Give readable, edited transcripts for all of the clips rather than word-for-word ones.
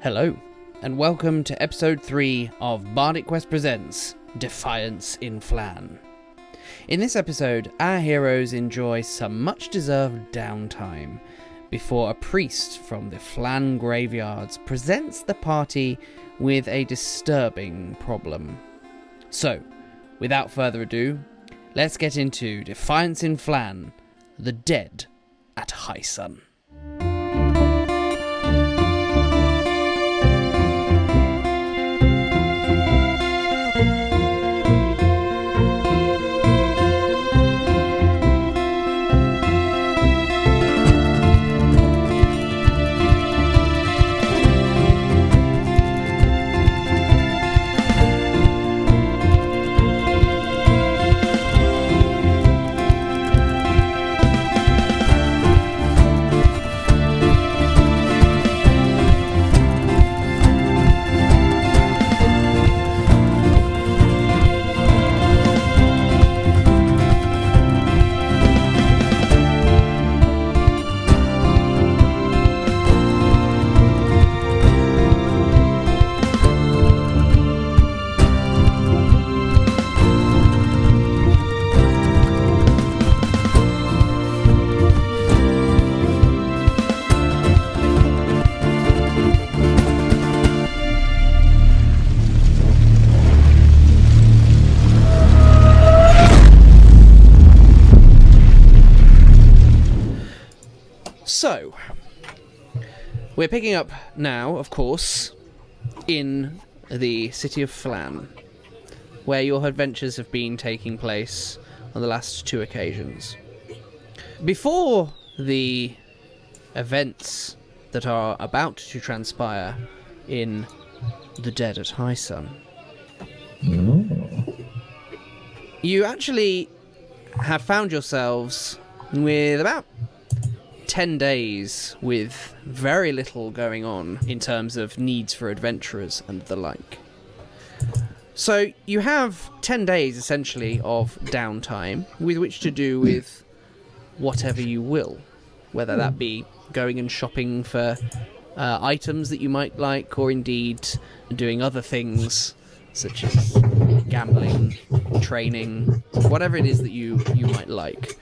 Hello, and welcome to episode 3 of Bardic Quest Presents, Defiance in Phlan. In this episode, our heroes enjoy some much-deserved downtime before a priest from the Phlan graveyards presents the party with a disturbing problem. So, without further ado, let's get into Defiance in Phlan, the Dead at Highsun. So, we're picking up now, of course, in the city of Phlan, where your adventures have been taking place on the last 2 occasions. Before the events that are about to transpire in the Dead at Highsun, you actually have found yourselves with about 10 days with very little going on in terms of needs for adventurers and the like. So you have 10 days essentially of downtime with which to do with whatever you will, whether that be going and shopping for items that you might like, or indeed doing other things such as gambling, training, whatever it is that you might like.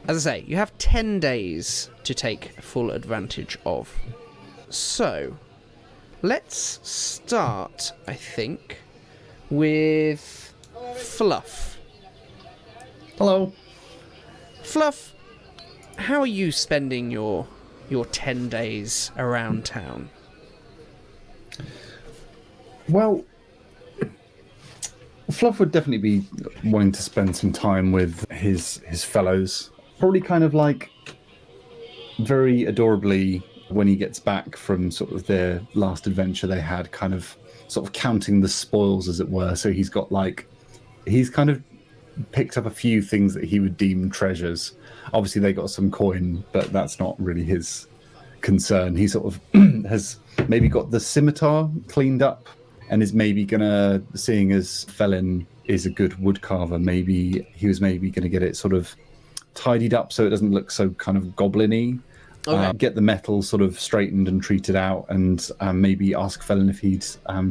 As I say, you have 10 days to take full advantage of. So, let's start, I think, with Fluff. Hello. Fluff, how are you spending your 10 days around town? Well, Fluff would definitely be wanting to spend some time with his fellows. Probably kind of like very adorably when he gets back from sort of their last adventure they had, kind of sort of counting the spoils, as it were. So he's kind of picked up a few things that he would deem treasures. Obviously they got some coin, but that's not really his concern. He sort of has maybe got the scimitar cleaned up and is maybe gonna, seeing as Fellin is a good wood carver, maybe he was maybe gonna get it sort of tidied up so it doesn't look so kind of goblin-y. Okay. Get the metal sort of straightened and treated out, and maybe ask Fellin if he'd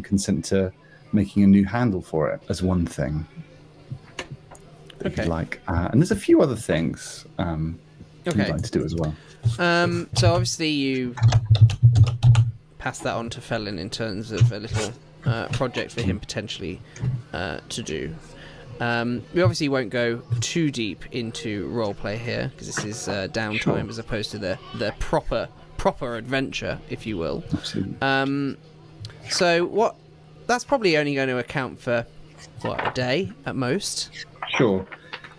consent to making a new handle for it as one thing. If you'd like. And there's a few other things you'd like to do as well. So obviously you pass that on to Fellin in terms of a little project for him potentially to do. We obviously won't go too deep into roleplay here, because this is downtime as opposed to the proper adventure, if you will. Absolutely. So that's probably only going to account for a day at most. Sure.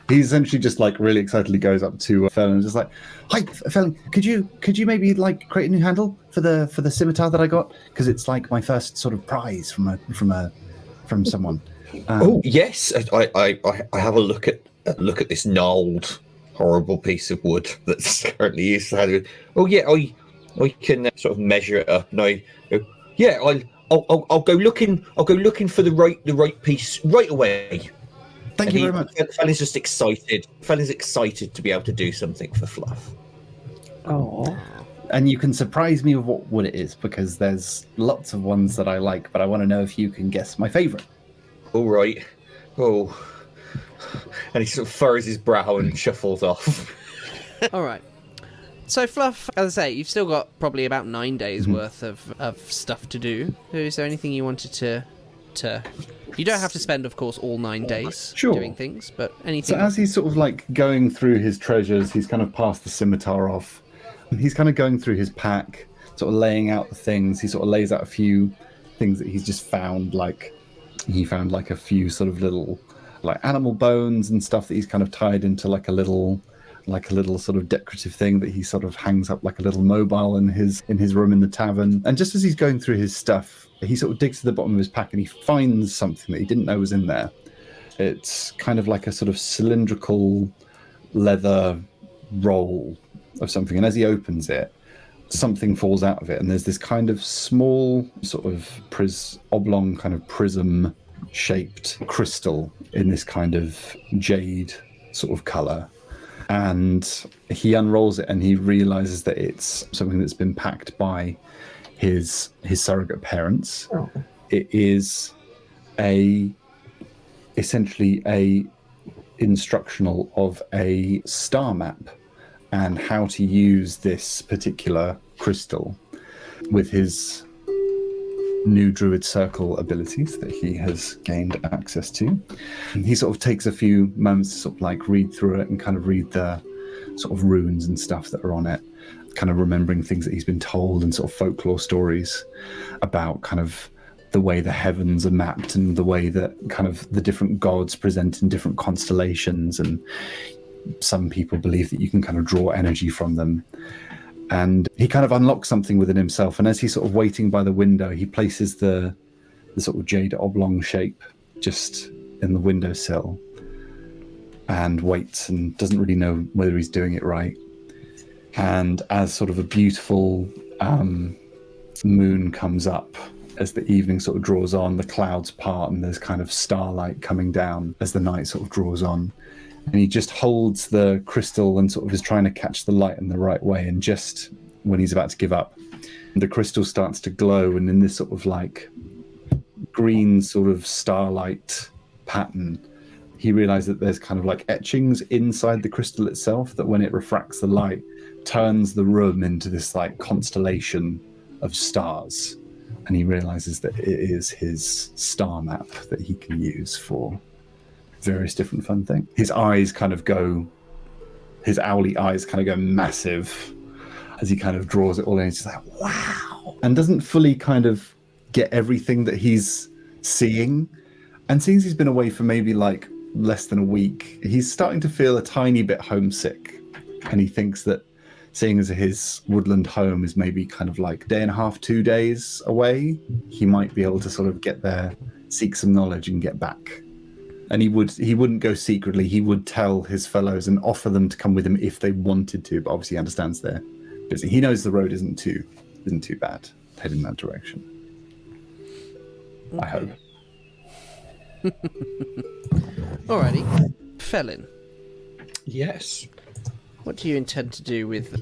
He essentially just like really excitedly goes up to Fellin and just like, "Hi, Fellin, could you maybe like create a new handle for the scimitar that I got? Because it's like my first sort of prize from someone." Oh yes, I have a look at this gnarled, horrible piece of wood that's currently used. Oh yeah, I can sort of measure it up, and I'll go looking for the right piece right away. Thank you very much. Fellin's just excited. Fellin's excited to be able to do something for Fluff. Oh, And you can surprise me with what wood it is, because there's lots of ones that I like, but I want to know if you can guess my favourite. All right. Oh. And he sort of furrows his brow and shuffles off. All right. So, Fluff, as I say, you've still got probably about 9 days worth of stuff to do. Is there anything you wanted to... You don't have to spend, of course, all 9 days doing things, but anything... So as he's sort of like going through his treasures, he's kind of passed the scimitar off. He's kind of going through his pack, sort of laying out the things. He sort of lays out a few things that he's just found, like he found like a few sort of little like animal bones and stuff that he's kind of tied into like a little sort of decorative thing that he sort of hangs up like a little mobile in his room in the tavern. And just as he's going through his stuff, he sort of digs to the bottom of his pack and he finds something that he didn't know was in there. It's kind of like a sort of cylindrical leather roll of something. And as he opens it, something falls out of it. And there's this kind of small sort of oblong kind of prism shaped crystal in this kind of jade sort of color. And he unrolls it and he realizes that it's something that's been packed by his surrogate parents. Oh. It is essentially a instructional of a star map and how to use this particular crystal with his new Druid Circle abilities that he has gained access to. And he sort of takes a few moments to sort of like read through it and kind of read the sort of runes and stuff that are on it, kind of remembering things that he's been told and sort of folklore stories about kind of the way the heavens are mapped and the way that kind of the different gods present in different constellations. And some people believe that you can kind of draw energy from them. And he kind of unlocks something within himself. And as he's sort of waiting by the window, he places the sort of jade oblong shape just in the windowsill and waits and doesn't really know whether he's doing it right. And as sort of a beautiful moon comes up, as the evening sort of draws on, the clouds part and there's kind of starlight coming down as the night sort of draws on. And he just holds the crystal and sort of is trying to catch the light in the right way. And just when he's about to give up, the crystal starts to glow. And in this sort of like green sort of starlight pattern, he realizes that there's kind of like etchings inside the crystal itself that when it refracts the light, turns the room into this like constellation of stars. And he realizes that it is his star map that he can use for various different fun things. His owly eyes kind of go massive as he kind of draws it all in. He's just like, wow. And doesn't fully kind of get everything that he's seeing. And since he's been away for maybe like less than a week, he's starting to feel a tiny bit homesick. And he thinks that seeing as his woodland home is maybe kind of like a day and a half, 2 days away, he might be able to sort of get there, seek some knowledge and get back. And he wouldn't go secretly. He would tell his fellows and offer them to come with him if they wanted to. But obviously, he understands they're busy. He knows the road isn't too bad. Head in that direction. Okay. I hope. Alrighty, Fellin. Yes. What do you intend to do with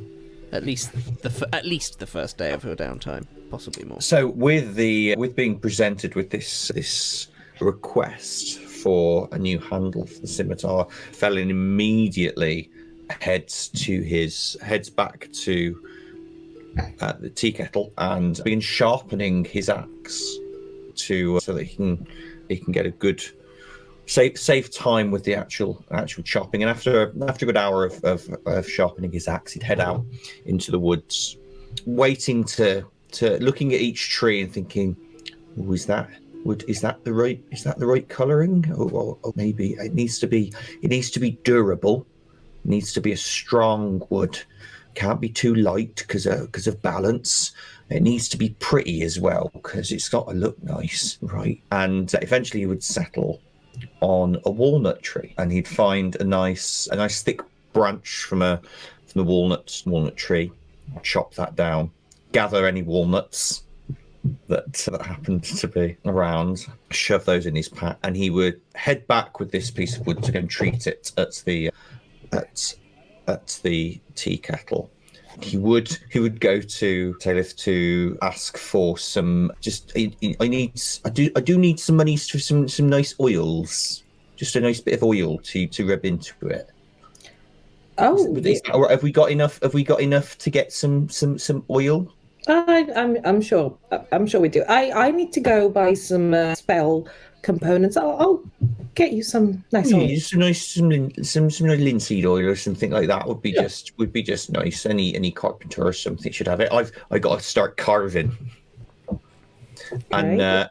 at least the first day of your downtime, possibly more? So with being presented with this request for a new handle for the scimitar, Fellin immediately heads back to the tea kettle and begins sharpening his axe so that he can get a good save time with the actual chopping. And after a good hour of sharpening his axe, he'd head out into the woods, waiting to looking at each tree and thinking, oh, is that the right colouring? Or maybe it needs to be durable. It needs to be a strong wood. Can't be too light because of balance. It needs to be pretty as well because it's got to look nice, right? And eventually he would settle on a walnut tree, and he'd find a nice thick branch from the walnut tree, chop that down, gather any walnuts that happened to be around, shove those in his pack, and he would head back with this piece of wood to go and treat it at the tea kettle. he would go to Taileth to ask for some. I do need some money for some nice oils. Just a nice bit of oil to rub into it. Oh, or have we got enough? Have we got enough to get some oil? I'm sure. I'm sure we do. I need to go buy some spell components. I'll get you some nice oil. Some linseed oil or something like that would be just nice. Any carpenter or something should have it. I got to start carving. Okay. And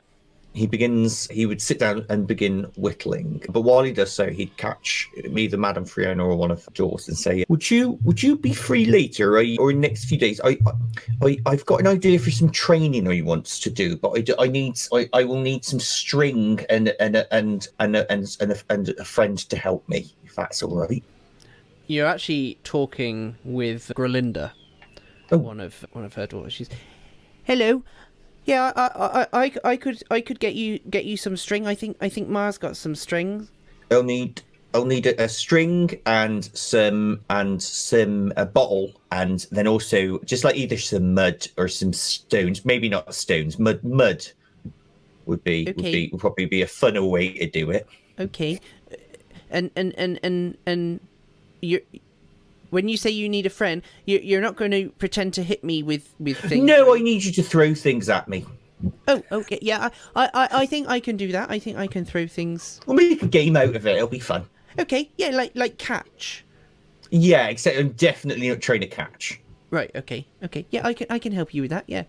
he would sit down and begin whittling. But while he does so, he'd catch either Madame Fiona or one of the dwarves and say, "Would you be free later or in the next few days? I've got an idea for some training I want to do, but I will need some string and a friend to help me, if that's all right." You're actually talking with Grolinda, one of her daughters. She's, "Hello. Yeah, I could get you some string. I think Ma's got some strings." I'll need a string and a bottle, and then also just like either some mud or some stones. Maybe not stones. Mud would probably be a funner way to do it. Okay, and you. When you say you need a friend, you're not going to pretend to hit me with things. No, I need you to throw things at me. Oh, okay, yeah. I think I can do that. I think I can throw things. We'll make a game out of it. It'll be fun. Okay, yeah, like catch. Yeah, except I'm definitely not trying to catch. Right. Okay. Yeah, I can help you with that. Yeah.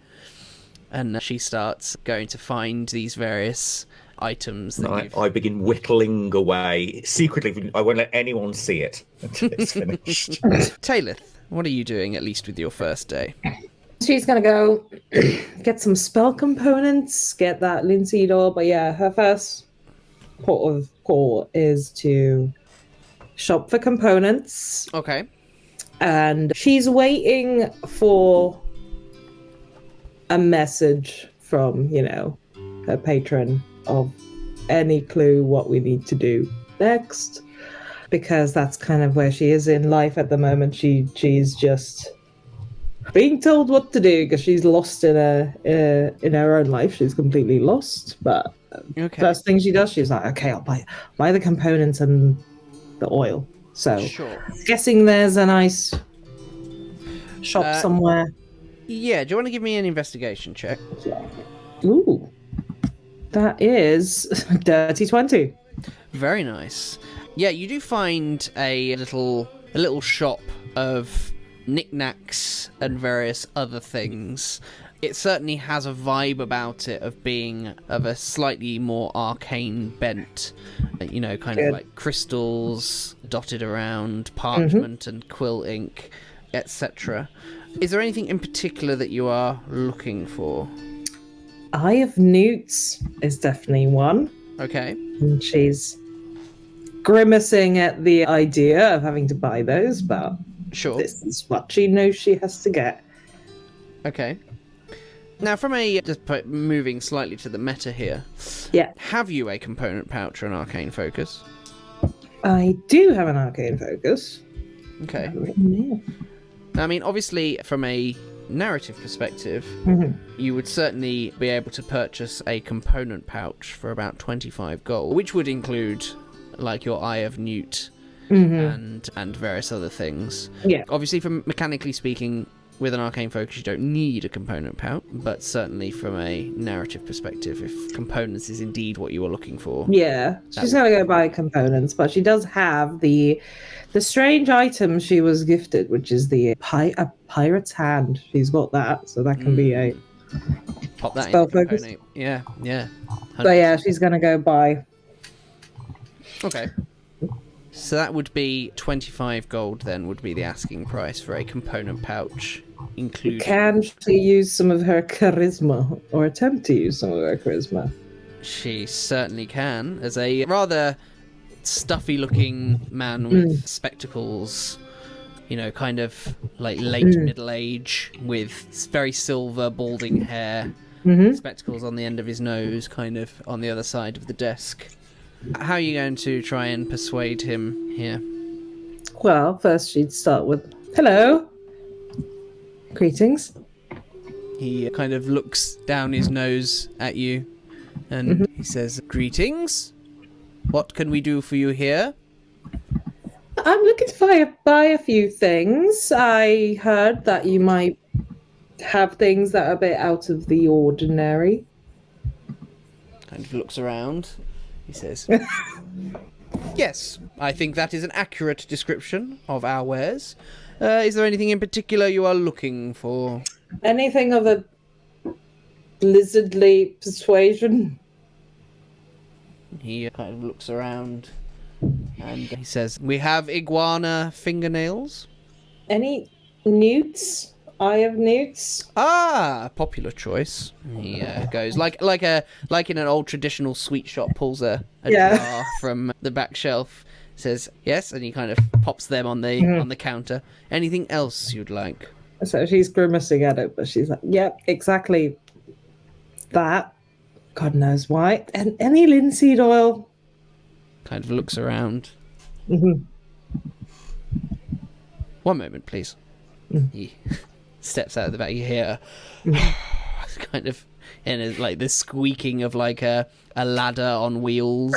And she starts going to find these various items that I begin whittling away secretly. I won't let anyone see it until it's finished. Taileth, what are you doing, at least with your first day? She's gonna go get some spell components, get that linseed oil, but yeah, her first port of call is to shop for components. Okay. And she's waiting for a message from, her patron of any clue what we need to do next, because that's kind of where she is in life at the moment. She's just being told what to do because she's lost in her own life. She's completely lost. But first thing she does, she's like, okay, I'll buy the components and the oil. So sure. Guessing there's a nice shop somewhere. Yeah, do you want to give me an investigation check? Ooh. That is dirty 20. Very nice. Yeah, you do find a little shop of knickknacks and various other things. It certainly has a vibe about it of being of a slightly more arcane bent. Kind of like crystals dotted around, parchment and quill ink, etc. Is there anything in particular that you are looking for? Eye of Newts is definitely one. Okay. And she's grimacing at the idea of having to buy those, but sure, this is what she knows she has to get. Okay. Now, moving slightly to the meta here. Yeah. Have you a component pouch or an arcane focus? I do have an arcane focus. Okay. I mean, obviously, from a narrative perspective, you would certainly be able to purchase a component pouch for about 25 gold, which would include like your Eye of Newt and various other things. Yeah. Obviously, from mechanically speaking, with an arcane focus, you don't need a component pouch, but certainly from a narrative perspective, if components is indeed what you were looking for. Yeah, she's gonna go buy components, but she does have the strange item she was gifted, which is a pirate's hand. She's got that, so that can be a pop that spell in focus. Component. Yeah. 100%. So yeah, she's gonna go buy. Okay. So that would be 25 gold then would be the asking price for a component pouch, including... Can she use some of her charisma, or attempt to use some of her charisma? She certainly can, as a rather stuffy-looking man with spectacles, kind of like late middle age, with very silver, balding hair, spectacles on the end of his nose, kind of on the other side of the desk. How are you going to try and persuade him here? Well, first she'd start with, hello. Greetings. He kind of looks down his nose at you and he says, "Greetings. What can we do for you here?" I'm looking to buy a few things. I heard that you might have things that are a bit out of the ordinary. Kind of looks around. He says, "Yes, I think that is an accurate description of our wares. Is there anything in particular you are looking for?" Anything of a lizardly persuasion? He kind of looks around and he says, "We have iguana fingernails." Any newts? Eye of newts? Ah, popular choice. He goes like in an old traditional sweet shop, pulls a jar from the back shelf, says yes, and he kind of pops them on the counter. Anything else you'd like? So she's grimacing at it, but she's like, "Yep, exactly that." God knows why. And any linseed oil? Kind of looks around. Mm-hmm. One moment, please. He steps out of the back. You hear kind of like the squeaking of like a ladder on wheels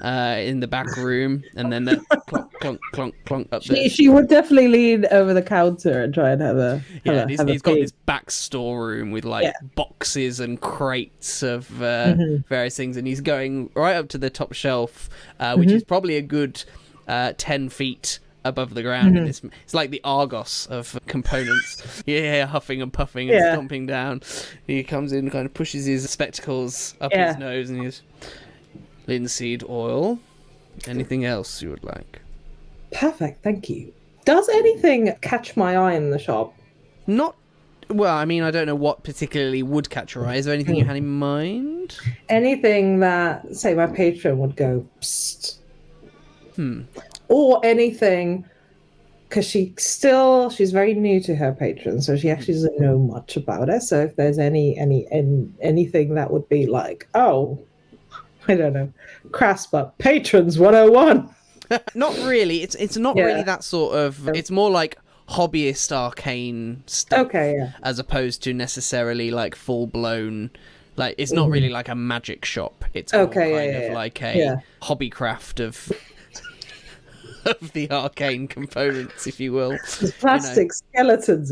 in the back room, and then the clonk, clonk, clonk, clonk up there. She would definitely lean over the counter and try and have a he's got this back storeroom with like boxes and crates of various things, and he's going right up to the top shelf, which is probably a good 10 feet above the ground. It's like the Argos of components. Huffing and puffing and stomping down. He comes in and kind of pushes his spectacles up his nose, and he's linseed oil. Anything else you would like? Perfect, thank you. Does anything catch my eye in the shop? Not well, I mean, I don't know what particularly would catch your eye. Is there anything you had in mind? Anything that, say, my patron would go, psst. Or anything, because she's very new to her patron, so she actually doesn't know much about it. So if there's anything that would be like, oh, I don't know, crass, but patrons 101. Not really. It's not really that sort of. It's more like hobbyist arcane stuff. Okay, as opposed to necessarily like full blown. Like it's not really like a magic shop. It's more like a hobbycraft of the arcane components, if you will. Plastic skeletons.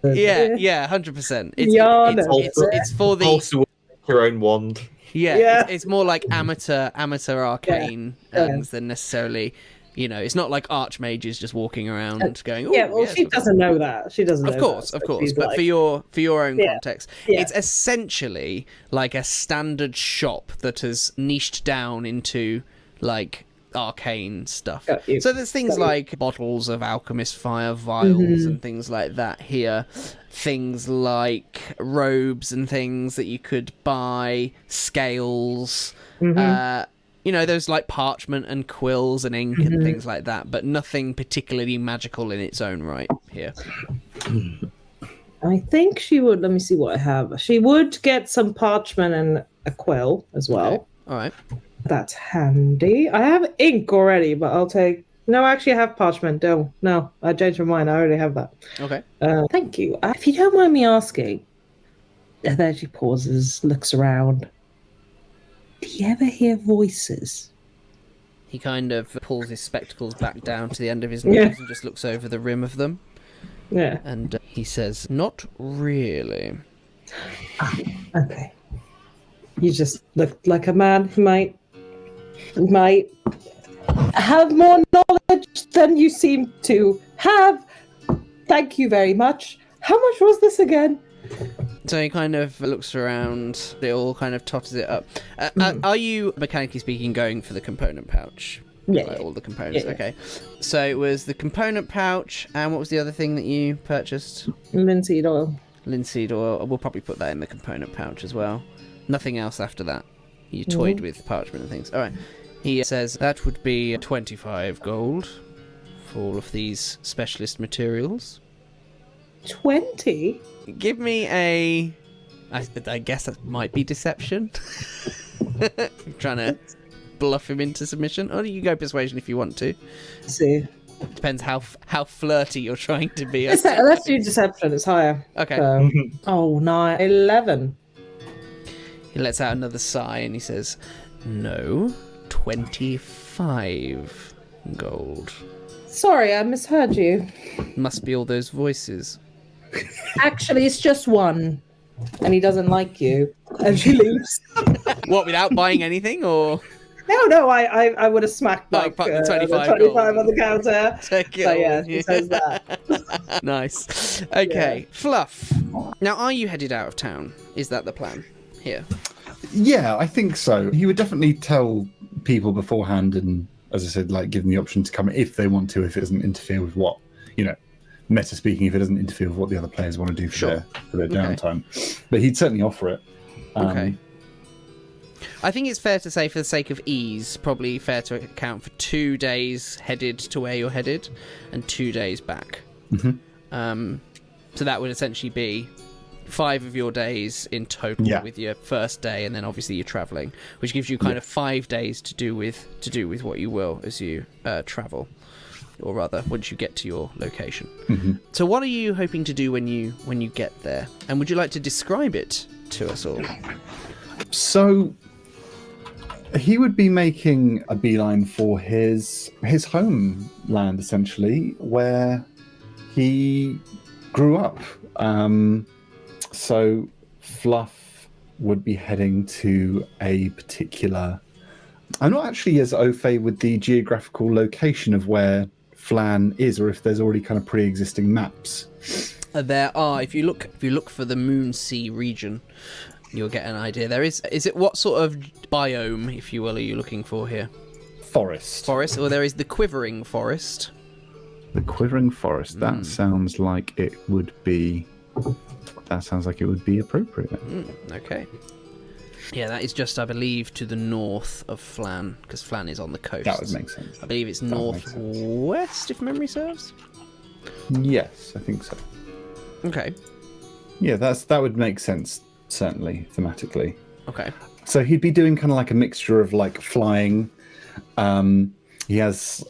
100%. It's for the also your own wand. It's more like amateur arcane things than necessarily, it's not like archmages just walking around going, she doesn't know that. She doesn't know that. Of course. But for your own context, it's essentially like a standard shop that has niched down into like arcane stuff. So there's things like bottles of alchemist fire, vials and things like that here. Things like robes and things that you could buy, scales, those like parchment and quills and ink and things like that, but nothing particularly magical in its own right here. I think she would, let me see what I have. She would get some parchment and a quill as well. Okay. All right. That's handy. I have ink already, but I'll take... No, actually, I have parchment. No, I changed my mind. I already have that. Okay. Thank you. If you don't mind me asking, and then she pauses, looks around. Do you ever hear voices? He kind of pulls his spectacles back down to the end of his nose and just looks over the rim of them. Yeah. And he says, "Not really." Okay. You just look like a man who might have more knowledge than you seem to have. Thank you very much. How much was this again? So he kind of looks around. It all kind of totters it up. Are you, mechanically speaking, going for the component pouch? Yeah. Like all the components. Yeah. Okay. So it was the component pouch, and what was the other thing that you purchased? Linseed oil. Linseed oil. We'll probably put that in the component pouch as well. Nothing else after that. You toyed with parchment and things. All right. He says that would be 25 gold for all of these specialist materials. 20? Give me I guess that might be deception. I'm trying to bluff him into submission. Or you can go persuasion if you want to. Let's see. Depends how flirty you're trying to be. Let's do deception. It's higher. Okay. So, 11. He lets out another sigh and he says, "No, 25 gold. Sorry, I misheard you. Must be all those voices." Actually, it's just one. And he doesn't like you. And she leaves. What, without buying anything, or? No, I would have smacked like the 25 on the counter. Take it So all. yeah, she says that. Nice. Okay, Fluff. Now, are you headed out of town? Is that the plan here? Yeah, I think so. He would definitely tell people beforehand and, as I said, like give them the option to come if they want to, if it doesn't interfere with what, meta speaking, if it doesn't interfere with what the other players want to do for their downtime. But he'd certainly offer it. Okay. I think it's fair to say, for the sake of ease, probably fair to account for 2 days headed to where you're headed and 2 days back. Mm-hmm. So that would essentially be 5 of your days in total with your first day, and then obviously you're travelling, which gives you kind of 5 days to do with what you will as you travel, or rather, once you get to your location. Mm-hmm. So what are you hoping to do when you get there? And would you like to describe it to us all? So he would be making a beeline for his homeland, essentially, where he grew up. So Fluff would be heading to a particular... I'm not actually as au fait with the geographical location of where Phlan is, or if there's already kind of pre-existing maps. There are. If you look for the Moonsea region, you'll get an idea. There is it what sort of biome, if you will, are you looking for here? Forest. Well, there is the Quivering Forest. The Quivering Forest. That sounds like it would be... That sounds like it would be appropriate. Okay. Yeah, that is just, I believe, to the north of Phlan, because Phlan is on the coast. That would make sense. I believe it's northwest, if memory serves. Yes, I think so. Okay. Yeah, that would make sense, certainly, thematically. Okay. So he'd be doing kind of like a mixture of like flying. He has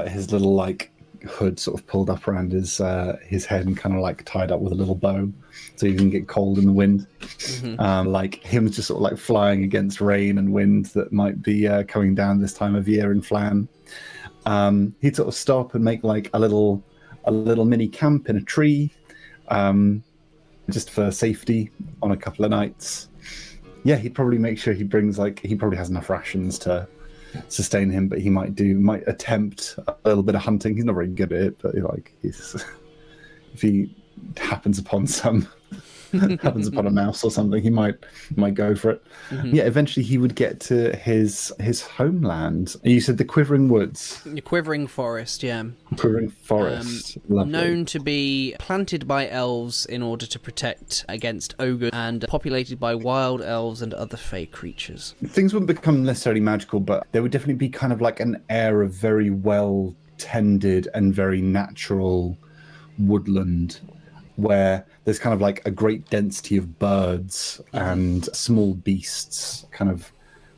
his little like hood sort of pulled up around his head and kind of like tied up with a little bow, so he doesn't get cold in the wind. Mm-hmm. Like him just sort of like flying against rain and wind that might be coming down this time of year in Phlan. He'd sort of stop and make like a little mini camp in a tree, just for safety on a couple of nights. Yeah, he'd probably make sure he probably has enough rations to sustain him, but he might attempt a little bit of hunting. He's not very good at it, but if he happens upon a mouse or something, he might go for it. Mm-hmm. Yeah, eventually he would get to his homeland. You said the Quivering Woods. The Quivering Forest, yeah. Quivering Forest. Lovely. Known to be planted by elves in order to protect against ogres, and populated by wild elves and other fey creatures. Things wouldn't become necessarily magical, but there would definitely be kind of like an air of very well tended and very natural woodland, where there's kind of like a great density of birds and small beasts kind of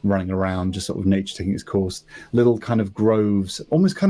running around, just sort of nature taking its course. Little kind of groves, almost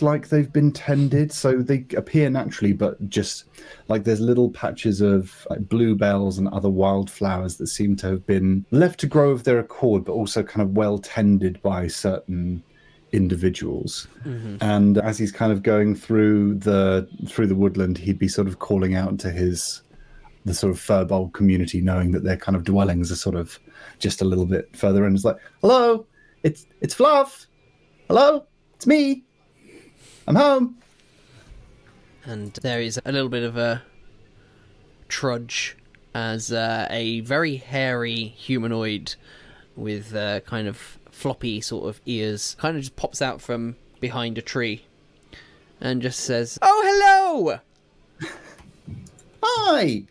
like they've been tended, so they appear naturally, but just like there's little patches of like bluebells and other wildflowers that seem to have been left to grow of their accord, but also kind of well tended by certain individuals. Mm-hmm. And as he's kind of going through the woodland, he'd be sort of calling out to the sort of furbolg community, knowing that their kind of dwellings are sort of just a little bit further in. It's like, hello, it's Fluff. Hello, it's me. I'm home. And there is a little bit of a trudge as a very hairy humanoid with kind of floppy sort of ears kind of just pops out from behind a tree and just says, "Oh, hello! Hi!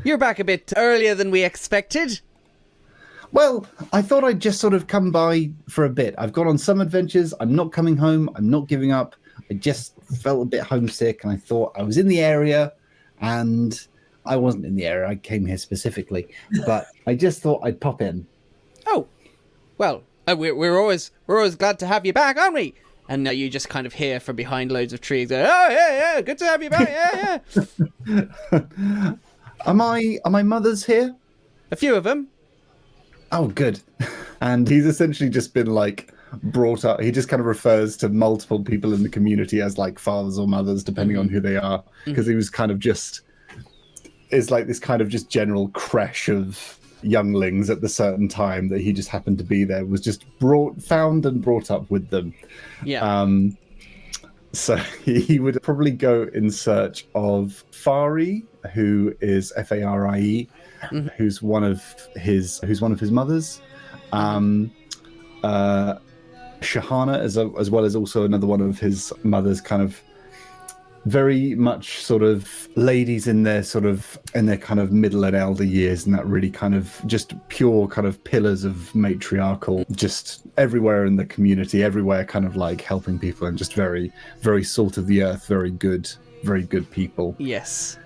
You're back a bit earlier than we expected." Well, I thought I'd just sort of come by for a bit. I've gone on some adventures. I'm not coming home. I'm not giving up. I just felt a bit homesick, and I thought I was in the area, and I wasn't in the area. I came here specifically, but I just thought I'd pop in. Oh, well, we're always glad to have you back, aren't we? And you just kind of hear from behind loads of trees, go, oh, yeah, good to have you back, yeah. Are my mothers here? A few of them. Oh, good. And he's essentially just been like brought up. He just kind of refers to multiple people in the community as like fathers or mothers, depending on who they are, because he was kind of just is like this kind of just general creche of younglings at the certain time that he just happened to be there, was just found and brought up with them. Yeah. So he would probably go in search of Fari, who is Farie, who's one of his mothers. Shahana, as well as also another one of his mother's, kind of very much sort of ladies in their kind of middle and elder years, and that really kind of just pure kind of pillars of matriarchal, just everywhere in the community, everywhere kind of like helping people, and just very, very salt of the earth, very good people. Yes.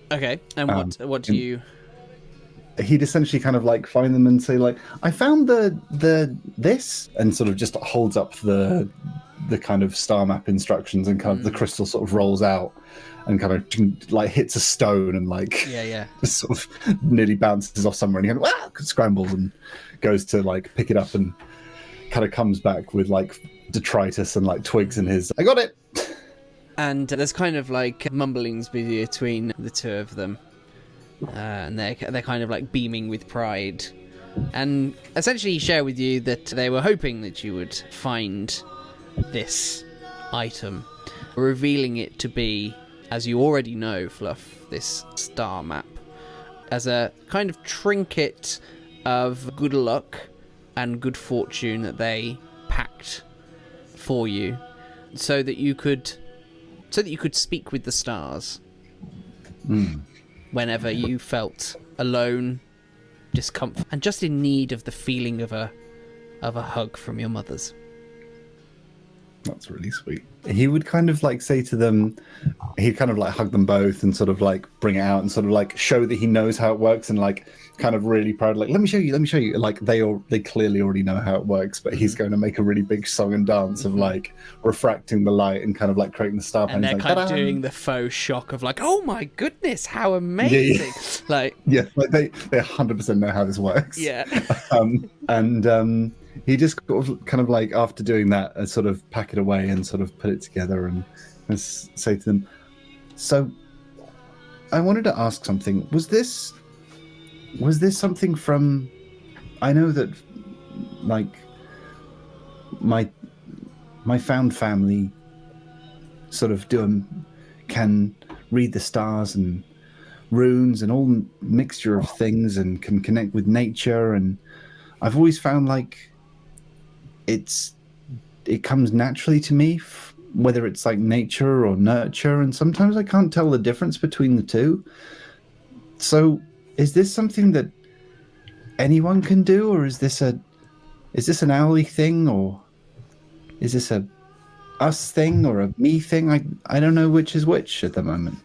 Okay, and what do you... He'd essentially kind of like find them and say like, I found the this, and sort of just holds up the kind of star map instructions, and kind of the crystal sort of rolls out and kind of like hits a stone and like just sort of nearly bounces off somewhere, and he kind of scrambles and goes to like pick it up, and kind of comes back with like detritus and like twigs in his, I got it. And there's kind of like mumblings between the two of them. And they're kind of like beaming with pride, and essentially share with you that they were hoping that you would find this item, revealing it to be, as you already know, Fluff, this star map, as a kind of trinket of good luck and good fortune that they packed for you, so that you could speak with the stars. Whenever you felt alone, discomfort, and just in need of the feeling of a hug from your mothers. That's really sweet. He would kind of like say to them, he'd kind of like hug them both and sort of like bring it out and sort of like show that he knows how it works, and like kind of really proud, like, let me show you. Like they clearly already know how it works, but he's going to make a really big song and dance of like refracting the light and kind of like creating the star. And they're like, kind of doing the faux shock of like, oh my goodness, how amazing. Like they 100% know how this works. He just kind of like, after doing that, sort of pack it away and sort of put it together and say to them, so I wanted to ask something. Was this something from, I know that like my found family sort of can read the stars and runes and all mixture of things, and can connect with nature, and I've always found like it comes naturally to me, whether it's like nature or nurture, and sometimes I can't tell the difference between the two. So is this something that anyone can do, or is this an owly thing, or is this a us thing or a me thing? I don't know which is which at the moment.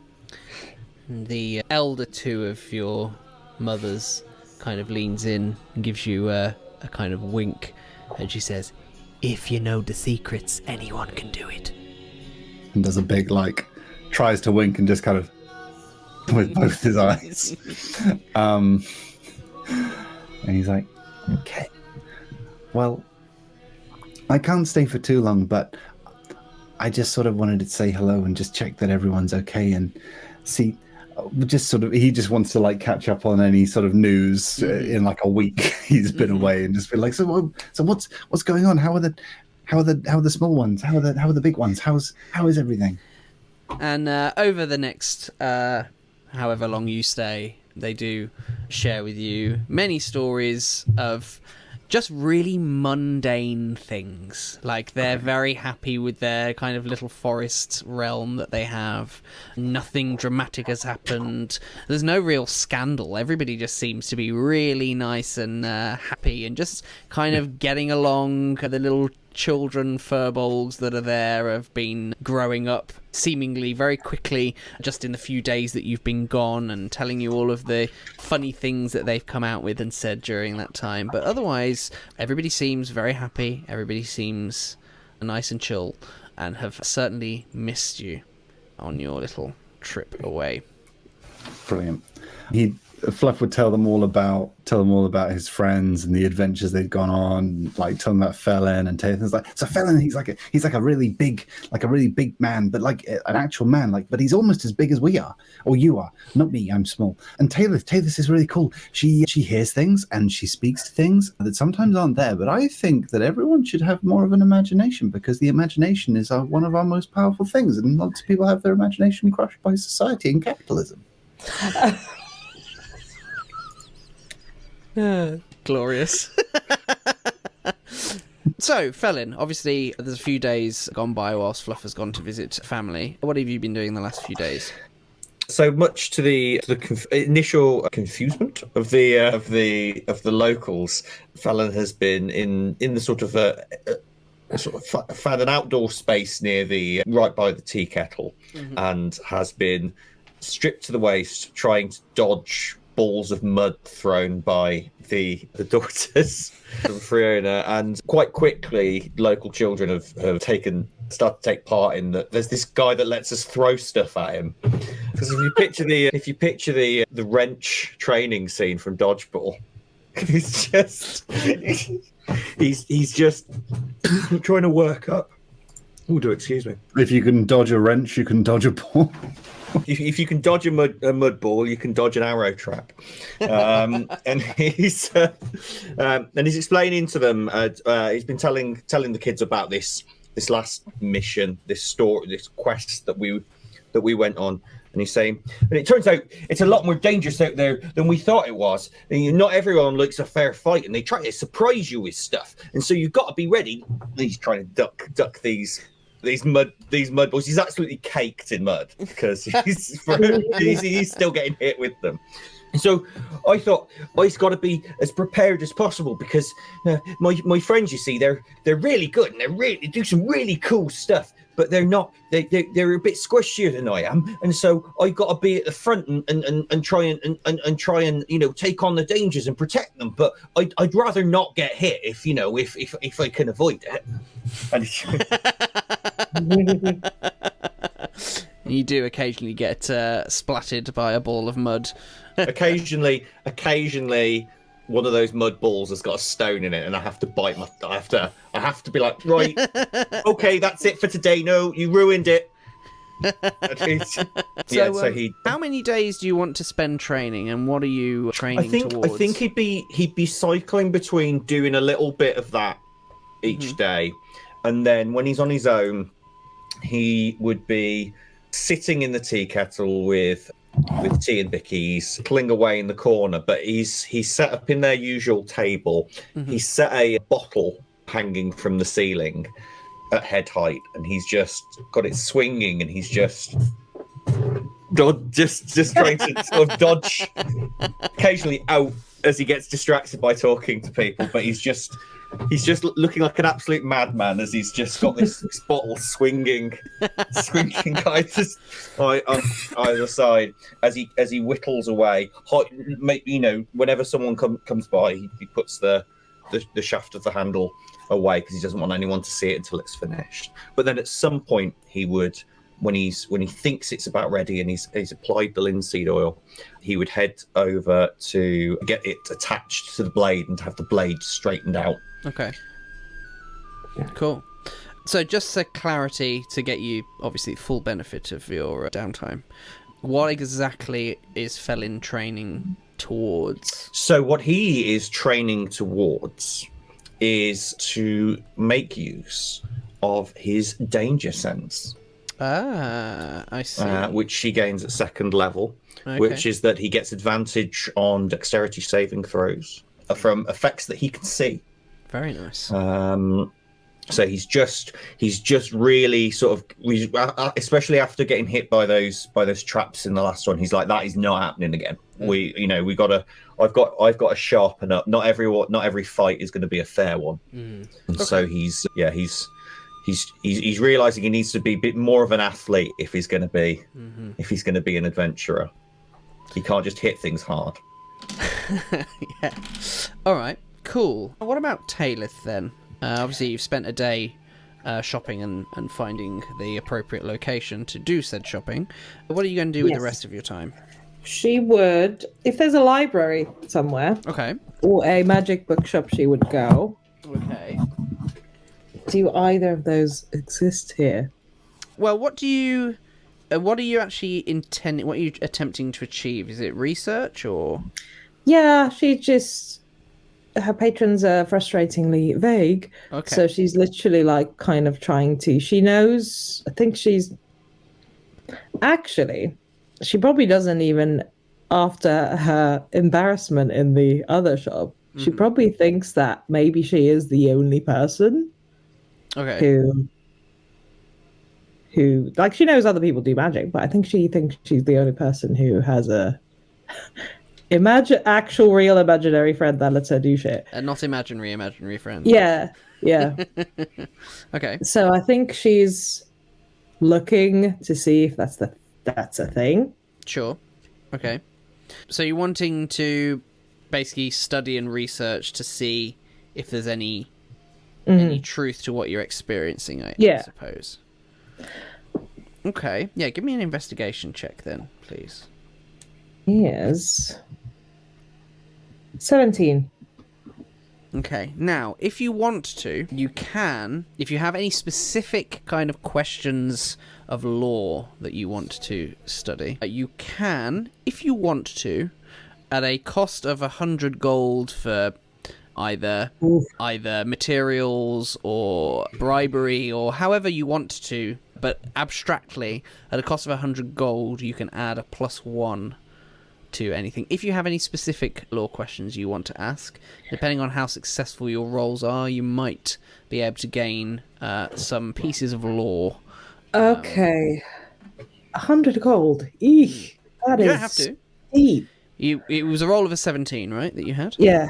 The elder two of your mothers kind of leans in and gives you a kind of wink, and she says, if you know the secrets, anyone can do it. And does a big like, tries to wink and just kind of with both his eyes. And he's like, okay, well, I can't stay for too long, but I just sort of wanted to say hello and just check that everyone's okay, and see, he just wants to like catch up on any sort of news in like a week he's been away, and just be like, so what's going on? How are the small ones? How are the big ones? How is everything? And over the next however long you stay, they do share with you many stories of just really mundane things. Like, they're very happy with their kind of little forest realm that they have. Nothing dramatic has happened. There's no real scandal. Everybody just seems to be really nice and happy, and just kind of getting along. The little children furbolgs that are there have been growing up seemingly very quickly just in the few days that you've been gone, and telling you all of the funny things that they've come out with and said during that time. But otherwise, everybody seems very happy. Everybody seems nice and chill, and have certainly missed you on your little trip away. Brilliant. Fluff would tell them all about his friends and the adventures they'd gone on, like tell them about Fellin and Taileth. It's like, so Fellin, he's like a really big man, but like an actual man, like, but he's almost as big as we are, or you are. Not me, I'm small. And Taileth is really cool. She hears things and she speaks to things that sometimes aren't there. But I think that everyone should have more of an imagination, because the imagination is one of our most powerful things, and lots of people have their imagination crushed by society and capitalism. Glorious. So, Fellin, obviously there's a few days gone by whilst Fluff has gone to visit family. What have you been doing the last few days? So much to the initial confusement of the locals, Fallon has been in the sort of found an outdoor space near right by the tea kettle, and has been stripped to the waist, trying to dodge balls of mud thrown by the daughters of Fiona, and quite quickly local children have started to take part in that. There's this guy that lets us throw stuff at him, because if you picture the wrench training scene from Dodgeball, he's just trying to work up. Excuse me. If you can dodge a wrench, you can dodge a ball. If you can dodge a mud ball, you can dodge an arrow trap. And he's explaining to them. He's been telling the kids about this last mission, this quest that we went on. And he's saying, and it turns out it's a lot more dangerous out there than we thought it was. And not everyone likes a fair fight, and they try to surprise you with stuff. And so you've got to be ready. He's trying to duck these mud balls. He's absolutely caked in mud because he's still getting hit with them. And so I thought, he's got to be as prepared as possible, because my friends, you see, they're really good and they do some really cool stuff, but they're a bit squishier than I am, and so I got to be at the front and try and take on the dangers and protect them. But I'd rather not get hit if I can avoid it. And You do occasionally get splattered by a ball of mud. occasionally, one of those mud balls has got a stone in it, and I have to bite I have to be like, right, okay, that's it for today. No, you ruined it. How many days do you want to spend training, and what are you training towards? I think he'd be cycling between doing a little bit of that each day, and then when he's on his own, he would be sitting in the tea kettle with tea and bickies, pulling away in the corner. But he's set up in their usual table. He's set a bottle hanging from the ceiling at head height, and he's just got it swinging, and he's just trying to sort of dodge occasionally out as he gets distracted by talking to people. But he's just looking like an absolute madman as he's just got this bottle swinging on either side as he whittles away. Whenever someone comes by, he puts the shaft of the handle away, because he doesn't want anyone to see it until it's finished. But then at some point he would, when he thinks it's about ready and he's applied the linseed oil, he would head over to get it attached to the blade and have the blade straightened out. Okay. Cool. So just for clarity, to get you obviously full benefit of your downtime, what exactly is Fellin training towards? So what he is training towards is to make use of his danger sense. Ah, I see. Which he gains at second level, which is that he gets advantage on dexterity saving throws from effects that he can see. Very nice. So he's just really sort of, especially after getting hit by those traps in the last one. He's like, that is not happening again. I've got to sharpen up. Not every fight is going to be a fair one. And so he's realizing he needs to be a bit more of an athlete if he's going to be an adventurer. He can't just hit things hard. Yeah. All right. Cool. What about Taileth then? Obviously, you've spent a day shopping and finding the appropriate location to do said shopping. What are you going to do with the rest of your time? She would, if there's a library somewhere, Okay. or a magic bookshop, she would go. Okay. Do either of those exist here? Well, what are you actually intending? What are you attempting to achieve? Is it research or? Yeah, her patrons are frustratingly vague. Okay. So she's literally like kind of trying to. She knows. I think she's actually. She probably doesn't even. After her embarrassment in the other shop, she probably thinks that maybe she is the only person. Okay. Who like she knows other people do magic, but I think she thinks she's the only person who has a actual real imaginary friend that lets her do shit. Not imaginary friend. Yeah. Okay. So I think she's looking to see if that's a thing. Sure. Okay. So you're wanting to basically study and research to see if there's any truth to what you're experiencing, I suppose. Okay. Yeah, give me an investigation check then, please. Yes. 17. Okay. Now, if you want to, you can, if you have any specific kind of questions of law that you want to study, you can, if you want to, at a cost of 100 gold for either materials or bribery or however you want to, but abstractly, at a cost of 100 gold, you can add a +1 to anything. If you have any specific law questions you want to ask, depending on how successful your rolls are, you might be able to gain some pieces of law. Okay. 100 gold. Eek. That You is don't have to. steep. It was a roll of a 17, right, that you had? Yeah.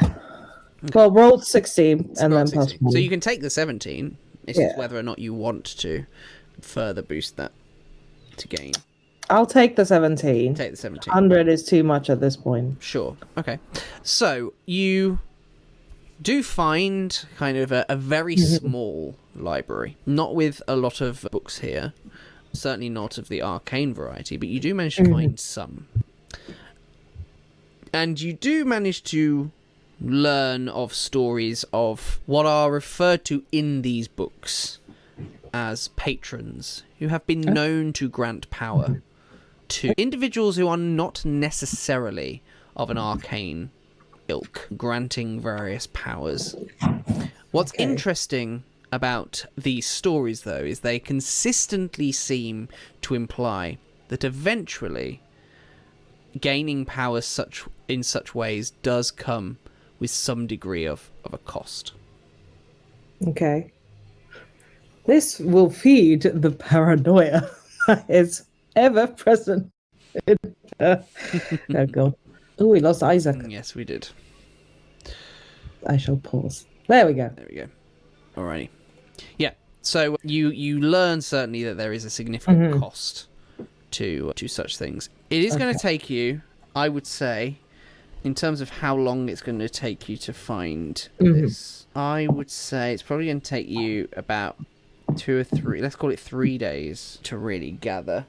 Well, rolled 16 and then plus 1. So you can take the 17. It's just whether or not you want to further boost that to gain. I'll take the 17. Take the 17. 100 is too much at this point. Sure. Okay. So you do find kind of a very small library, not with a lot of books here, certainly not of the arcane variety, but you do manage to find some. And you do manage to learn of stories of what are referred to in these books as patrons who have been known to grant power to individuals who are not necessarily of an arcane ilk, granting various powers. What's interesting about these stories, though, is they consistently seem to imply that eventually gaining power in such ways does come with some degree of a cost. Okay. This will feed the paranoia that is ever present. Oh, God. Oh, we lost Isaac. Yes, we did. I shall pause. There we go. There we go. Alrighty. Yeah, so you learn certainly that there is a significant cost to such things. It is going to take you, I would say, in terms of how long it's going to take you to find this, I would say it's probably going to take you about 2 or 3, let's call it 3 days to really gather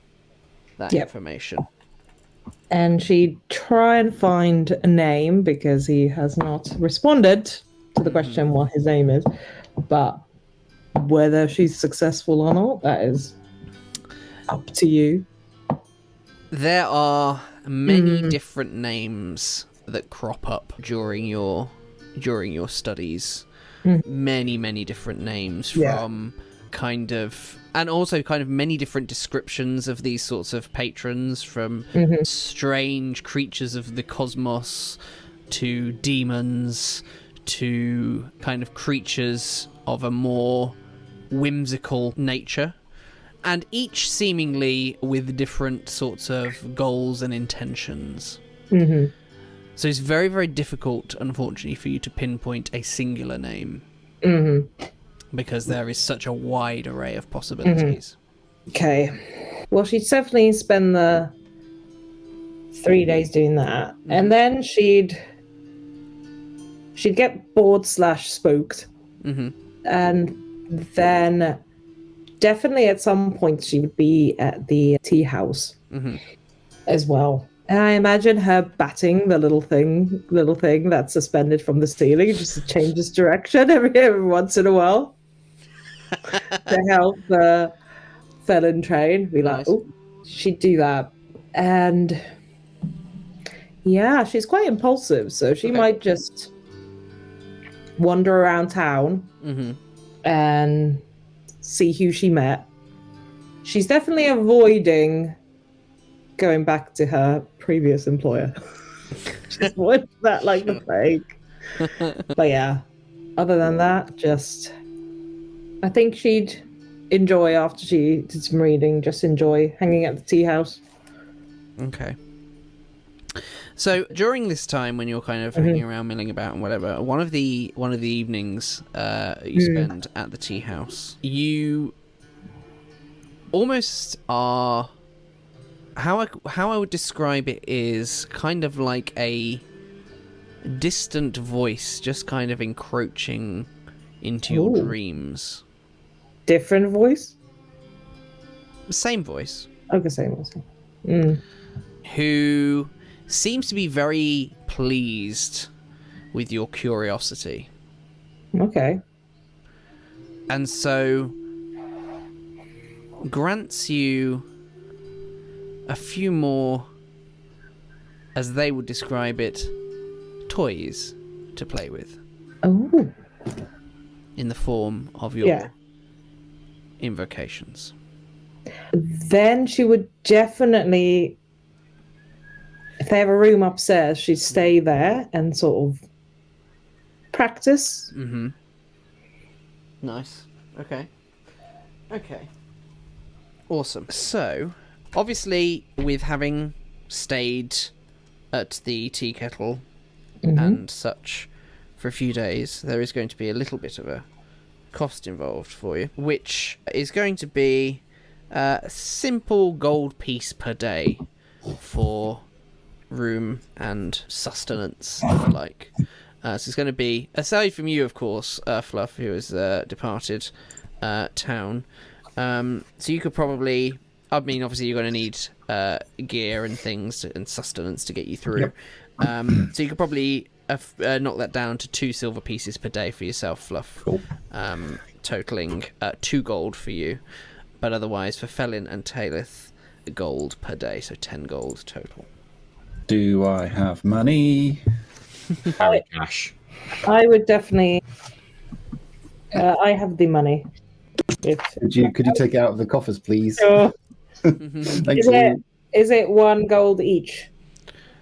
that information. And she'd try and find a name because he has not responded to the question what his name is. But whether she's successful or not, that is up to you. There are many different names that crop up during your studies. Many different names from kind of, and also kind of many different descriptions of these sorts of patrons, from strange creatures of the cosmos to demons to kind of creatures of a more whimsical nature, and each seemingly with different sorts of goals and intentions. So it's very, very difficult, unfortunately, for you to pinpoint a singular name. Because there is such a wide array of possibilities. Okay. Well, she'd definitely spend the 3 days doing that. And then she'd get bored / spooked. And then definitely at some point she would be at the tea house as well. And I imagine her batting the little thing that's suspended from the ceiling just to change its direction every once in a while to help the Fellin train. Be like, oh, she'd do that. And yeah, she's quite impulsive, so she might just wander around town and see who she met. She's definitely avoiding going back to her previous employer. Just avoid that like the plague. But yeah, other than that, just I think she'd enjoy, after she did some reading, just enjoy hanging at the tea house. Okay. So during this time when you're kind of hanging around, milling about and whatever, one of the evenings you spend at the tea house, you almost are, how I would describe it is kind of like a distant voice just kind of encroaching into your dreams. Different voice? Same voice. Okay, same voice. Who seems to be very pleased with your curiosity. Okay. And so grants you a few more, as they would describe it, toys to play with. Oh. In the form of your invocations. Then she would definitely, if they have a room upstairs, she'd stay there and sort of practice. Nice. Okay. Awesome. So, obviously, with having stayed at the tea kettle and such for a few days, there is going to be a little bit of a cost involved for you, which is going to be a simple gold piece per day for room and sustenance, if you like. So it's going to be, aside from you, of course, Fluff, who has departed town. So you could probably, I mean, obviously you're going to need gear and things and sustenance to get you through. So you could probably knock that down to 2 silver pieces per day for yourself, Fluff. Cool. Totaling 2 gold for you. But otherwise, for Fellin and Taileth, gold per day, so 10 gold total. Do I have money? Harry cash. I would definitely. I have the money. Could you take it out of the coffers, please? Sure. Thank you. Is it 1 gold each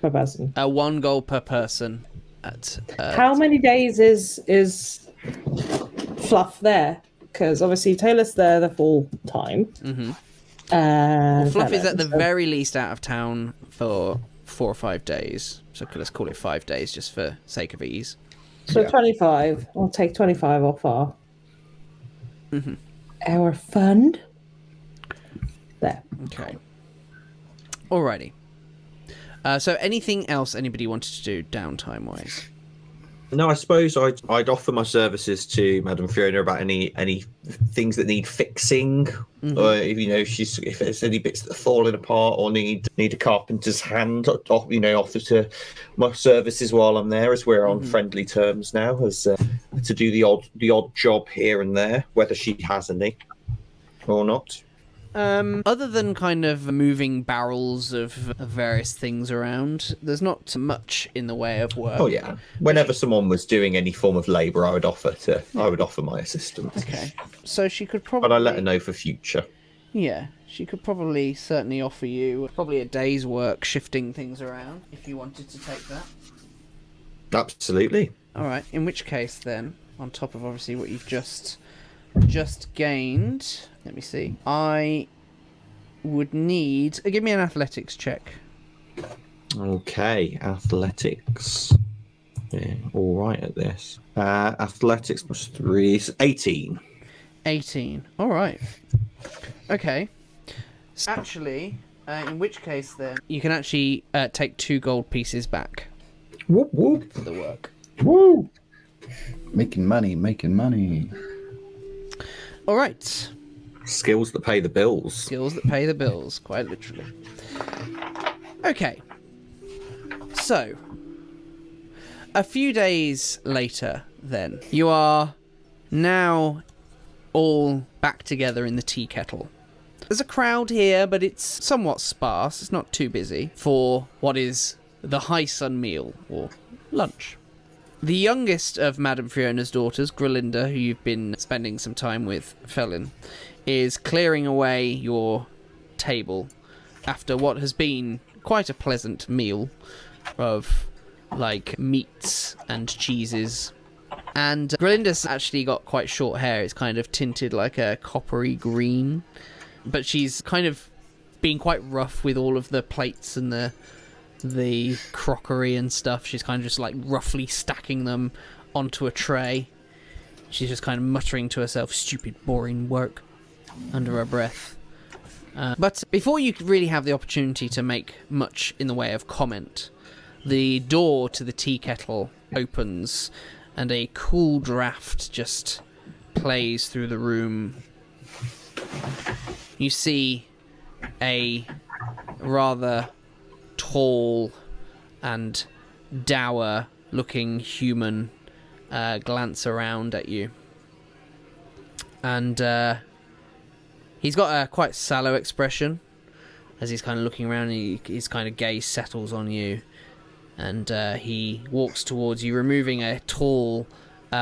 per person? 1 gold per person. How many days is Fluff there? Because obviously Taylor's there the full time. Fluff is at the very least out of town for 4 or 5 days. So let's call it 5 days just for sake of ease. So 25. I'll take 25 off our fund. There. Okay. Alrighty. So anything else anybody wanted to do downtime-wise? No, I suppose I'd offer my services to Madame Fiona about any things that need fixing, or if there's any bits that are falling apart or need a carpenter's hand, offer to my services while I'm there, as we're on friendly terms now, as to do the odd job here and there, whether she has any or not. Other than kind of moving barrels of various things around, there's not much in the way of work. Oh yeah. Whenever someone was doing any form of labour, I would offer my assistance. Okay. So she could probably. But I let her know for future. Yeah, she could probably certainly offer you probably a day's work shifting things around if you wanted to take that. Absolutely. All right. In which case, then, on top of obviously what you've just gained. Let me see. I would need... give me an athletics check. Okay, athletics. Yeah, all right at this. Athletics plus 3 is 18. 18. All right. Okay. Actually, in which case then, you can actually take 2 gold pieces back. Whoop, whoop. For the work. Woo! Making money. All right. Skills that pay the bills. Skills that pay the bills, quite literally. Okay. So, a few days later, then, you are now all back together in the tea kettle. There's a crowd here, but it's somewhat sparse. It's not too busy for what is the Highsun meal, or lunch. The youngest of Madame Fiona's daughters, Grelinda, who you've been spending some time with, Fellin, is clearing away your table after what has been quite a pleasant meal of, like, meats and cheeses. And Grelinda's actually got quite short hair. It's kind of tinted like a coppery green. But she's kind of being quite rough with all of the plates and the crockery and stuff. She's kind of just like roughly stacking them onto a tray. She's just kind of muttering to herself, stupid, boring work, under her breath. But before you really have the opportunity to make much in the way of comment, the door to the tea kettle opens and a cool draft just plays through the room. You see a rather tall and dour looking human glance around at you, and he's got a quite sallow expression as he's kind of looking around, and his kind of gaze settles on you, and he walks towards you, removing a tall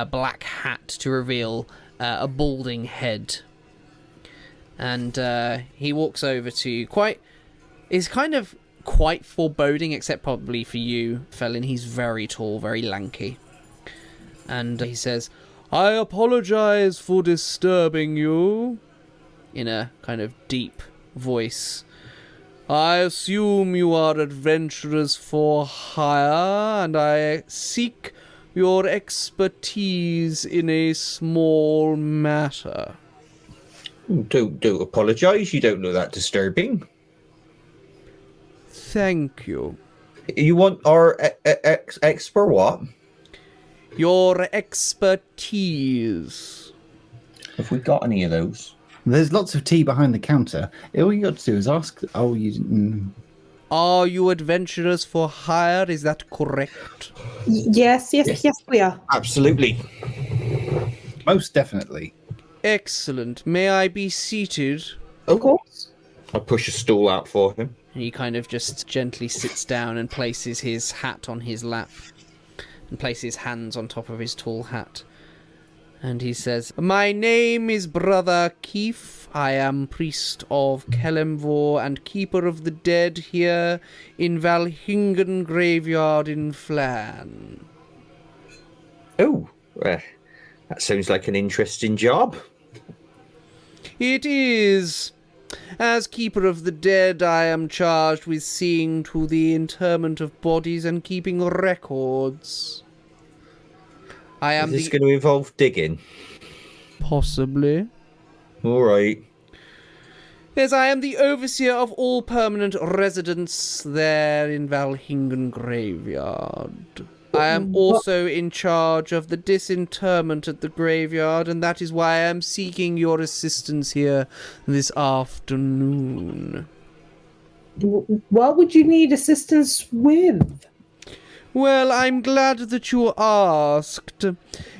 black hat to reveal a balding head. And he walks over to you, is kind of quite foreboding, except probably for you, Fellin. He's very tall, very lanky. And he says, I apologize for disturbing you, in a kind of deep voice. I assume you are adventurers for hire, and I seek your expertise in a small matter. Don't apologise. You don't know that disturbing. Thank you. You want our expert what? Your expertise. Have we got any of those? There's lots of tea behind the counter. All you got to do is ask. Are you adventurers for hire? Is that correct? Yes, we are. Absolutely. Most definitely. Excellent. May I be seated? Of course. I push a stool out for him. He kind of just gently sits down and places his hat on his lap and places his hands on top of his tall hat. And he says, My name is Brother Keith. I am priest of Kelemvor and keeper of the dead here in Valhingen graveyard in Phlan. Oh, that sounds like an interesting job. It is. As keeper of the dead, I am charged with seeing to the interment of bodies and keeping records. Is this going to involve digging? Possibly. All right. Yes, I am the overseer of all permanent residents there in Valhingen graveyard. I am also in charge of the disinterment at the graveyard, and that is why I am seeking your assistance here this afternoon. What would you need assistance with? Well, I'm glad that you asked.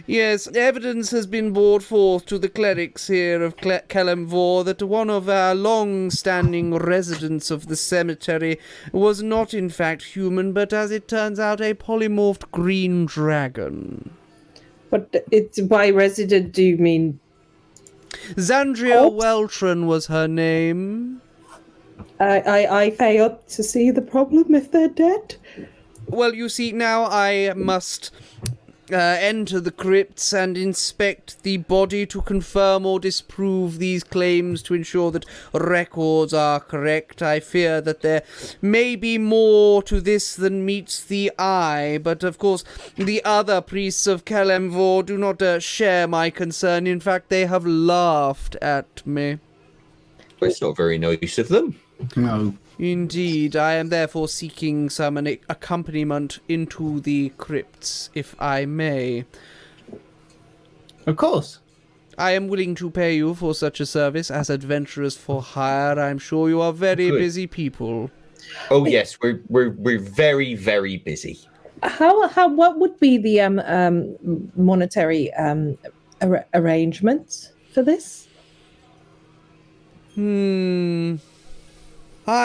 Yes, evidence has been brought forth to the clerics here of Kelemvor that one of our long-standing residents of the cemetery was not in fact human, but as it turns out a polymorphed green dragon. But it's by resident, do you mean? Xandria Weltron was her name. I fail to see the problem if they're dead. Well, you see, now I must enter the crypts and inspect the body to confirm or disprove these claims to ensure that records are correct. I fear that there may be more to this than meets the eye, but of course the other priests of Kelemvor do not share my concern. In fact, they have laughed at me. But it's not very nice of them. No. Indeed, I am therefore seeking some accompaniment into the crypts, if I may. Of course. I am willing to pay you for such a service as adventurers for hire. I'm sure you are very Good. busy people. Oh yes, we're very, very busy. What would be the monetary arrangements for this? I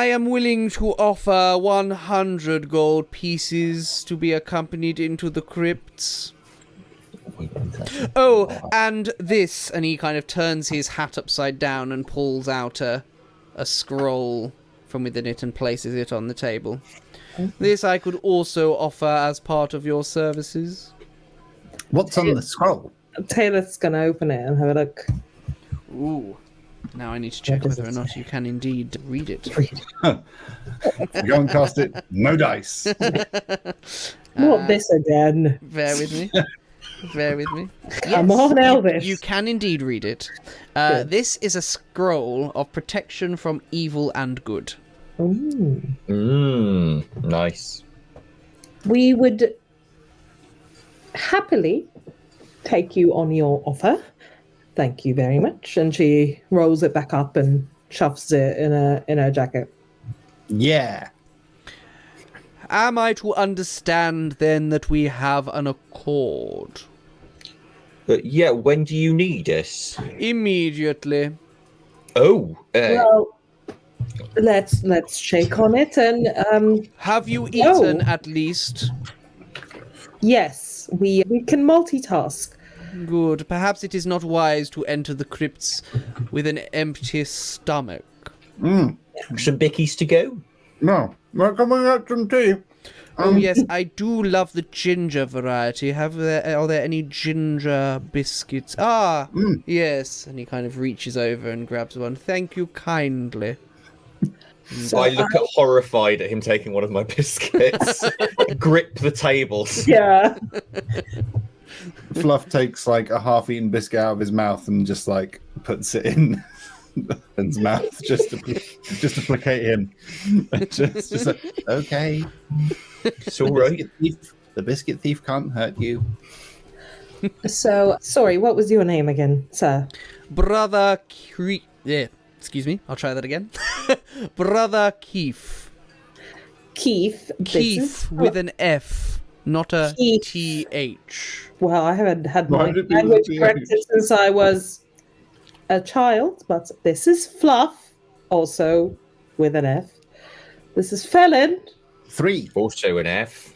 am willing to offer 100 gold pieces to be accompanied into the crypts. Oh, and this, and he kind of turns his hat upside down and pulls out a scroll from within it and places it on the table. This I could also offer as part of your services. What's on the scroll? Taylor's going to open it and have a look. Ooh. Now I need to check whether or not you can indeed read it. You go and cast it, no dice. Not this again. Bear with me. Bear with me. Come on, Elvis. You can indeed read it. This is a scroll of protection from evil and good. Nice. We would happily take you on your offer. Thank you very much. And she rolls it back up and shoves it in her jacket. Yeah. Am I to understand then that we have an accord? Yeah, when do you need us? Immediately. Oh, Well, let's shake on it and Have you eaten at least? yes, we can multitask. Good. Perhaps it is not wise to enter the crypts with an empty stomach. some bickies to go. No, we're coming out some tea. Oh yes, I do love the ginger variety. Are there any ginger biscuits? Yes. And he kind of reaches over and grabs one. Thank you kindly. So I look at horrified at him taking one of my biscuits. Grip the tables. Yeah. Fluff takes like a half-eaten biscuit out of his mouth and just like puts it in his mouth just to placate him. just like, okay, It's all right. the biscuit thief can't hurt you. So, sorry, what was your name again, sir? Brother excuse me, I'll try that again. Brother Keith. Keith. Keith with an F, not a Keith. TH. Well, I haven't had Why my did it language be- corrected since I was a child, but this is Fluff, also with an F. This is Fellin, 3. Also an F.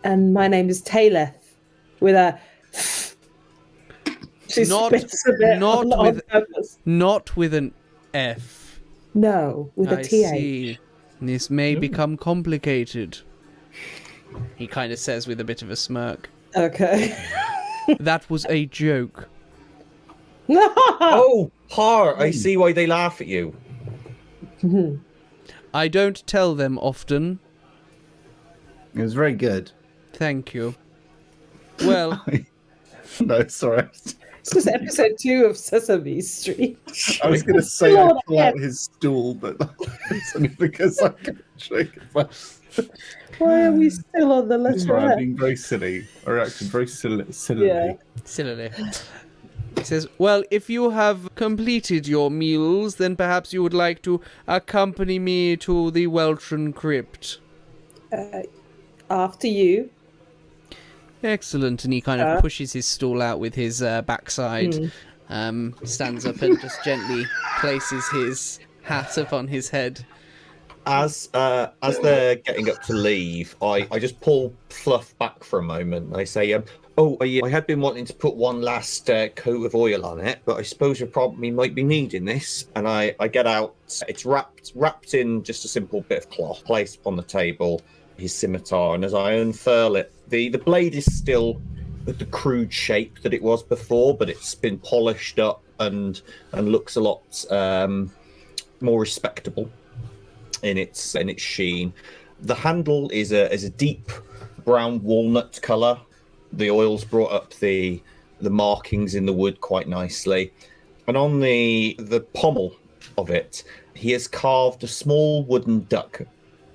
and my name is Taileth, with a... She Not- spits a bit not on with- purpose. Not with an F. No, with a I TH. see. This may become complicated. He kind of says with a bit of a smirk. Okay. That was a joke. Oh, I see why they laugh at you. I don't tell them often. It was very good. Thank you. Well, No, sorry. It's just episode 2 of Sesame Street. I was going to say I Lord, pull out his stool, but it's only because I can't shake it. Why are we still on the letter I'm F? being very silly. I reacted very silly. Yeah. sillily. He says, well, if you have completed your meals, then perhaps you would like to accompany me to the Weltron crypt. After you. Excellent. And he kind of pushes his stool out with his backside, stands up and just gently places his hat upon his head. As they're getting up to leave, I just pull Fluff back for a moment. I say, I had been wanting to put one last coat of oil on it, but I suppose you probably might be needing this. And I get out. It's wrapped in just a simple bit of cloth, placed upon the table, his scimitar. And as I unfurl it, the blade is still the crude shape that it was before, but it's been polished up and looks a lot more respectable in its sheen. The handle is a deep brown walnut color. The oil's brought up the markings in the wood quite nicely, and on the pommel of it, he has carved a small wooden duck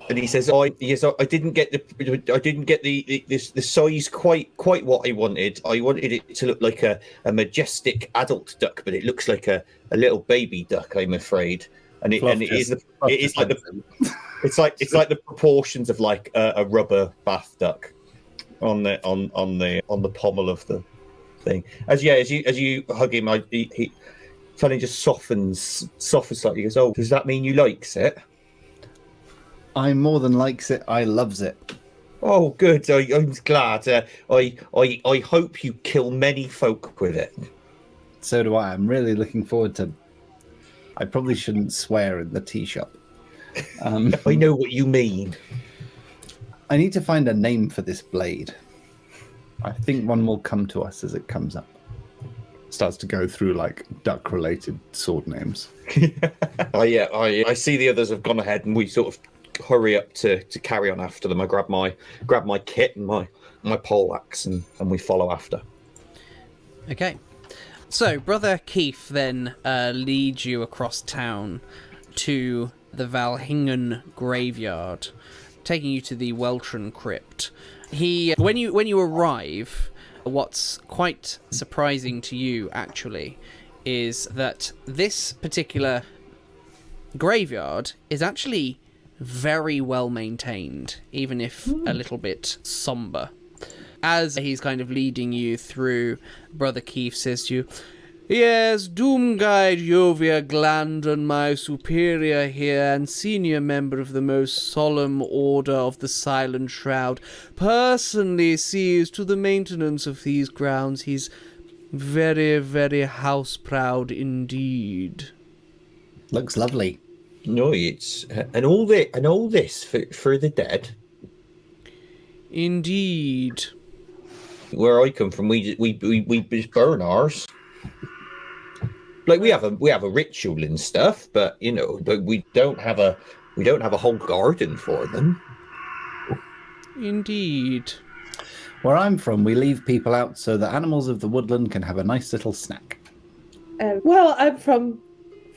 And he says, "I didn't get the size quite what I wanted. I wanted it to look like a majestic adult duck, but it looks like a little baby duck, I'm afraid. And it's like the proportions of like a rubber bath duck on the pommel of the thing. As you hug him, Fellin just softens slightly. He goes, "Oh, does that mean you likes it?" I more than likes it. I loves it. Oh, good. I'm glad. I hope you kill many folk with it. So do I. I'm really looking forward to. I probably shouldn't swear in the tea shop. I know what you mean. I need to find a name for this blade. I think one will come to us as it comes up. Starts to go through like duck-related sword names. I see the others have gone ahead, and we sort of hurry up to carry on after them. I grab my kit and my poleaxe, and we follow after. Okay. So, Brother Keith then leads you across town to the Valhingen graveyard, taking you to the Weltron crypt. When you arrive, what's quite surprising to you, actually, is that this particular graveyard is actually very well maintained, even if a little bit somber. As he's kind of leading you through, Brother Keith says to you, "Yes, Doomguide Jovia Glandon, my superior here and senior member of the most solemn order of the Silent Shroud, personally sees to the maintenance of these grounds. He's very, very house-proud indeed." Looks lovely. No, it's and all this for the dead. Indeed. Where I come from, we just burn ours. Like we have a ritual and stuff, but we don't have a whole garden for them. Indeed. Where I'm from, we leave people out so the animals of the woodland can have a nice little snack. Well, I'm from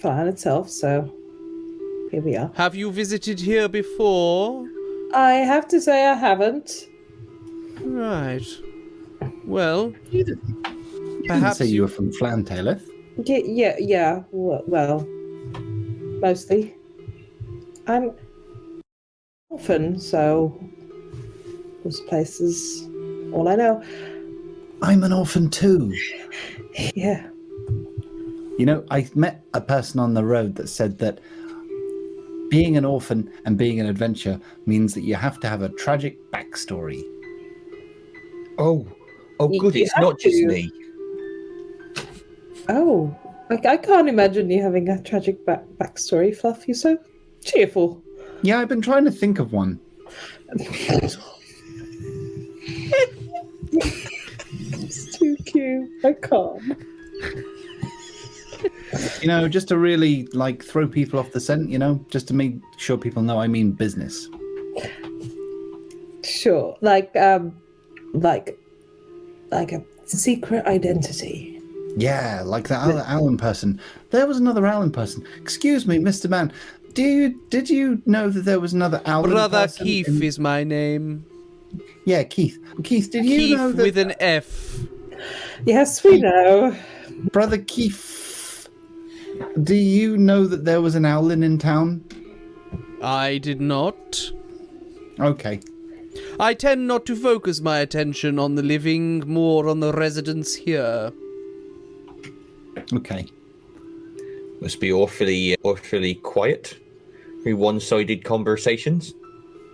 Phlan itself, so here we are. Have you visited here before? I have to say I haven't. Right. Well, You perhaps didn't say you were from Phlan, Taileth. Yeah. Well, mostly. I'm orphan, so this place is all I know. I'm an orphan too. Yeah. I met a person on the road that said that being an orphan and being an adventurer means that you have to have a tragic backstory. Oh, good. It's not just me. Oh, I can't imagine you having a tragic backstory, Fluff. You're so cheerful. Yeah, I've been trying to think of one. It's too cute. I can't. Just to really throw people off the scent, just to make sure people know I mean business. Sure, like a secret identity. Yeah, like that other Alan person. There was another Alan person. Excuse me, Mr. Man. Did you know that there was another Alan Brother person? Keith is my name. Yeah, Keith. Keith, did you Keith know that... with an F. Yes, we know. Brother Keith, do you know that there was an Owlin in town? I did not. Okay. I tend not to focus my attention on the living, more on the residents here. Okay. Must be awfully quiet. Very one-sided conversations.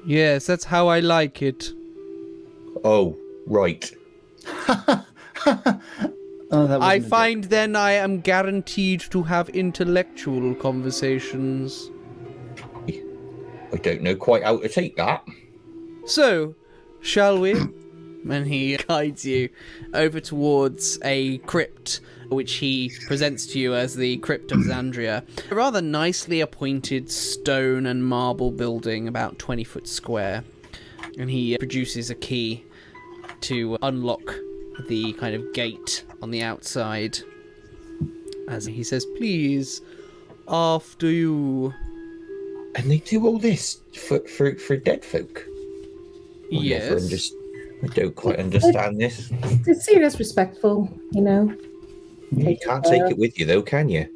Yes, that's how I like it. Oh, right. I find then I am guaranteed to have intellectual conversations. I don't know quite how to take that. So, shall we? And he guides you over towards a crypt, which he presents to you as the Crypt of Xandria. A rather nicely appointed stone and marble building, about 20 foot square. And he produces a key to unlock the kind of gate on the outside. As he says, "Please, after you." And they do all this for dead folk. Yes. I don't quite understand this. It's seen as respectful, you know. You can't take it with you, though, can you?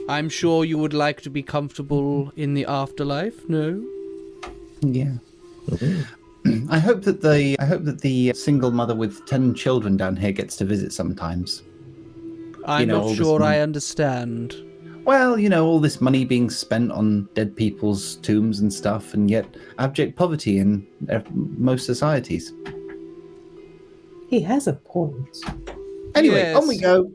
I'm sure you would like to be comfortable in the afterlife, no? Yeah. I hope that the single mother with 10 children down here gets to visit sometimes. I'm all not this sure money. I understand. Well, all this money being spent on dead people's tombs and stuff, and yet abject poverty in most societies. He has a point. Anyway, Yes. on we go.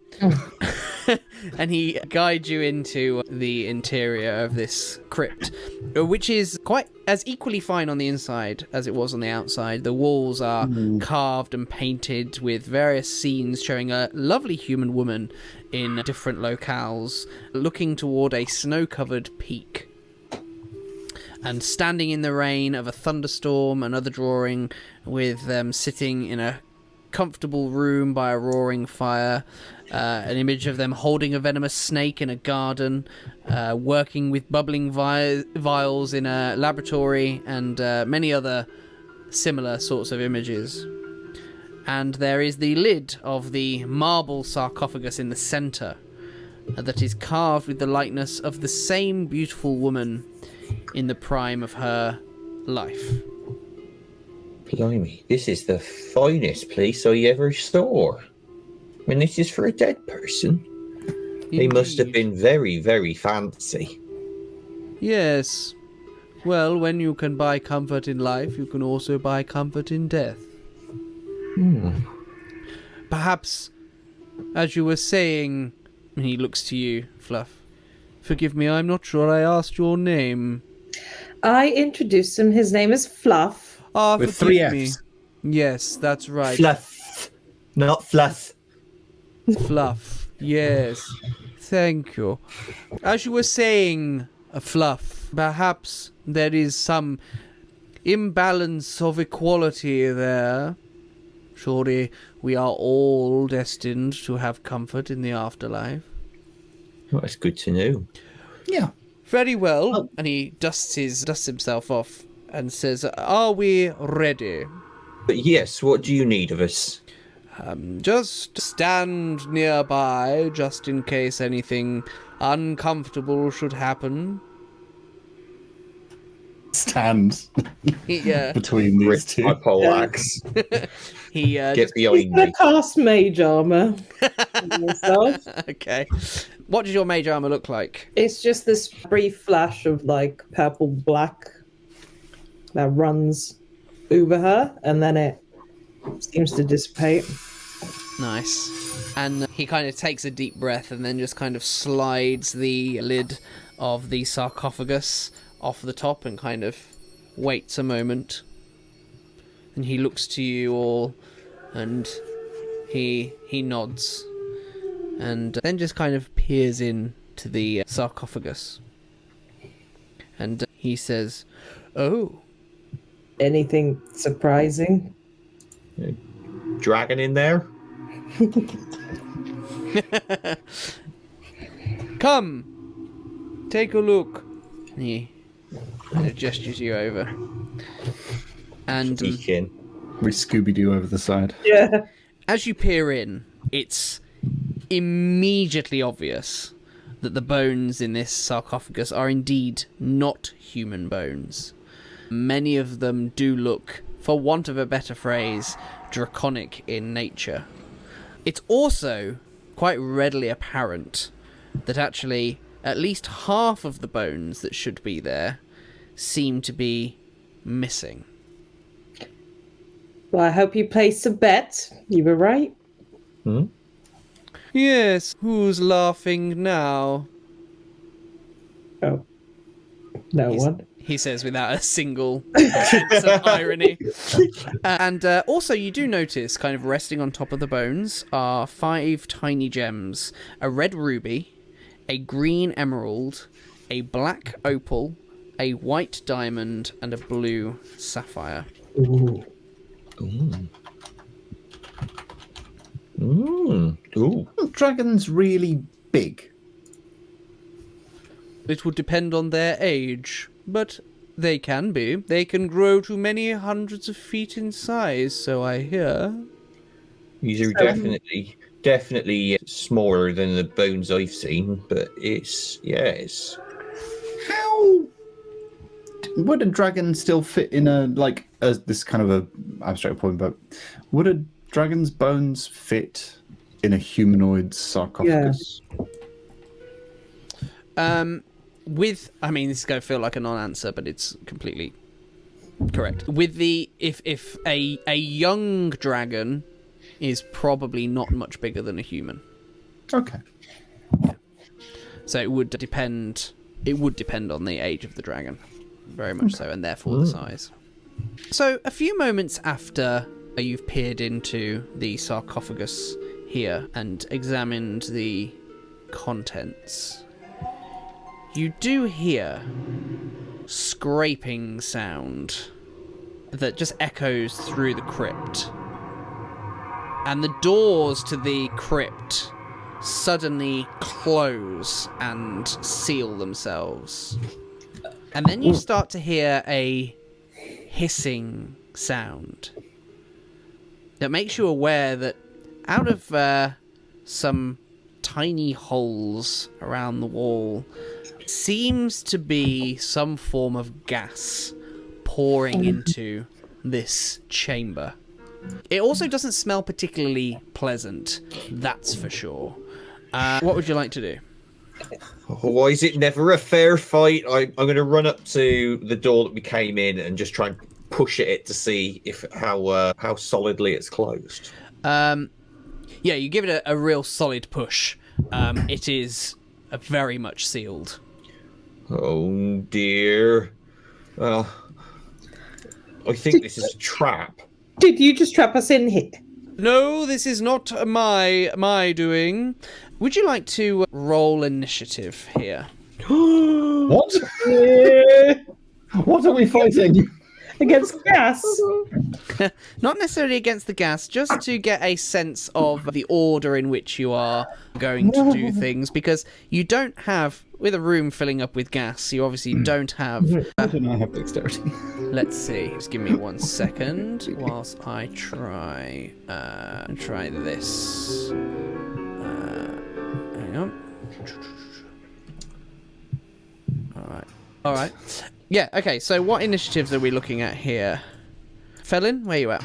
And he guides you into the interior of this crypt, which is quite as equally fine on the inside as it was on the outside. The walls are carved and painted with various scenes showing a lovely human woman in different locales looking toward a snow-covered peak. And standing in the rain of a thunderstorm, another drawing with them sitting in a comfortable room by a roaring fire, an image of them holding a venomous snake in a garden, working with bubbling vials in a laboratory, and many other similar sorts of images. And there is the lid of the marble sarcophagus in the centre that is carved with the likeness of the same beautiful woman in the prime of her life. Blimey, this is the finest place I ever saw. And this is for a dead person. They must have Indeed. been very, very fancy. Yes. Well, when you can buy comfort in life, you can also buy comfort in death. Perhaps, as you were saying, and he looks to you, Fluff. Forgive me, I'm not sure I asked your name. I introduced him. His name is Fluff. Ah, With forgive 3 me. Fs. Yes, that's right. Fluff, not fluff. Fluff. Yes. Thank you. As you were saying, Fluff, perhaps there is some imbalance of equality there. Surely we are all destined to have comfort in the afterlife. Well, that's good to know. Yeah. Very well. Oh. And he dusts himself off and says, "Are we ready?" But yes, what do you need of us? Just stand nearby, just in case anything uncomfortable should happen. Stand Yeah. between these Rip two. my poleaxe. He Get just, He's behind gonna me. cast mage armor on himself. okay. What does your mage armor look like? It's just this brief flash of like purple black that runs over her, and then it seems to dissipate. Nice. And he kind of takes a deep breath and then just kind of slides the lid of the sarcophagus off the top and kind of waits a moment. And he looks to you all and he nods and then just kind of peers in to the sarcophagus. And he says, "Oh, Anything surprising? Dragon in there? come, take a look." And he kind of gestures you over. And Peek in. We Scooby-Doo over the side. Yeah. as you peer in, it's immediately obvious that the bones in this sarcophagus are indeed not human bones. Many of them do look, for want of a better phrase, draconic in nature. It's also quite readily apparent that actually at least half of the bones that should be there seem to be missing. Well, I hope you placed a bet. You were right. Yes, who's laughing now? Oh. No one. He says without a single sense of irony. And also you do notice, kind of resting on top of the bones, are 5 tiny gems. A red ruby, a green emerald, a black opal, a white diamond, and a blue sapphire. Ooh. Ooh. Dragon's really big. It would depend on their age, but they can be. They can grow to many hundreds of feet in size, so I hear. These are definitely smaller than the bones I've seen, but it's. How would a dragon still fit in this kind of a abstract point? But would a dragon's bones fit in a humanoid sarcophagus? This is going to feel like a non-answer, but it's completely correct. If a young dragon is probably not much bigger than a human. Okay. Yeah. So it would depend on the age of the dragon, very much so, and therefore the size. So a few moments after you've peered into the sarcophagus here and examined the contents, you do hear scraping sound that just echoes through the crypt. And the doors to the crypt suddenly close and seal themselves. And then you start to hear a hissing sound that makes you aware that out of some tiny holes around the wall seems to be some form of gas pouring into this chamber. It also doesn't smell particularly pleasant, that's for sure. What would you like to do? Why is it never a fair fight? I'm going to run up to the door that we came in and just try and push it to see how solidly it's closed. Yeah, you give it a real solid push. It is very much sealed. Oh dear. Well, I think this is a trap. Did you just trap us in here? No, this is not my doing. Would you like to roll initiative here? What? What are we fighting? Against gas? Not necessarily against the gas, just to get a sense of the order in which you are going to do things, because you don't have, with a room filling up with gas, you obviously don't have... I don't know, I have dexterity. Let's see, just give me 1 second whilst I try this. Hang on. Alright. Yeah, okay, so what initiatives are we looking at here? Fellin, where are you at?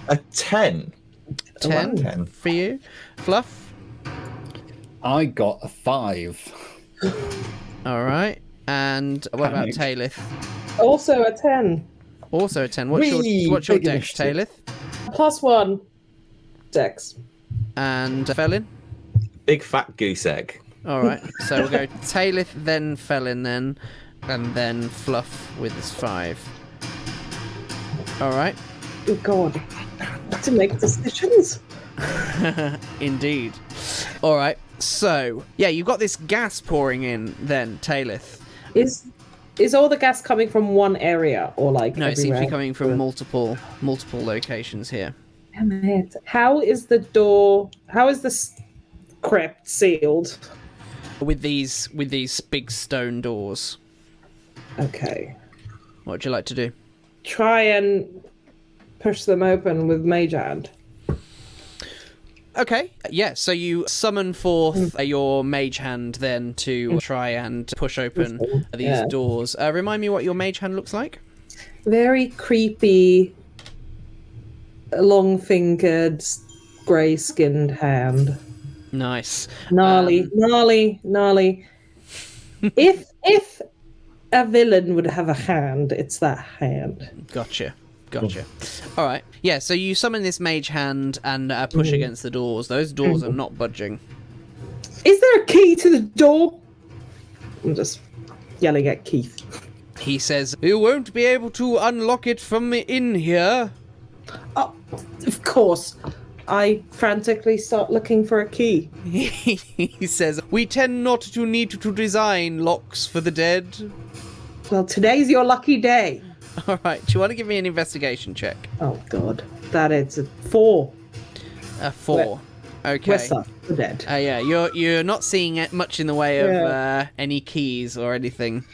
A 10. 10 for you. Fluff? I got a 5. Alright. And what about Taileth? Also a 10. Also a 10. What's your dex, Taileth? +1 dex. And Fellin? Big fat goose egg. Alright, so we'll go Taileth, then Fellin, then... and then Fluff with his 5. Alright. Oh god. To make decisions. Indeed. Alright, so, yeah, you've got this gas pouring in then, Taileth. Is all the gas coming from one area, or like No, everywhere? it seems to be coming from multiple locations here. Damn it. How is the crypt sealed? With these big stone doors. Okay. What would you like to do? Try and push them open with Mage Hand. Okay, yeah, so you summon forth your mage hand then to try and push open these doors. Remind me what your mage hand looks like? Very creepy, long-fingered, grey-skinned hand. Nice. Gnarly. If a villain would have a hand, it's that hand. Gotcha. All right. Yeah, so you summon this mage hand and push against the doors. Those doors are not budging. Is there a key to the door? I'm just yelling at Keith. He says, "You won't be able to unlock it from in here." Oh, of course. I frantically start looking for a key. He says, "We tend not to need to design locks for the dead." Well, today's your lucky day. All right. Do you want to give me an investigation check? Oh, God. That is a 4. A 4. Okay. We're stuck. We're dead. Yeah, you're not seeing much in the way of any keys or anything,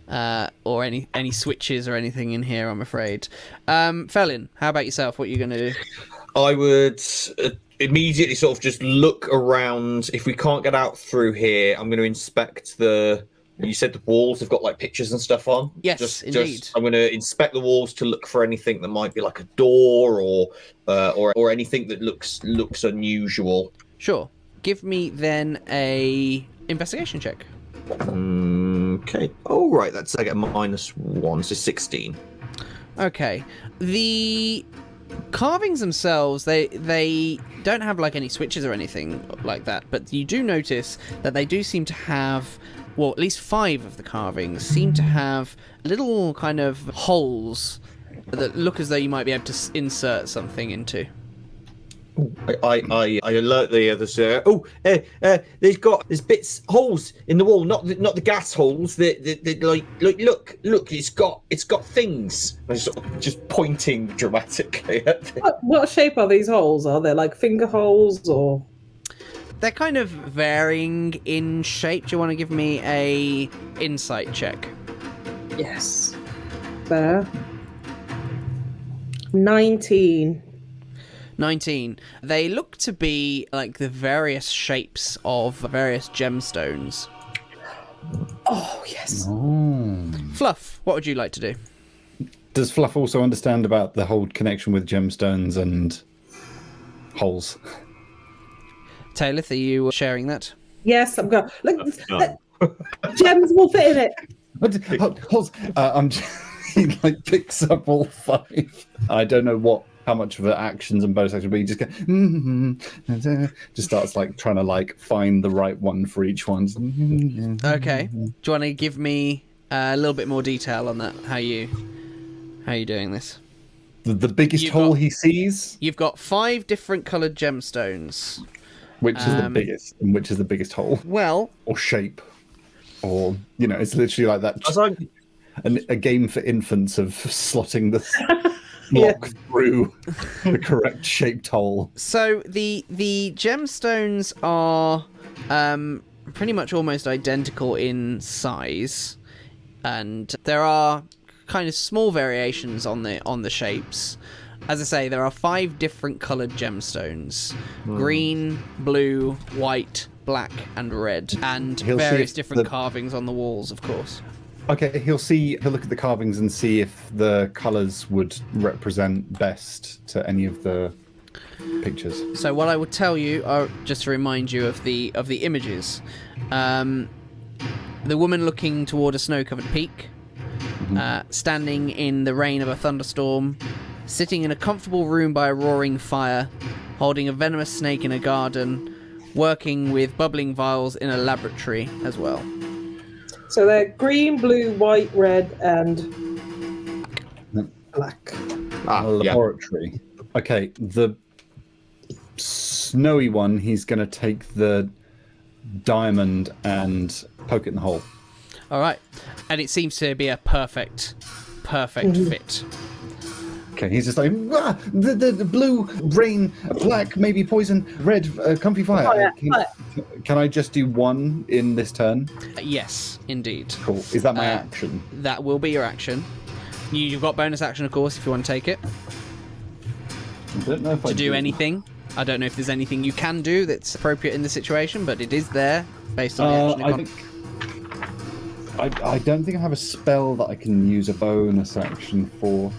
or any switches or anything in here, I'm afraid. Fellin, how about yourself? What are you going to do? I would immediately sort of just look around. If we can't get out through here, I'm going to inspect the. You said the walls have got like pictures and stuff on. Yes, indeed. I'm going to inspect the walls to look for anything that might be like a door or anything that looks unusual. Sure. Give me then a investigation check. Okay. Oh, right. I get a -1, so 16. Okay. The carvings themselves, they don't have like any switches or anything like that, but you do notice that they do seem to have, well, at least 5 of the carvings seem to have little kind of holes that look as though you might be able to insert something into. I alert the others. There's holes in the wall, not the gas holes. The look, it's got things. I'm sort of just pointing dramatically at them. What shape are these holes? Are they like finger holes or? They're kind of varying in shape. Do you want to give me a insight check? Yes. There. 19. 19. They look to be like the various shapes of various gemstones. Oh, yes. Oh. Fluff, what would you like to do? Does Fluff also understand about the whole connection with gemstones and holes? Taileth, are you sharing that? Yes, I'm going. Look, gems will fit in it. Holes. He like picks up all 5. I don't know how much of the actions and bonus action, but he just goes, just starts like trying to like find the right one for each one. Okay. Do you want to give me a little bit more detail on that? How you doing this? The biggest hole he sees. You've got 5 different coloured gemstones. Which is the biggest? And which is the biggest hole? Well, or shape, or it's literally like that. A game for infants of slotting the block through the correct shaped hole. So the gemstones are pretty much almost identical in size, and there are kind of small variations on the shapes. As I say, there are 5 different coloured gemstones: green, blue, white, black, and red, and various different carvings on the walls, of course. Okay, he'll look at the carvings and see if the colours would represent best to any of the pictures. So what I would tell you, just to remind you of the images, the woman looking toward a snow-covered peak, standing in the rain of a thunderstorm, sitting in a comfortable room by a roaring fire, holding a venomous snake in a garden, working with bubbling vials in a laboratory as well. So they're green, blue, white, red, and black. Laboratory. Yeah. Okay, the snowy one, he's going to take the diamond and poke it in the hole. All right. And it seems to be a perfect fit. Okay, he's just like, the blue, rain, black, maybe poison, red, comfy fire. Can I just do one in this turn? Yes, indeed. Cool. Is that my action? That will be your action. You've got bonus action, of course, if you want to take it. I don't know if to do anything. I don't know if there's anything you can do that's appropriate in the situation, but it is there based on the action. I don't think I have a spell that I can use a bonus action for,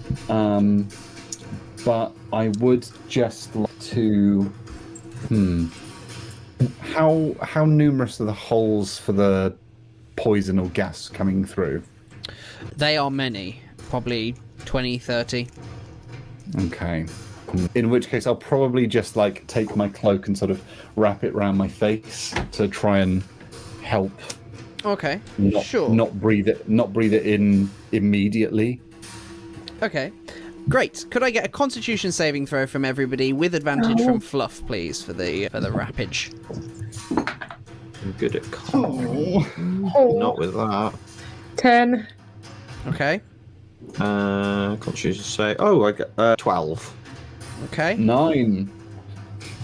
but I would just like to. How numerous are the holes for the poison or gas coming through? They are many, probably 20, 30. Okay. In which case, I'll probably just like take my cloak and sort of wrap it around my face to try and help. Okay, sure. Not breathe it in immediately. Okay, great. Could I get a Constitution saving throw from everybody with advantage from Fluff, please, for the wrappage? I'm good at not with that. 10. Okay. Constitution save. Oh, I got 12. Okay. 9.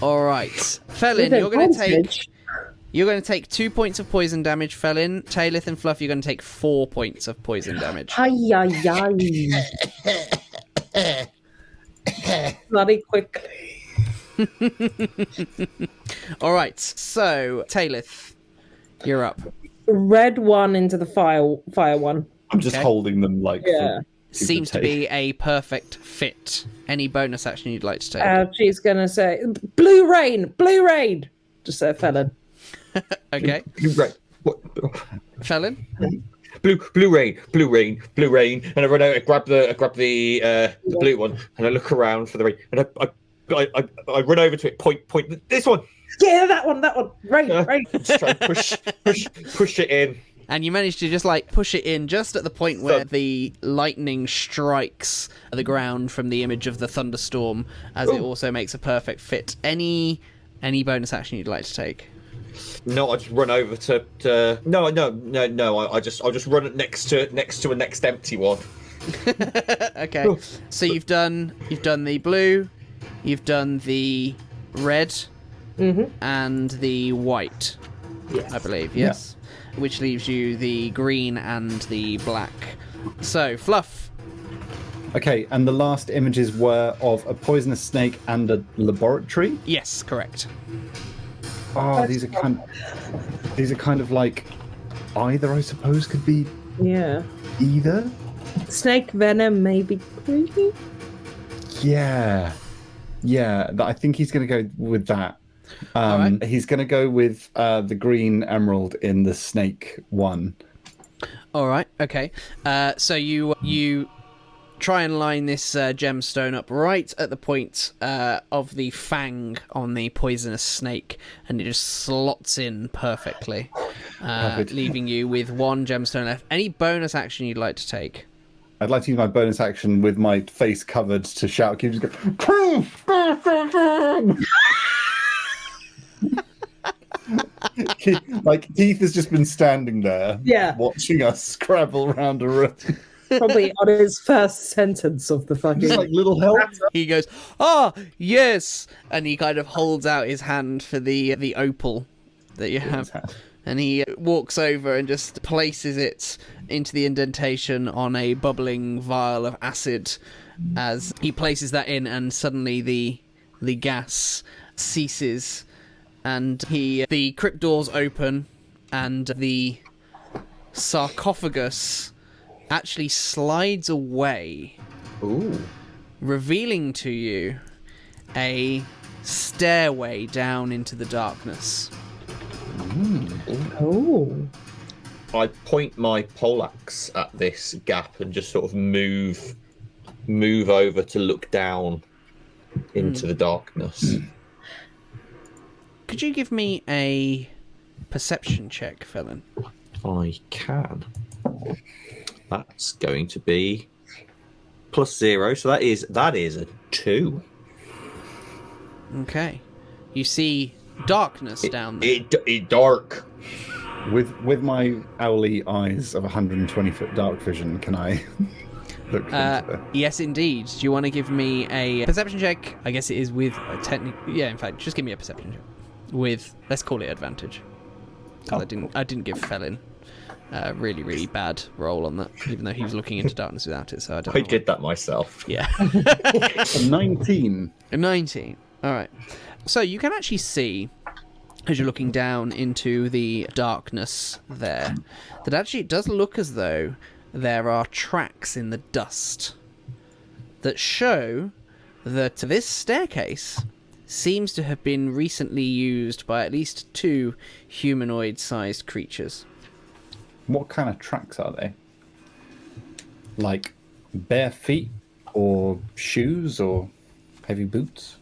All right, Fellin, you're going to take 2 points of poison damage. Fellin, Taileth, and Fluff, you're going to take 4 points of poison damage. Bloody quickly. All right, so Taileth, you're up. Red one into the fire one. I'm just holding them like. Yeah. Seems to be a perfect fit. Any bonus action you'd like to take? She's gonna say, "Blue rain, just say Fellin. Okay. Blue rain. What? Fellin? Blue rain, and I run out. I grab the blue one, and I look around for the rain, and I run over to it. Point this one. Yeah, that one. Rain. Just try and push it in. And you manage to just push it in just at the point where the lightning strikes the ground from the image of the thunderstorm, as it also makes a perfect fit. Any bonus action you'd like to take? No, I just run over to no. I'll just run it next to a next empty one. Okay. So you've done the blue, you've done the red, and the white. Yes. I believe. Yes. Yeah. Which leaves you the green and the black. So, Fluff. Okay, and the last images were of a poisonous snake and a laboratory? Yes, correct. Oh, these are kind of like either, I suppose, could be either. Snake venom, maybe. Yeah. I think he's going to go with that. Right. He's going to go with the green emerald in the snake one. All right. Okay. So you try and line this gemstone up right at the point of the fang on the poisonous snake, and it just slots in perfectly, leaving you with 1 gemstone left. Any bonus action you'd like to take? I'd like to use my bonus action with my face covered to shout. Keep just go. Keith has just been standing there, watching us scrabble around a room. Probably on his first sentence of the fucking. Just little help. He goes, yes, and he kind of holds out his hand for the opal that you have, and he walks over and just places it into the indentation on a bubbling vial of acid. As he places that in, and suddenly the gas ceases. And the crypt doors open, and the sarcophagus actually slides away, revealing to you a stairway down into the darkness. Oh. I point my poleaxe at this gap and just sort of move over to look down into the darkness. Could you give me a perception check, Fellin? I can. That's going to be +0, so that is a 2. Okay. You see darkness down there. It dark. With my owly eyes of 120-foot dark vision, can I look into it? Yes, indeed. Do you want to give me a perception check? I guess it is with a technical... Yeah, in fact, just give me a perception check. With, let's call it advantage. I didn't give Fellin a really, really bad roll on that, even though he was looking into darkness without it, so I don't know. I did that myself. Yeah. A 19. A 19. All right. So you can actually see, as you're looking down into the darkness there, that actually it does look as though there are tracks in the dust that show that this staircase seems to have been recently used by at least 2 humanoid-sized creatures. What kind of tracks are they? Like bare feet, or shoes, or heavy boots,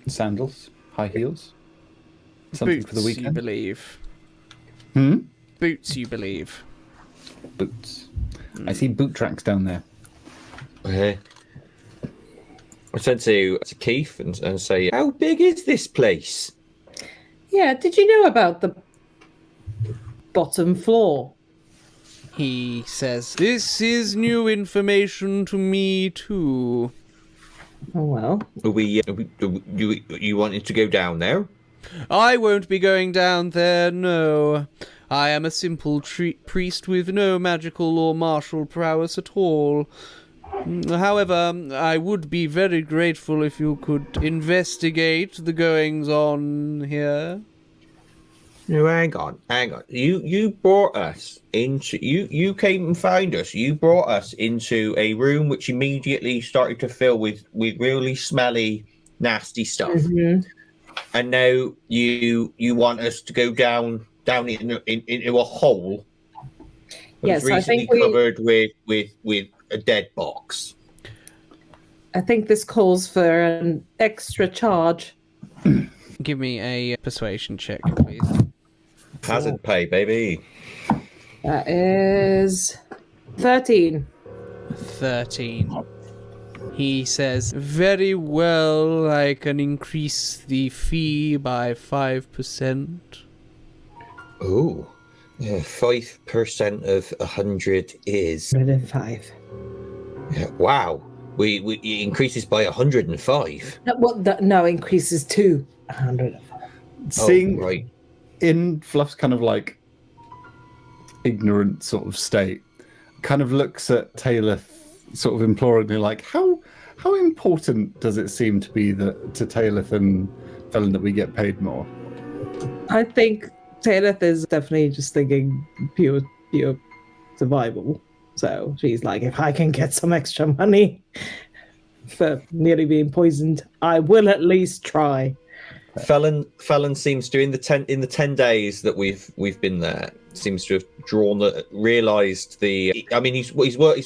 sandals, high heels? Something Boots, for the weekend? you believe. Boots, you believe. Boots. I see boot tracks down there. Okay. I turn to Keith and say, how big is this place? Yeah, did you know about the bottom floor? He says, this is new information to me too. Oh well. You wanted to go down there? I won't be going down there, no. I am a simple priest with no magical or martial prowess at all. However, I would be very grateful if you could investigate the goings-on here. No, hang on. You brought us into you came and found us. You brought us into a room which immediately started to fill with really smelly, nasty stuff. Mm-hmm. And now you want us to go down into a hole. Yes, recently I think covered with a dead box. I think this calls for an extra charge. Give me a persuasion check, please. Hazard pay, baby. That is 13. 13. He says, very well, I can increase the fee by 5%. Oh, yeah, 5% of 100 is 105. wow. We it increases by 105. No, increases to 105. Seeing right. in Fluff's kind of like ignorant sort of state, kind of looks at Taileth sort of imploringly, like, how important does it seem to be that to Taileth and Fellin that we get paid more? I think Taileth is definitely just thinking pure survival. So she's like, if I can get some extra money for nearly being poisoned, I will at least try. Fellin seems to in the 10 days that we've been there seems to have realised the. I mean, he's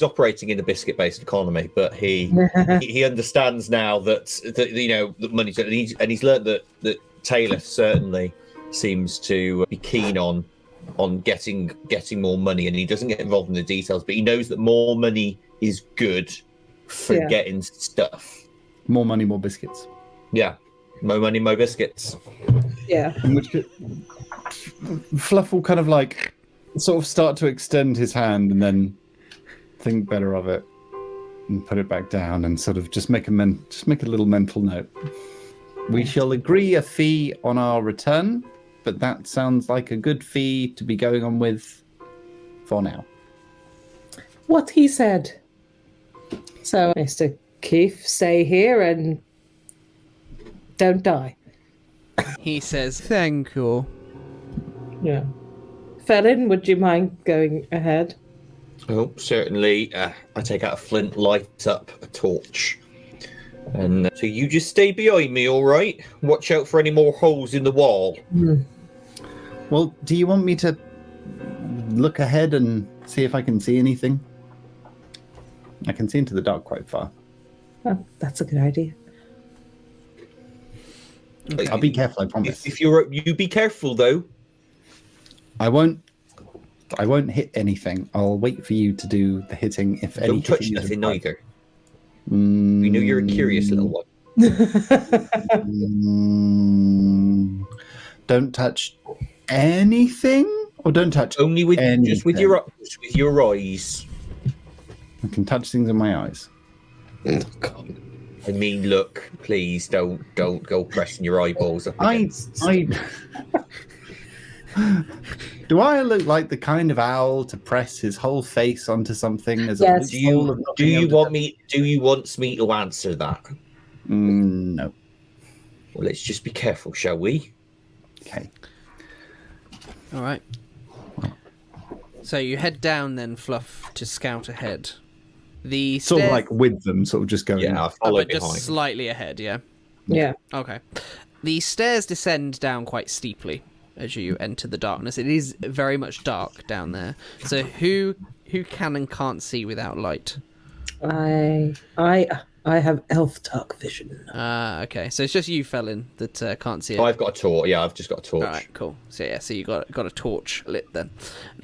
operating in a biscuit-based economy, but he understands now that the money's and he's learned that Taileth certainly seems to be keen on getting more money, and he doesn't get involved in the details, but he knows that more money is good for getting stuff. More money, more biscuits. Yeah. More money, more biscuits. Yeah. In which Fluff will kind of like sort of start to extend his hand and then think better of it and put it back down and sort of just make a little mental note. We shall agree a fee on our return, but that sounds like a good fee to be going on with for now. What he said. So, Mr. Keefe, stay here and don't die. He says, thank you. Yeah. Fellin, would you mind going ahead? Oh, certainly. I take out a flint, light up a torch. And so you just stay behind me, all right? Watch out for any more holes in the wall. Well, do you want me to look ahead and see if I can see anything? I can see into the dark quite far. Oh, that's a good idea. I'll be careful, I promise. If you be careful though. I won't hit anything. I'll wait for you to do the hitting. If any, Don't touch nothing either. We know you're a curious little one. Don't touch anything, or don't touch only with anything. Just with your eyes. I can touch things with my eyes. Oh, God. I mean, look, please don't go pressing your eyeballs up I against. Do I look like the kind of owl to press his whole face onto something? As Yes. Do you want me to answer that? No. Well, let's just be careful, shall we? Okay. All right. So you head down then, Fluff, to scout ahead. The Sort of stairs- like with them, sort of just going. Yeah, I'll Oh, follow but just behind. slightly ahead, yeah? Yeah. Okay. The stairs descend down quite steeply as you enter the darkness. It is very much dark down there. So who can and can't see without light? I have elf dark vision. Okay. So it's just you, Fellin, that can't see it. I've got a torch. Yeah, I've just got a torch. All right, cool. So yeah, so you got a torch lit then.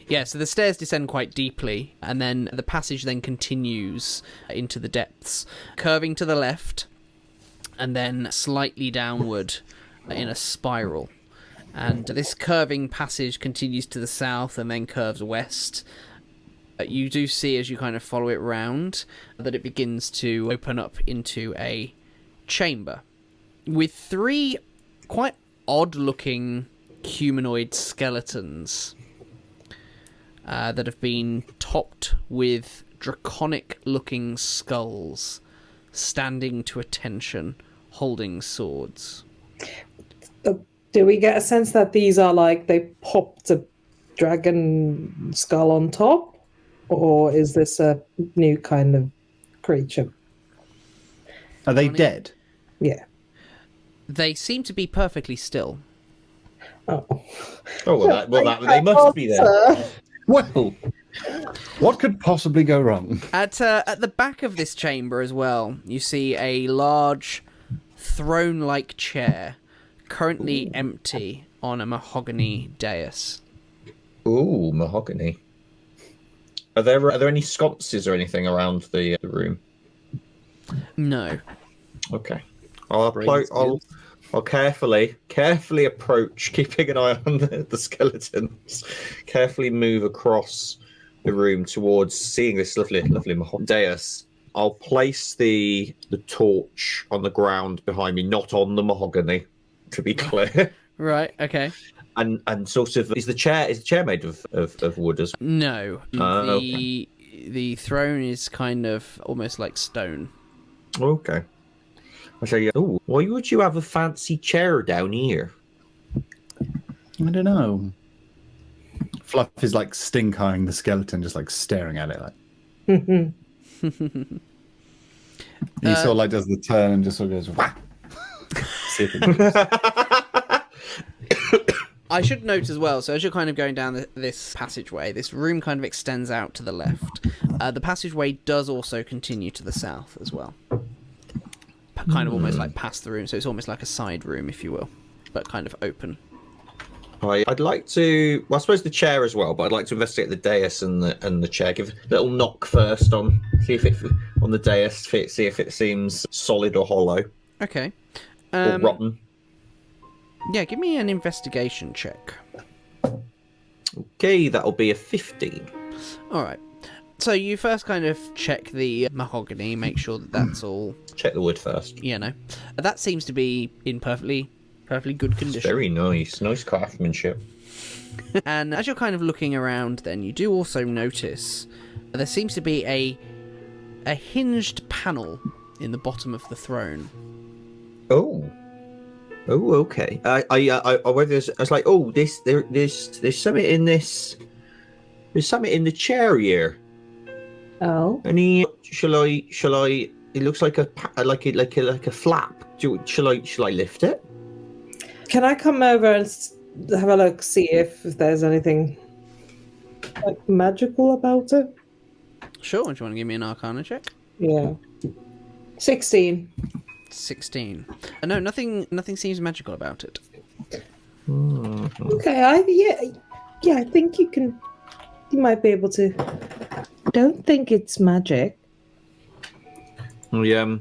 Yeah, so the stairs descend quite deeply, and then the passage then continues into the depths, curving to the left, and then slightly downward in a spiral. And this curving passage continues to the south and then curves west. You do see, as you kind of follow it round, that it begins to open up into a chamber with 3 quite odd-looking humanoid skeletons that have been topped with draconic-looking skulls, standing to attention, holding swords. Do we get a sense that these are like they popped a dragon skull on top? Or is this a new kind of creature? Are they dead? Yeah. They seem to be perfectly still. Oh. Oh, well, they must be there. Well, what could possibly go wrong? At the back of this chamber as well, you see a large throne-like chair, currently empty on a mahogany dais. Ooh, mahogany. Are there any sconces or anything around the room? No. Okay. I'll carefully approach, keeping an eye on the skeletons. Carefully move across the room towards seeing this lovely mahogany dais. I'll place the torch on the ground behind me, not on the mahogany, to be clear. Right. Okay. And sort of is the chair made of wood as well? No. Okay. The throne is kind of almost like stone. Okay. I say, oh, why would you have a fancy chair down here? I don't know. Fluff is like stink-eyeing the skeleton, just like staring at it. Like he sort of like does the turn and just sort of goes, whack. See if it moves. I should note as well, so as you're kind of going down this passageway, this room kind of extends out to the left. The passageway does also continue to the south as well. Kind of almost like past the room, so it's almost like a side room, if you will, but kind of open. I'd like to, well, I suppose the chair as well, but I'd like to investigate the dais and the chair. Give a little knock first on, see if it on the dais, see if it seems solid or hollow. Okay. Or rotten. Yeah, give me an investigation check. Okay, that'll be a 15. All right. So you first kind of check the mahogany, make sure that that's all. Check the wood first. You know, that seems to be in perfectly good condition. It's very nice craftsmanship. And as you're kind of looking around, then you do also notice there seems to be a hinged panel in the bottom of the throne. Oh, okay. I was like, oh, there's something in this. There's something in the chair here. Oh. And shall I? It looks like a flap. Shall I lift it? Can I come over and have a look, see if there's anything like magical about it? Sure. Do you want to give me an Arcana check? Yeah. 16. 16. No, nothing seems magical about it. Okay, I think you might be able to. Don't think it's magic. Yeah.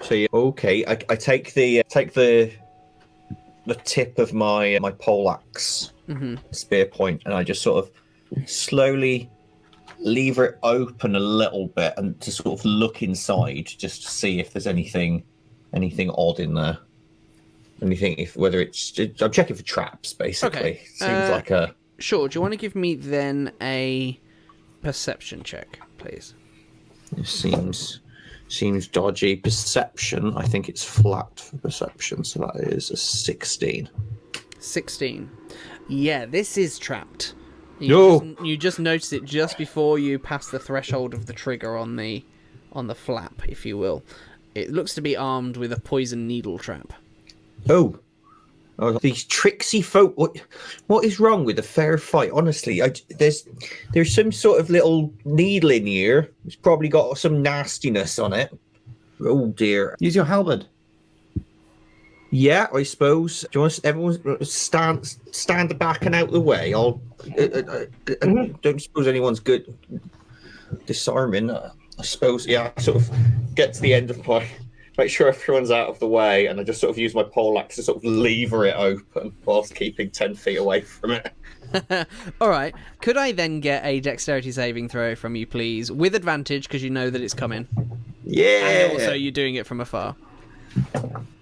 So okay, I take the tip of my poleaxe spear point, and I just sort of slowly lever it open a little bit, and to sort of look inside, just to see if there's anything odd in there. Anything, whether it's, I'm checking for traps, basically. Okay. Seems like a. Sure. Do you want to give me then a perception check, please? It seems dodgy. Perception, I think it's flat for perception, so that is a 16. 16. Yeah, this is trapped. You just notice it just before you pass the threshold of the trigger on the flap, if you will. It looks to be armed with a poison needle trap. Oh, these tricksy folk! What is wrong with a fair fight? Honestly, there's some sort of little needle in here. It's probably got some nastiness on it. Oh dear! Use your halberd. Yeah, I suppose. Do you want everyone stand back and out the way? I don't suppose anyone's good disarming. I suppose. Yeah, I sort of get to the end of my. Make sure everyone's out of the way, and I just sort of use my poleaxe to sort of lever it open whilst keeping 10 feet away from it. All right. Could I then get a dexterity saving throw from you, please, with advantage, because you know that it's coming? Yeah. And also you're doing it from afar.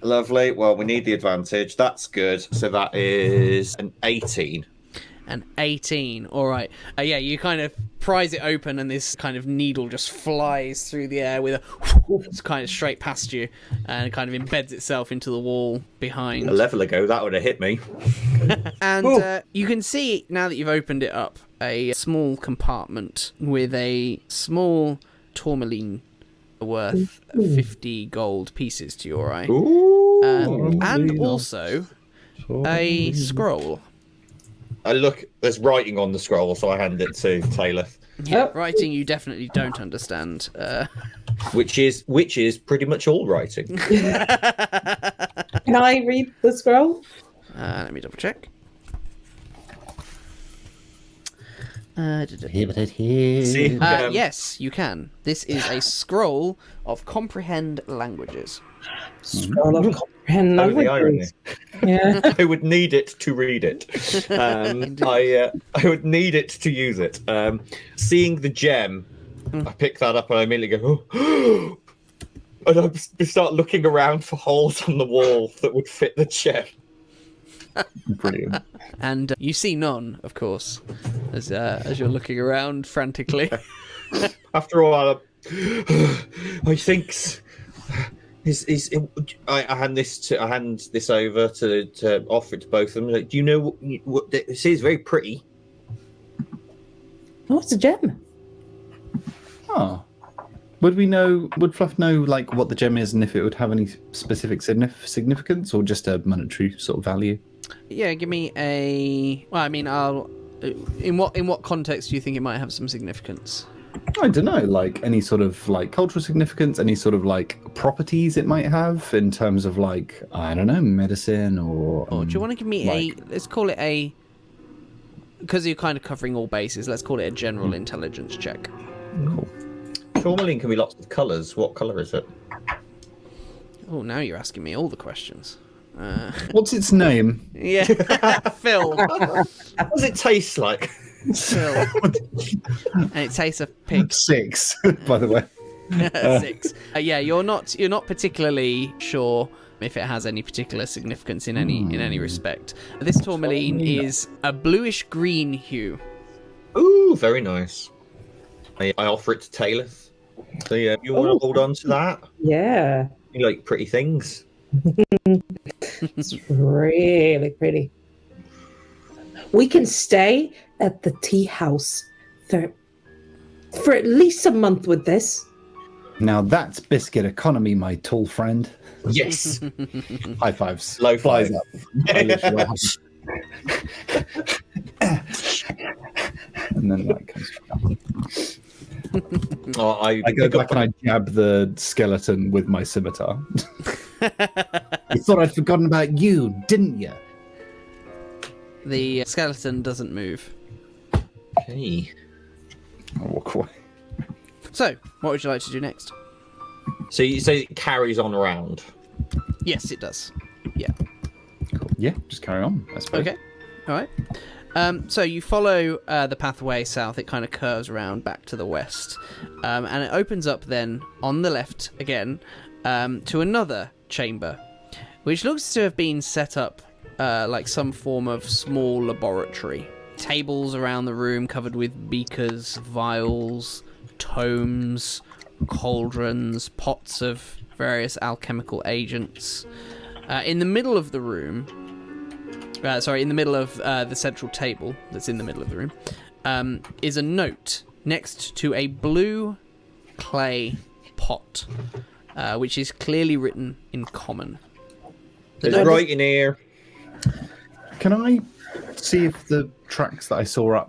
Lovely. Well, we need the advantage. That's good. So that is an 18. An 18. All right. Yeah, you kind of prise it open, and this kind of needle just flies through the air with it's kind of straight past you, and it kind of embeds itself into the wall behind. A level ago, that would have hit me. And you can see, now that you've opened it up, a small compartment with a small tourmaline worth 50 gold pieces to your eye. Ooh. And also a scroll. I look, there's writing on the scroll, so I hand it to Taileth. Yeah, writing you definitely don't understand. Which is pretty much all writing. Can I read the scroll? Let me double check. See, Yes, you can. This is a scroll of comprehend languages. Scroll of comprehend oh, the irony. languages. Yeah. I would need it to read it. I would need it to use it. Seeing the gem, I pick that up and I immediately go, oh, and I start looking around for holes on the wall that would fit the gem. Brilliant. And you see none, of course, as you're looking around frantically. After a while, I think I hand this over to offer it to both of them. Like, do you know what this is? Very pretty. Oh, it's a gem. Oh. Would Fluff know like what the gem is and if it would have any specific significance or just a monetary sort of value? Yeah, give me a. Well, I mean, I'll. In what context do you think it might have some significance? I don't know, like any sort of like cultural significance, any sort of like properties it might have in terms of like, I don't know, medicine or. Or do you want to give me like... Let's call it a. Because you're kind of covering all bases, let's call it a general intelligence check. Cool. Tourmaline can be lots of colours. What colour is it? Oh, now you're asking me all the questions. What's its name? Yeah, Phil. What does it taste like? Phil. And it tastes of pig. 6, by the way. 6. Yeah, you're not particularly sure if it has any particular significance in any respect. This tourmaline is a bluish green hue. Ooh, very nice. I offer it to Taileth. So yeah, you want to hold on to that? Yeah. You like pretty things. It's really pretty. We can stay at the tea house for at least a month with this. Now that's biscuit economy, my tall friend. Yes. High fives. Low five. Up. I literally and then that comes up. I go back and I jab the skeleton with my scimitar. You thought I'd forgotten about you, didn't you? The skeleton doesn't move. Okay. I'll walk away. So, what would you like to do next? So you say it carries on around? Yes, it does. Yeah. Cool. Yeah, just carry on, I suppose. Okay. All right. So you follow the pathway south. It kind of curves around back to the west, and it opens up then on the left again to another chamber, which looks to have been set up like some form of small laboratory. Tables around the room covered with beakers, vials, tomes, cauldrons, pots of various alchemical agents. In the middle of the room, in the middle of the central table that's in the middle of the room, is a note next to a blue clay pot, which is clearly written in common. There's writing here. Can I see if the tracks that I saw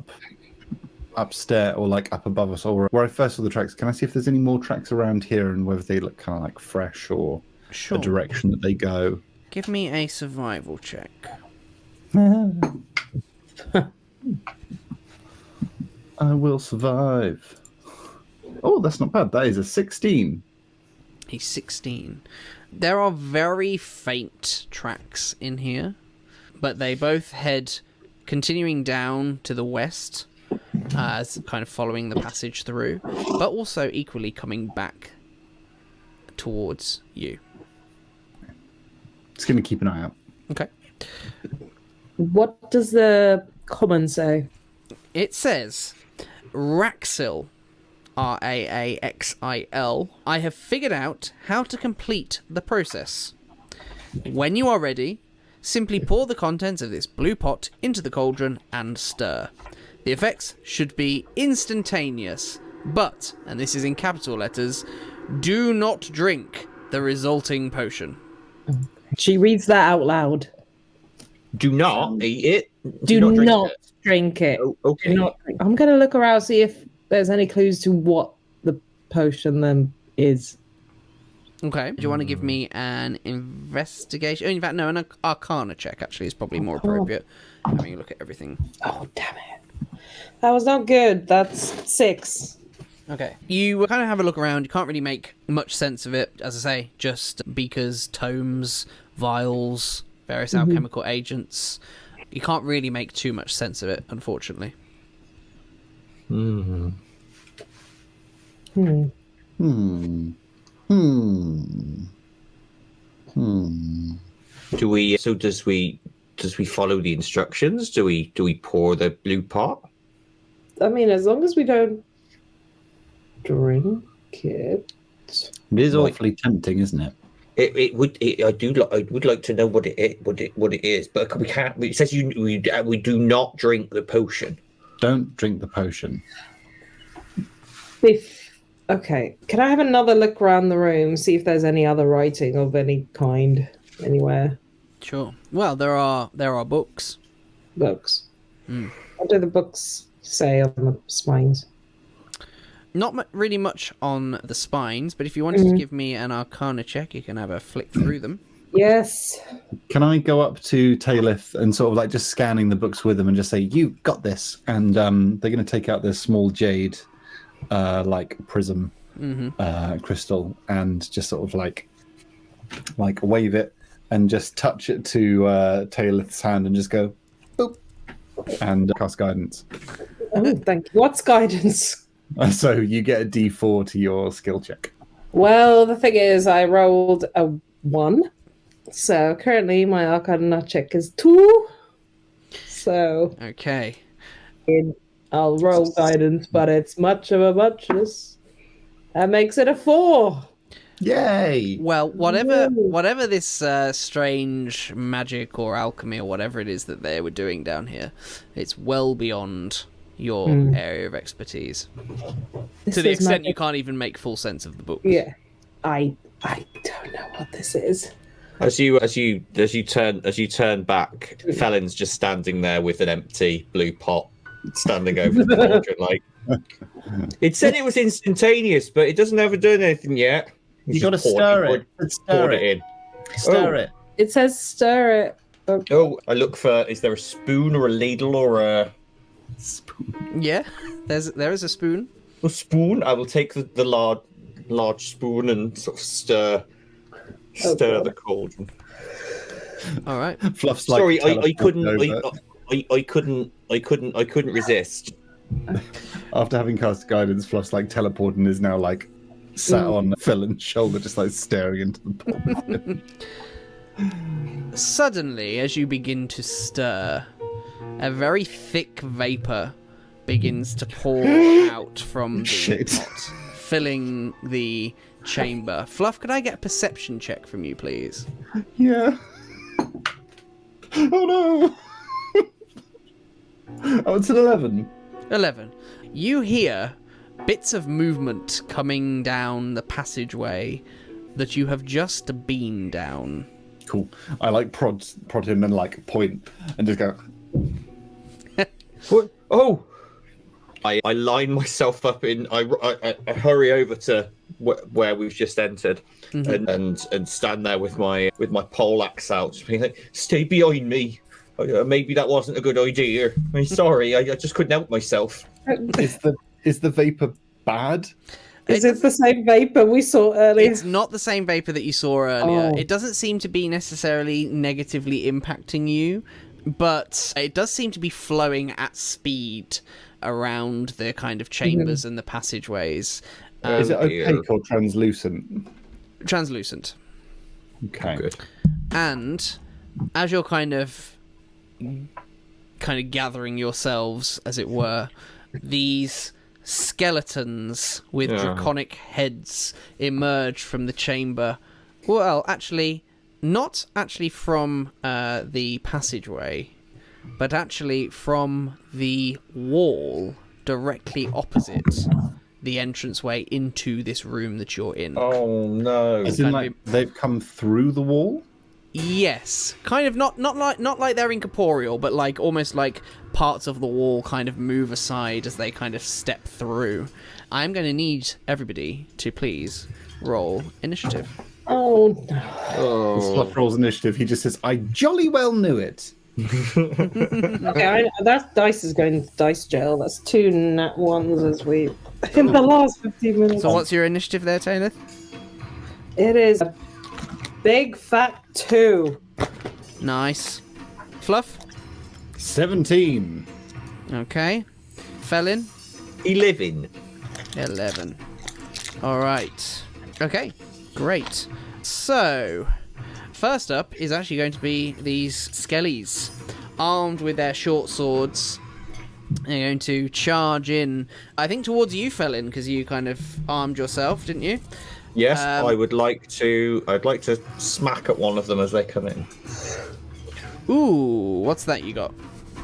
upstairs or like up above us, or where I first saw the tracks, can I see if there's any more tracks around here and whether they look kind of like fresh or Sure. the direction that they go? Give me a survival check. I will survive. Oh, that's not bad. That is a 16. He's 16. There are very faint tracks in here, but they both head continuing down to the west, as kind of following the passage through, but also equally coming back towards you. Just going to keep an eye out. Okay. What does the common say? It says, Raxil, Raaxil, I have figured out how to complete the process. When you are ready, simply pour the contents of this blue pot into the cauldron and stir. The effects should be instantaneous, but, and this is in capital letters, do not drink the resulting potion. She reads that out loud. Do not eat it. Do not not drink it. Oh, okay. Do not drink. I'm going to look around, see if there's any clues to what the potion then is. Okay. Do you want to give me an investigation? In fact, no, an arcana check actually is probably more appropriate. Having a look at everything. Oh, damn it. That was not good. That's 6. Okay. You kind of have a look around. You can't really make much sense of it. As I say, just beakers, tomes, vials, various alchemical agents. You can't really make too much sense of it, unfortunately. Hmm. Do we follow the instructions? Do we pour the blue pot? I mean, as long as we don't drink it. It is awfully tempting, isn't it? I would like to know what it is, but we can't. It says we do not drink the potion. Don't drink the potion. Okay, can I have another look around the room, see if there's any other writing of any kind anywhere? Sure. Well, there are books. Books. What do the books say on the spines? Not really much on the spines, but if you wanted to give me an arcana check, you can have a flick through them. Yes. Can I go up to Taileth and sort of like just scanning the books with them and just say, "You got this," and they're going to take out this small jade, like prism, crystal, and just sort of like wave it and just touch it to Taileth's hand and just go, boop, and cast guidance. Oh, thank you. What's guidance? So you get a D4 to your skill check. Well, the thing is, I rolled a 1. So currently my arcana check is 2. So Okay. I'll roll guidance, but it's much of a muchness. That makes it a 4. Yay! Well, whatever this strange magic or alchemy or whatever it is that they were doing down here, it's well beyond your area of expertise. To the extent you can't even make full sense of the book. Yeah. I don't know what this is. As you turn back, Fellin's just standing there with an empty blue pot, standing over the cauldron. Like, it said it was instantaneous, but it doesn't ever do anything yet. You got to stir it. Pour it in. Stir it. It says stir it. Oh, I look for. Is there a spoon or a ladle or a spoon? Yeah, there is a spoon. A spoon. I will take the large spoon and sort of stir the cauldron. All right. Fluff's Sorry, like I couldn't resist. After having cast guidance, Fluff's like teleporting and is now like sat on Fellin's shoulder, just like staring into the pot. Suddenly, as you begin to stir, a very thick vapor begins to pour out from the pot, filling the chamber. Fluff, could I get a perception check from you, please? Yeah. Oh no! Oh, it's an 11. 11. You hear bits of movement coming down the passageway that you have just been down. Cool. I like prod him and like point and just go. What? Oh! I line myself up in. I hurry over to where we've just entered, and stand there with my poleaxe out, being like, "Stay behind me. Maybe that wasn't a good idea. I'm sorry. I just couldn't help myself." Is the vapor bad? Is it the same vapor we saw earlier? It's not the same vapor that you saw earlier. Oh. It doesn't seem to be necessarily negatively impacting you, but it does seem to be flowing at speed around the kind of chambers and the passageways. Is it opaque or translucent? Translucent. Okay. Good. And as you're kind of gathering yourselves, as it were, these skeletons with draconic heads emerge from the chamber. Well, actually, not actually from the passageway, but actually from the wall directly opposite the entranceway into this room that you're in. Oh no! As in, like, they've come through the wall? Yes, kind of not like they're incorporeal, but like almost like parts of the wall kind of move aside as they kind of step through. I'm going to need everybody to please roll initiative. Oh no. As Fluff rolls initiative, he just says, "I jolly well knew it." Okay, that dice is going to dice jail. That's 2 nat ones as we in the last 15 minutes. So what's your initiative there, Taileth? It is a big fat 2. Nice. Fluff? 17. Okay. Fellin? 11. 11. All right. Okay, great. So, first up is actually going to be these skellies, armed with their short swords. They're going to charge in, I think, towards you, Fellin, because you kind of armed yourself, didn't you? Yes, I'd like to smack at one of them as they come in. Ooh, what's that you got?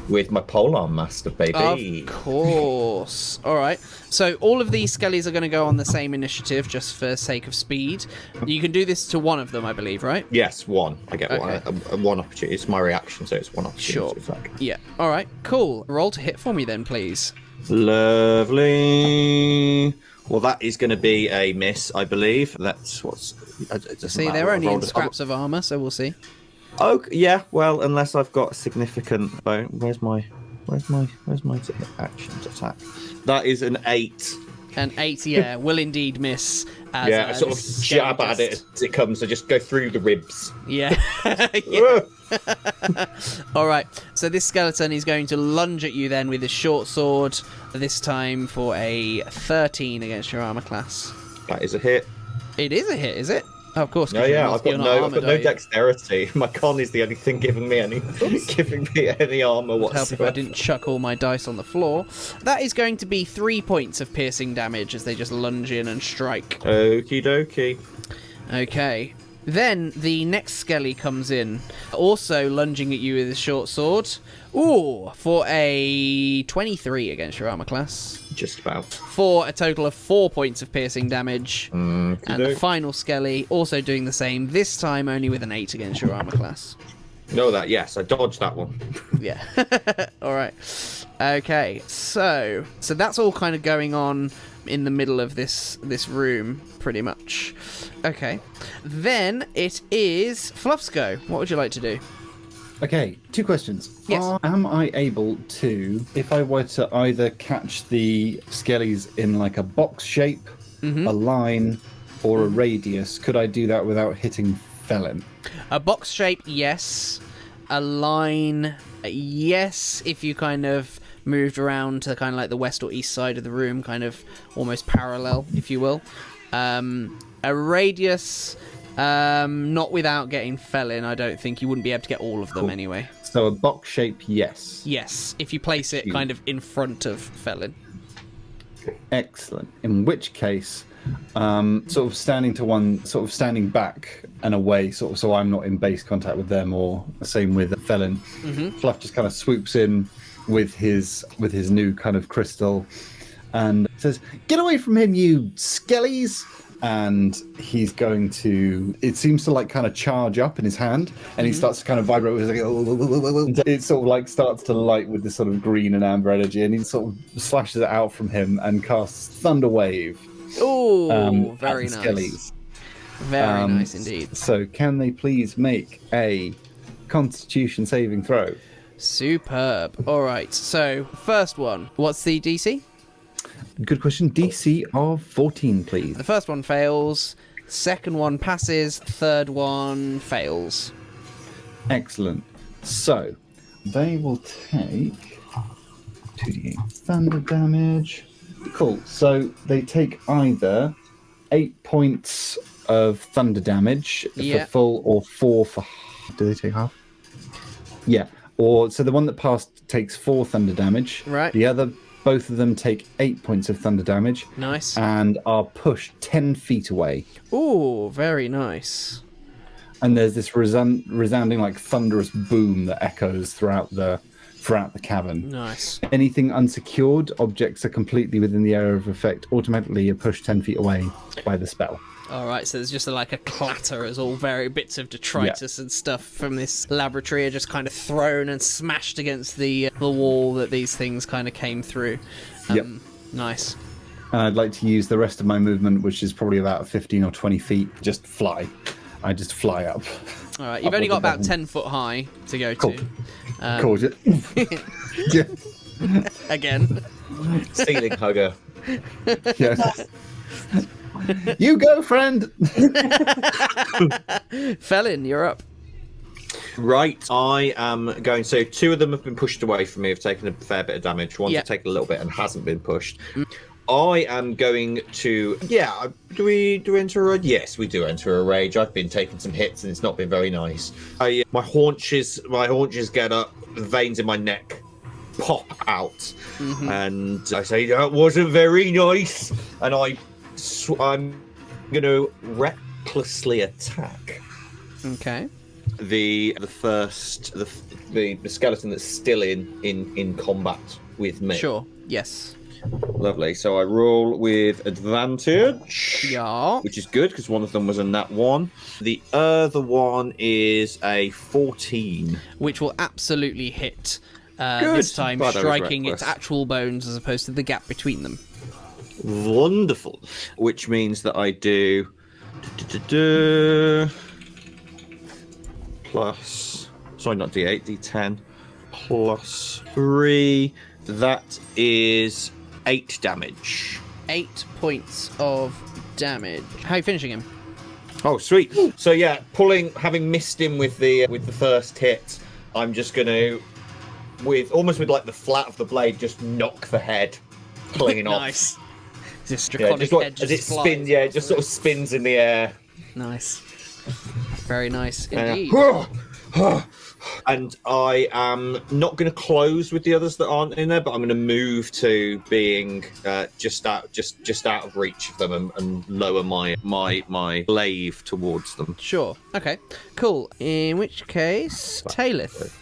With my polearm master, baby. Of course. All right. So all of these skellies are going to go on the same initiative, just for sake of speed. You can do this to one of them, I believe, right? Yes, one. I get Okay. one opportunity. It's my reaction, so it's one opportunity. Sure. It's like... Yeah. All right. Cool. Roll to hit for me then, please. Lovely. Well, that is going to be a miss, I believe. That's what's. See, they're only in scraps of armor, so we'll see. Oh, yeah. Well, unless I've got a significant bone. Where's my action to attack? That is an 8. An 8, yeah, will indeed miss. As, Yeah, I sort of jab at it as it comes. I just go through the ribs. Yeah. Yeah. All right. So this skeleton is going to lunge at you then with his short sword. This time for a 13 against your armor class. That is a hit. It is a hit, is it? Oh, of course. No, yeah, I've got no armored, dexterity. My con is the only thing giving me any armor Help if whatsoever. I didn't chuck all my dice on the floor. That is going to be 3 points of piercing damage as they just lunge in and strike. Okie dokie. Okay. Then the next skelly comes in, also lunging at you with his short sword. Ooh, for a 23 against your armor class. Just about. For a total of 4 points of piercing damage. And the Okey-doke. final skelly also doing the same, this time only with an 8 against your armor class. Know that, yes, I dodged that one. Yeah. All right. Okay. So that's all kind of going on in the middle of this room, pretty much. Okay. Then it is Fluff's go. What would you like to do? Okay, 2 questions. Yes. Am I able to, if I were to either catch the skellies in like a box shape, a line, or a radius, could I do that without hitting Fellin? A box shape, yes. A line, yes. If you kind of moved around to kind of like the west or east side of the room, kind of almost parallel, if you will. A radius, not without getting Fellin. I don't think you wouldn't be able to get all of them anyway. So a box shape, yes. Yes, if you place it kind of in front of Fellin. Excellent. In which case, sort of standing back and away, sort of, so I'm not in base contact with them, or the same with Fellin. Fluff just kind of swoops in with his new kind of crystal and says, "Get away from him, you skellies!" And he's going to, it seems to like kind of charge up in his hand, and he starts to kind of vibrate with like, it sort of like starts to light with this sort of green and amber energy, and he sort of slashes it out from him and casts Thunder Wave. Oh, at very the nice. skellies. Very nice indeed. So can they please make a Constitution saving throw? Superb. All right, so first one. What's the DC? Good question. DC of 14, please. The first one fails. Second one passes. Third one fails. Excellent. So they will take 2d8 thunder damage. Cool. So they take either 8 points of thunder damage Yeah. for full or 4 for Do they take half? Yeah. Or so the one that passed takes 4 thunder damage. Right. Both of them take 8 points of thunder damage. Nice. And are pushed 10 feet away. Ooh, very nice. And there's this resounding like thunderous boom that echoes throughout the cavern. Nice. Anything unsecured, objects are completely within the area of effect, automatically are pushed 10 feet away by the spell. All right, so there's just like a clatter as all very bits of detritus and stuff from this laboratory are just kind of thrown and smashed against the wall that these things kind of came through. Yep. Nice. And I'd like to use the rest of my movement, which is probably about 15 or 20 feet, just fly. I just fly up. All right, you've only got about 10 foot high to go Cool. to. Cool. Yeah. Again. Ceiling hugger. Yeah. You go, friend. Fellin, you're up. Right, I am going. So 2 of them have been pushed away from me. Have taken a fair bit of damage. One's taken a little bit and hasn't been pushed. I am going to. Yeah, do we enter a? Yes, we do enter a rage. I've been taking some hits and it's not been very nice. My haunches get up. The veins in my neck pop out, and I say that wasn't very nice. And I'm going to recklessly attack. Okay. The skeleton that's still in combat with me. Sure. Yes. Lovely. So I roll with advantage. Yeah. Which is good because one of them was a nat 1. The other one is a 14. Which will absolutely hit. Good. This time Glad I was striking its reckless. actual bones as opposed to the gap between them. Wonderful. Which means that I do plus, sorry, not D8, D10 plus 3. That is 8 damage. 8 points of damage. How are you finishing him? Oh, sweet. So yeah, having missed him with the first hit, I'm just gonna, almost with like the flat of the blade, just knock the head clean off. Nice. This Yeah, draconic just head as it flies spins. Yeah, it off. just sort of spins in the air. Nice. Very nice indeed. And I am not going to close with the others that aren't in there, but I'm going to move to being just out of reach of them and lower my glaive towards them. Sure. Okay. Cool. In which case, Taileth,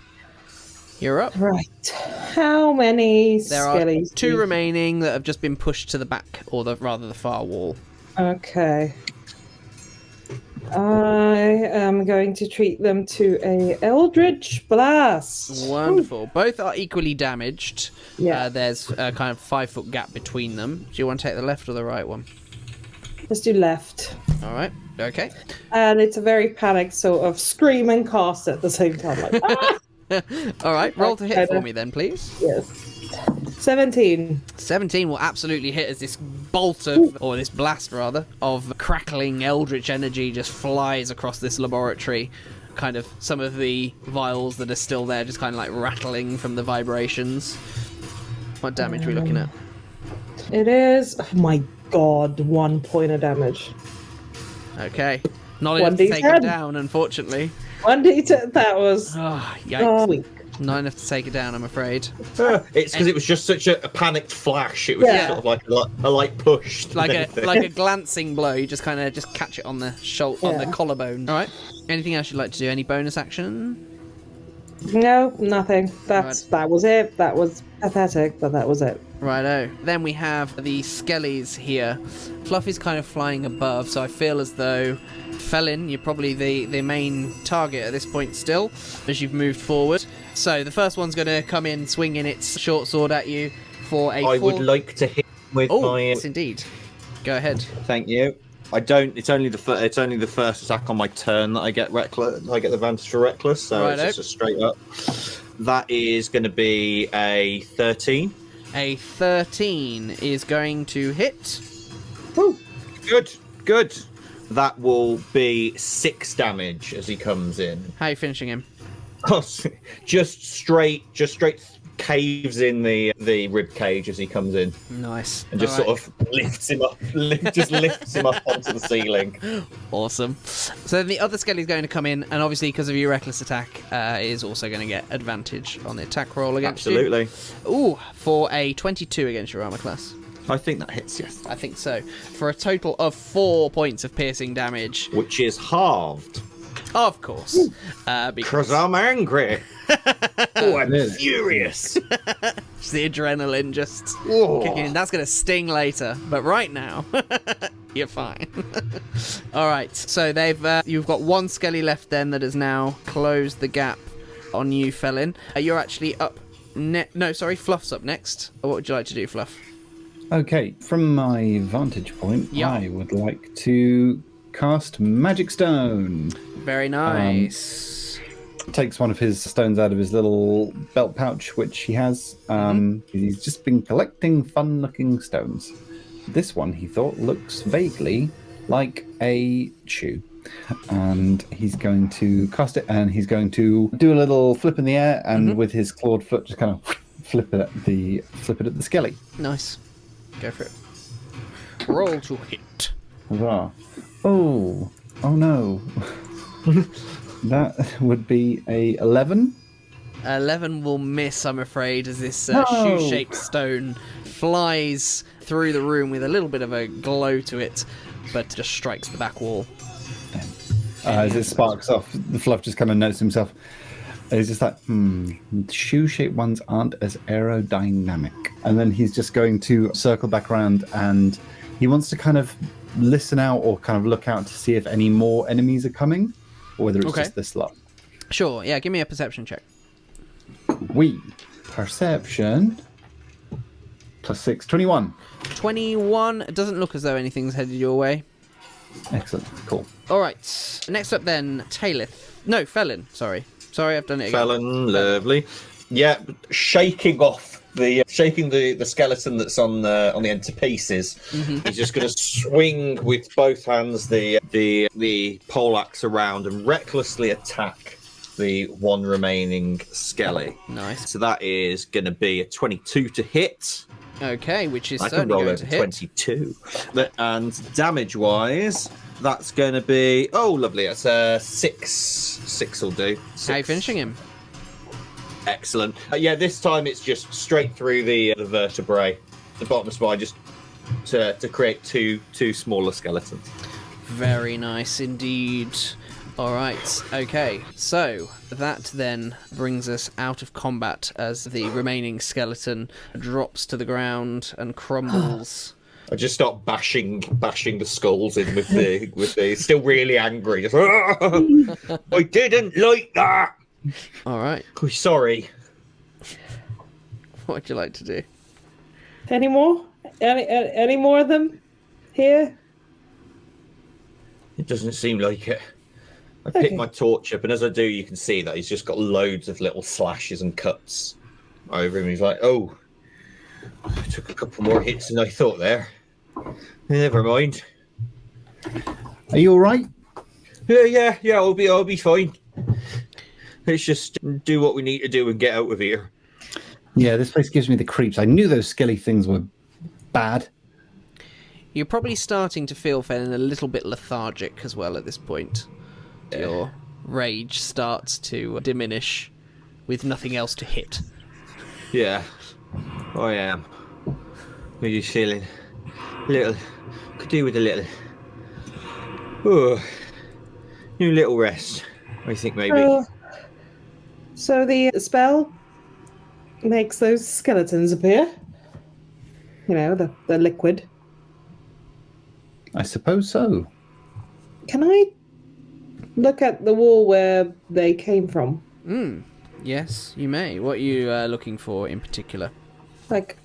you're up. Right. How many There are skellies? 2 remaining that have just been pushed to the back, or rather the far wall. Okay. I am going to treat them to a Eldritch Blast. Wonderful. Both are equally damaged. Yeah. There's a kind of 5-foot gap between them. Do you want to take the left or the right one? Let's do left. All right. Okay. And it's a very panicked sort of scream and cast at the same time. Like, ah! All right. Roll to hit for me then, please. Yes. 17. 17 will absolutely hit as this bolt of, or this blast rather, of crackling eldritch energy just flies across this laboratory. Kind of some of the vials that are still there just kind of like rattling from the vibrations. What damage are we looking at? It is, oh my god, 1 point of damage. Okay. Not enough to take it 1d10. down, unfortunately. 1d10, that was Yikes. weak. Not enough to take it down, I'm afraid. It's because it was just such a panicked flash. It was just sort of like a light push. Like a glancing blow. You just kind of just catch it on the on the collarbone. All right. Anything else you'd like to do? Any bonus action? No, nothing. That was it. That was pathetic, but that was it. Righto. Then we have the skellies here. Fluff is kind of flying above, so I feel as though Fellin, you're probably the main target at this point still, as you've moved forward. So the first one's going to come in swinging its short sword at you for a I would like to hit with my. Yes, indeed. Go ahead. Thank you. I don't. It's only the first attack on my turn that I get reckless. I get the advantage for reckless, so Righto. it's just a straight up. That is going to be a 13. A 13 is going to hit. Woo. Good. That will be 6 damage as he comes in. How are you finishing him? Oh, just straight caves in the rib cage as he comes in. Nice. And just sort of lifts him up, lifts him up onto the ceiling. Awesome. So then the other Skelly's going to come in, and obviously because of your reckless attack, is also going to get advantage on the attack roll against Absolutely. you. Ooh, for a 22 against your armor class. I think that hits, yes. I think so. For a total of 4 points of piercing damage. Which is halved. Of course. Because I'm angry. Oh, I'm furious. It's the adrenaline just kicking in. That's going to sting later, but right now, you're fine. All right, so you've got one Skelly left then that has now closed the gap on you, Fellin. You're actually up. Fluff's up next. What would you like to do, Fluff? Okay, from my vantage point, Yeah. I would like to cast Magic Stone. Very nice. Takes one of his stones out of his little belt pouch, which he has. He's just been collecting fun-looking stones. This one, he thought, looks vaguely like a shoe. And he's going to cast it, and he's going to do a little flip in the air, and with his clawed foot, just kind of flip it at the skelly. Nice. Go for it. Roll to hit. Hurrah. Oh no. That would be a 11. 11 will miss, I'm afraid, as this No. shoe-shaped stone flies through the room with a little bit of a glow to it, but just strikes the back wall. As it sparks off, the Fluff just kind of notes himself. He's just like, shoe-shaped ones aren't as aerodynamic. And then he's just going to circle back around, and he wants to kind of listen out or kind of look out to see if any more enemies are coming, or whether it's just this lot. Sure, yeah, give me a perception check. Perception +6, 21. 21. It doesn't look as though anything's headed your way. Excellent, cool. All right, next up then, Taileth. No, Fellin, sorry. Sorry, I've done it again. Fellin, lovely. Yeah, shaking the skeleton that's on the end to pieces. He's just going to swing with both hands the poleaxe around and recklessly attack the one remaining skelly. Nice. So that is going to be a 22 to hit. Okay, which is I can certainly roll going over to hit. 22. And damage-wise, that's going to be... Oh, lovely. That's a 6. 6 will do. 6. How are you finishing him? Excellent. Yeah, this time it's just straight through the vertebrae, the bottom of the spine, just to create two smaller skeletons. Very nice indeed. All right, okay. So that then brings us out of combat as the remaining skeleton drops to the ground and crumbles. I just start bashing the skulls in with the still really angry. Just, I didn't like that. All right. Oh, sorry. What would you like to do? Any more? Any more of them here? It doesn't seem like it. I pick my torch up, and as I do, you can see that he's just got loads of little slashes and cuts over him. He's like, "Oh, I took a couple more hits than I thought there. Never mind. Are you all right? Yeah. I'll be fine. Let's just do what we need to do and get out of here." Yeah, this place gives me the creeps. I knew those skelly things were bad. You're probably starting to feel, Fellin, a little bit lethargic as well at this point. Your rage starts to diminish with nothing else to hit. Yeah, I am. I'm just feeling a little. Could do with a little. Oh, new little rest. I think maybe. So the spell makes those skeletons appear. You know, the liquid. I suppose so. Can I look at the wall where they came from? Yes, you may. What are you looking for in particular? Like,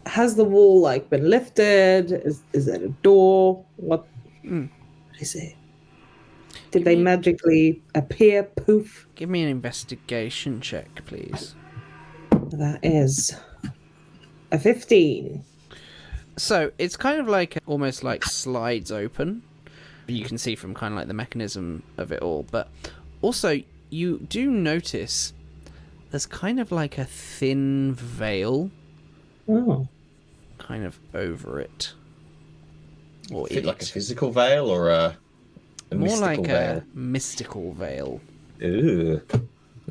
has the wall been lifted? Is it a door? What is it? Did they magically appear? Poof. Give me an investigation check, please. That is a 15. So it's kind of like almost like slides open. You can see from kind of like the mechanism of it all, but also you do notice there's kind of like a thin veil Oh. kind of over it. Or Is it in like a it. physical veil or a More mystical like veil? a mystical veil. Ooh.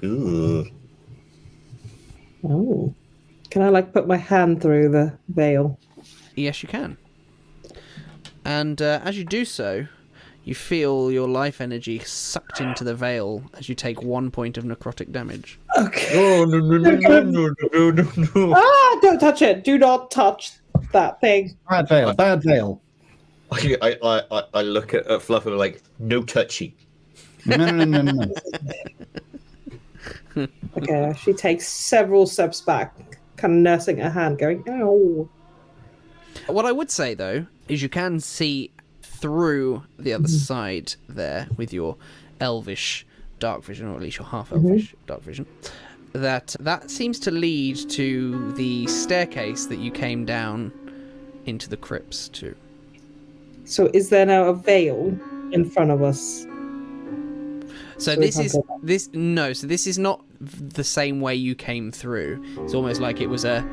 Ooh. Oh. Can I like put my hand through the veil? Yes, you can. And as you do so, you feel your life energy sucked into the veil as you take 1 point of necrotic damage. Okay. Oh, no. Ah! Don't touch it. Do not touch that thing. Bad veil, bad veil. I look at Fluff and I'm like, no touchy. No. Okay. She takes several steps back, kind of nursing her hand, going, "Ow." What I would say, though, is you can see through the other side there with your elvish dark vision, or at least your half-elvish dark vision, that seems to lead to the staircase that you came down into the crypts to. So is there now a veil in front of us? So we this can't is go back. so this is not the same way you came through. It's almost like it was a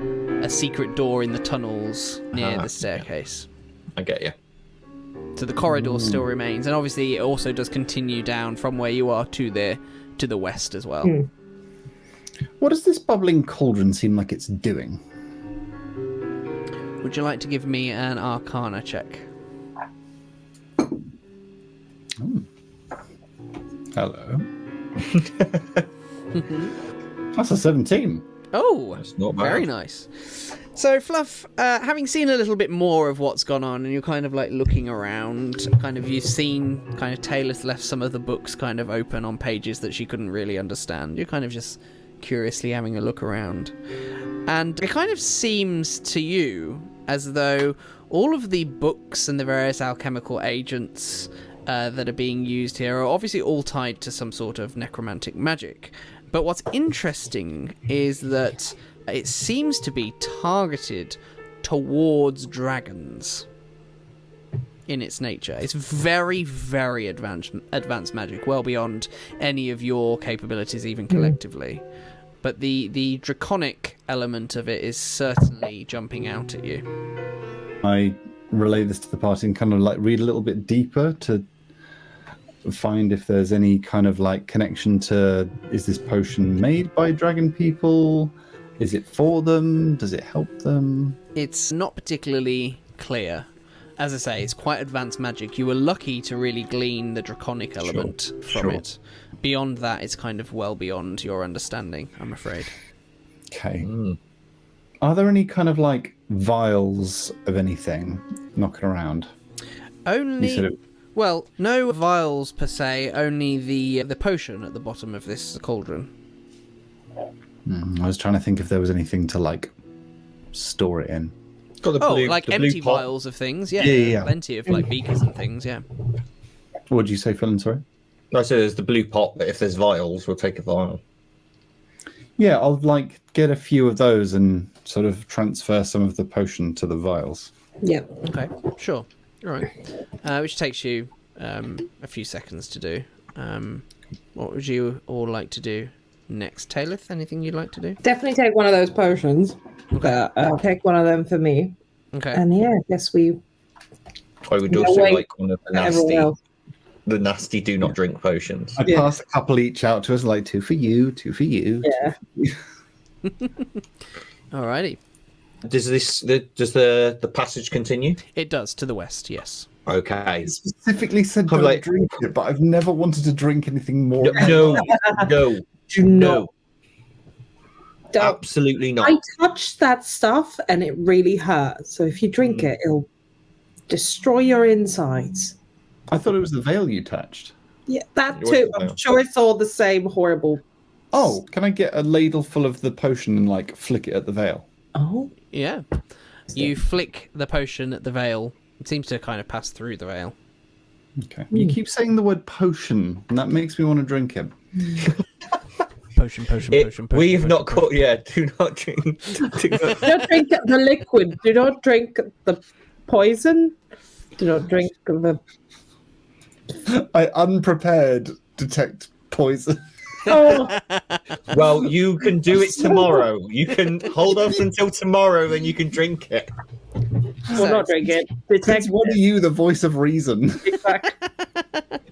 secret door in the tunnels near the staircase. I get you. So the corridor still remains, and obviously it also does continue down from where you are to the west as well. What does this bubbling cauldron seem like it's doing? Would you like to give me an Arcana check? Hello. That's a 17. Oh, That's not bad. very nice. So, Fluff, having seen a little bit more of what's gone on, and you're kind of like looking around, kind of you've seen kind of Taileth left some of the books kind of open on pages that she couldn't really understand. You're kind of just curiously having a look around. And it kind of seems to you as though all of the books and the various alchemical agents that are being used here are obviously all tied to some sort of necromantic magic. But what's interesting is that it seems to be targeted towards dragons in its nature. It's very, very advanced magic, well beyond any of your capabilities even collectively. But the draconic element of it is certainly jumping out at you. I relay this to the party and kind of like read a little bit deeper to find if there's any kind of like connection to, is this potion made by dragon people? Is it for them? Does it help them? It's not particularly clear. As I say, it's quite advanced magic. You were lucky to really glean the draconic element from it. Beyond that, it's kind of well beyond your understanding, I'm afraid. Okay. Are there any kind of like vials of anything knocking around? Only... Well, no vials per se, only the potion at the bottom of this cauldron. I was trying to think if there was anything to like store it in. Got the blue, like the blue empty pot. vials of things, yeah. Yeah. Plenty of like beakers and things, yeah. What did you say, Fellin? Sorry. I said there's the blue pot, but if there's vials, we'll take a vial. Yeah, I'll like get a few of those and sort of transfer some of the potion to the vials. Yep. Okay, sure. All right. Which takes you a few seconds to do. What would you all like to do next? Taileth, anything you'd like to do? Definitely take one of those potions. Okay. I'll take one of them for me. Okay. And yeah, I guess we... I would Yeah, also wait. like one of the nasty do not drink potions. I pass a couple each out to us, like two for you, two for you. Yeah. Alrighty. Does the passage continue? It does, to the west, yes. Okay. Specifically said I'm don't like- drink it, but I've never wanted to drink anything more. No, Do not. Don't. absolutely not. I touched that stuff and it really hurt. So if you drink it, it'll destroy your insides. I thought it was the veil you touched. Yeah, that It too. wasn't I'm veil. sure it's all the same horrible. Oh, can I get a ladle full of the potion and like flick it at the veil? Oh. Yeah. You flick the potion at the veil. It seems to kind of pass through the veil. Okay. You keep saying the word potion, and that makes me want to drink it. Potion. We have not caught. Yeah, do not drink. Do not drink the liquid. Do not drink the poison. Do not drink the... I unprepared detect poison. Oh, Well, you can do it tomorrow. You can hold off until tomorrow, then you can drink it. we'll not drink it. Detect What are you, the voice of reason?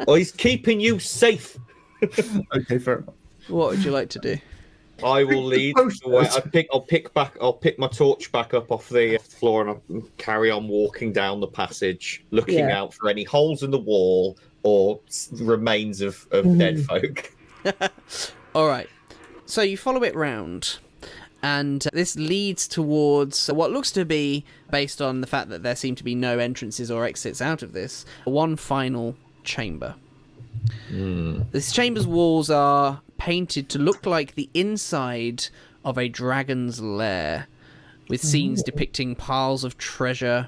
Or he's keeping you safe. Okay, fair enough. What would you like to do? I will lead the way. I'll pick my torch back up off the floor and I'll carry on walking down the passage, looking out for any holes in the wall or remains of dead folk. All right. So you follow it round, and this leads towards what looks to be, based on the fact that there seem to be no entrances or exits out of this, one final chamber. This chamber's walls are painted to look like the inside of a dragon's lair, with scenes depicting piles of treasure,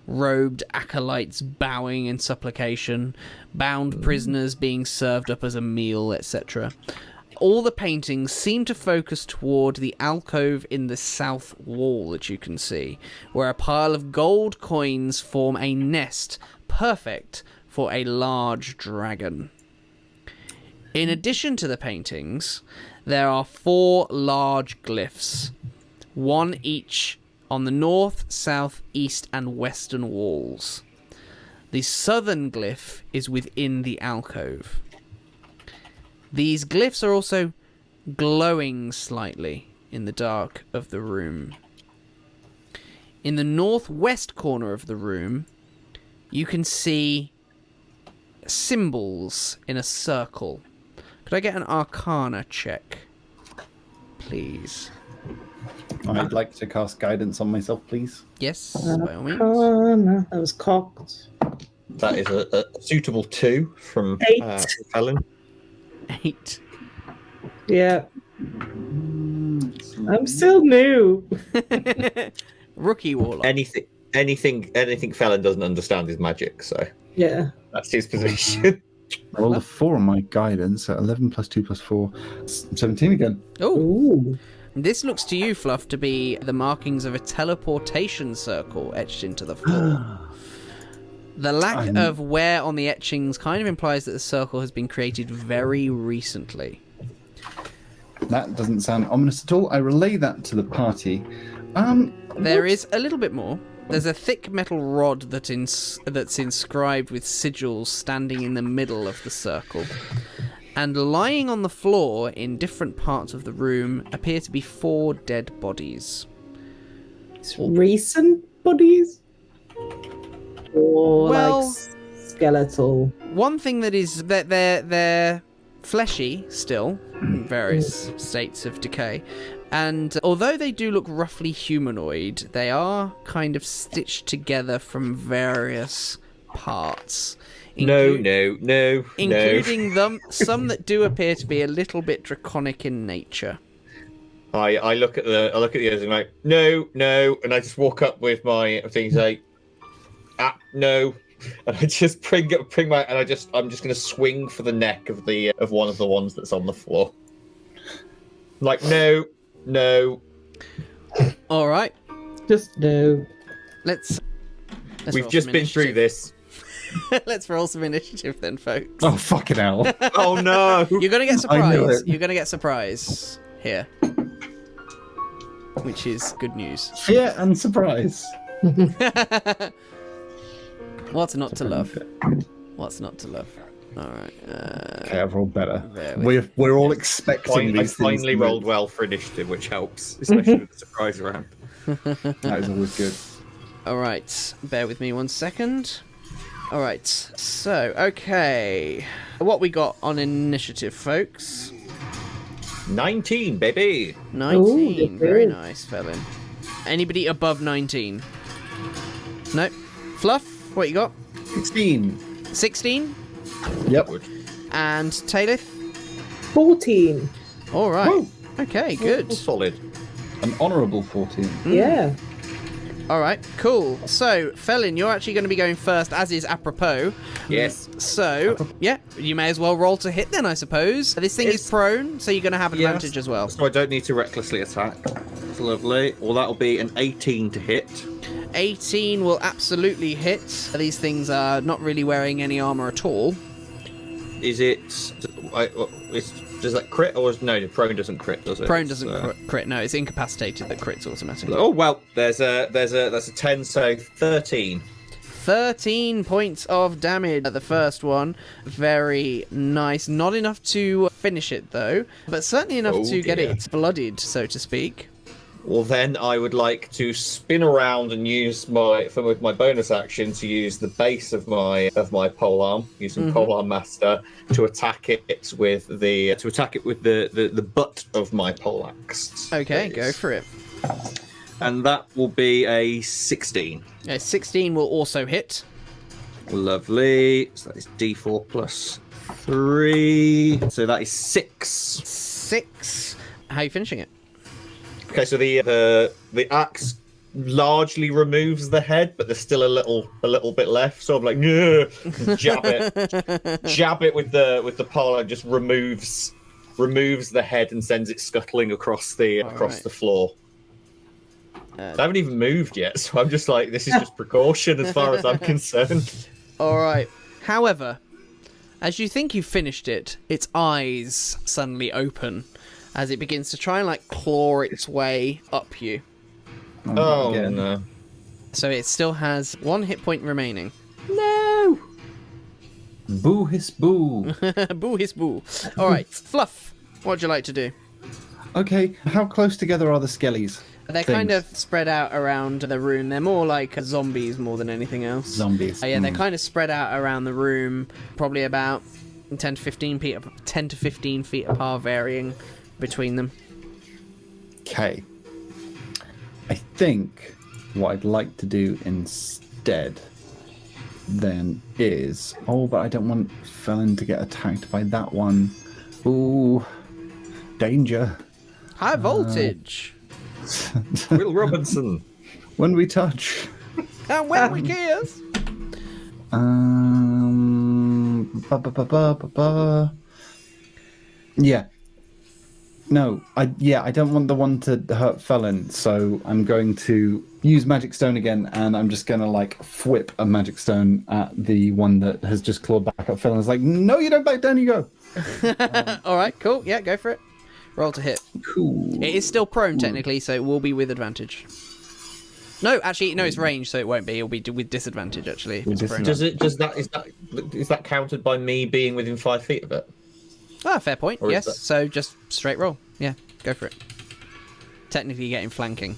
robed acolytes bowing in supplication, bound prisoners being served up as a meal, etc. All the paintings seem to focus toward the alcove in the south wall that you can see, where a pile of gold coins form a nest perfect for a large dragon. In addition to the paintings, there are 4 large glyphs, one each on the north, south, east, and western walls. The southern glyph is within the alcove. These glyphs are also glowing slightly in the dark of the room. In the northwest corner of the room, you can see symbols in a circle. Could I get an Arcana check, please? I'd like to cast guidance on myself, please. Yes, by all means. that was cocked. That is a suitable 2 from 8. Fellin. 8. Yeah. I'm still new. Rookie warlock. Anything Fellin doesn't understand is magic, so Yeah. that's his position. I rolled a 4 on my guidance, so 11 plus 2 plus 4, 17 again. Oh, Ooh. this looks to you, Fluff, to be the markings of a teleportation circle etched into the floor. The lack of wear on the etchings kind of implies that the circle has been created very recently. That doesn't sound ominous at all. I relay that to the party. There is a little bit more. There's a thick metal rod that's inscribed with sigils standing in the middle of the circle. And lying on the floor in different parts of the room appear to be 4 dead bodies. Recent bodies? Or Well, like skeletal? One thing that is that they're fleshy still, in various states of decay. And although they do look roughly humanoid, they are kind of stitched together from various parts. No. Including some that do appear to be a little bit draconic in nature. I look at the others and I'm like, no, and I just walk up with my things like, no, and I just bring my and I'm just gonna swing for the neck of one of the ones that's on the floor. Like no. All right, Just no. let's We've roll just some been through initiative. this. Let's roll some initiative then, folks. Oh, fucking hell. Oh no! You're gonna get I knew surprise. it. You're gonna get surprise here, which is good news. Fear and surprise. What's not to love? What's not to love? All right. Okay, I've rolled better. There we We're all expecting I these finally things. rolled well for initiative, which helps, especially with the surprise round. That is always good. All right. Bear with me 1 second. All right. So, okay. What we got on initiative, folks? 19, baby. 19. Ooh, Very good. nice, Fellin. Anybody above 19? Nope. Fluff, what you got? 16. 16? Yep. And Taileth? 14. All right. Woo. Okay, good. Solid. An honourable 14. Yeah. All right, cool. So, Fellin, you're actually going to be going first, as is apropos. Yes. So, yeah, you may as well roll to hit then, I suppose. This thing is prone, so you're going to have advantage as well. So I don't need to recklessly attack. That's lovely. Well, that'll be an 18 to hit. 18 will absolutely hit. These things are not really wearing any armor at all. Is it? It's does that crit or no? Prone doesn't crit, does it? Prone doesn't crit. No, it's incapacitated that crits automatically. Oh well, that's a 10, so 13. 13 points of damage at the first one. Very nice. Not enough to finish it though, but certainly enough to get it bloodied, so to speak. Well, then I would like to spin around and use with my bonus action to use the base of my polearm, using polearm master to attack it with the butt of my poleaxe. Okay, go for it. And that will be a 16. A 16 will also hit. Lovely. So that is D4 plus 3. So that is 6. 6. How are you finishing it? Okay, so the axe largely removes the head, but there's still a little bit left. So I'm like, jab it with the pole, and just removes the head and sends it scuttling across the floor. I haven't even moved yet, so I'm just like, this is just precaution as far as I'm concerned. All right. However, as you think you've finished it, its eyes suddenly open as it begins to try and like claw its way up you. Oh no. So it still has 1 hit point remaining. No! Boo hiss boo. Boo hiss boo. All right, Fluff, what would you like to do? Okay, how close together are the skellies? They're kind of spread out around the room. They're more like zombies more than anything else. Zombies. Yeah, they're kind of spread out around the room, probably about 10 to 15 feet apart, varying between them. Okay. I think what I'd like to do instead then is... Oh, but I don't want Fellin to get attacked by that one. Ooh. Danger. High voltage. Will Robertson. When we touch. And when we kiss. Yeah. No, I don't want the one to hurt Fellin, so I'm going to use Magic Stone again, and I'm just going to, like, whip a Magic Stone at the one that has just clawed back at Fellin. It's like, no, you don't back down, you go. All right, cool. Yeah, go for it. Roll to hit. Cool. It is still prone, technically, so it will be with advantage. No, actually, no, it's range, so it won't be. It'll be with disadvantage, actually. With disadvantage. Is that counted by me being within 5 feet of it? Ah, fair point. Or is Yes, that- so just straight roll. Yeah, go for it. Technically getting flanking.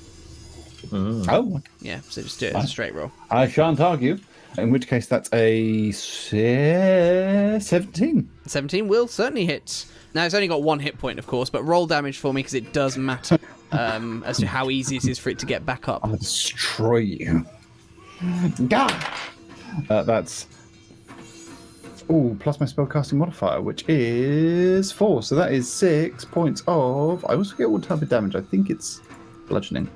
Oh, Yeah, so just do it as a straight roll. I shan't argue. In which case, that's a 17. 17 will certainly hit. Now, it's only got 1 hit point, of course, but roll damage for me because it does matter as to how easy it is for it to get back up. I'll destroy you. Gah! That's... Ooh, plus my spellcasting modifier, which is 4. So that is 6 points of... I always forget what type of damage. I think it's bludgeoning.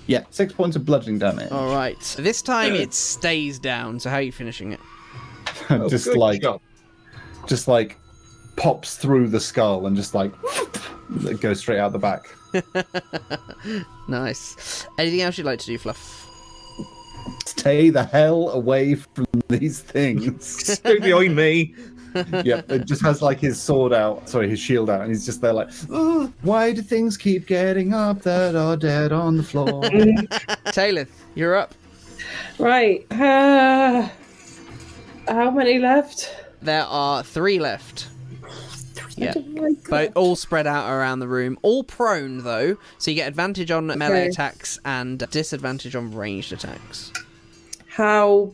Yeah, 6 points of bludgeoning damage. All right. This time it stays down, so how are you finishing it? just good like... job. Just like... pops through the skull and just like... it goes straight out the back. Nice. Anything else you'd like to do, Fluff? Stay the hell away from these things. Stay behind me. Yeah, it just has like his sword out, sorry, his shield out, and he's just there like, oh, why do things keep getting up that are dead on the floor? Taileth, you're up. Right. How many left? There are 3 left. Yeah, Oh my God. but all spread out around the room. All prone, though, so you get advantage on melee Okay. attacks and disadvantage on ranged attacks. How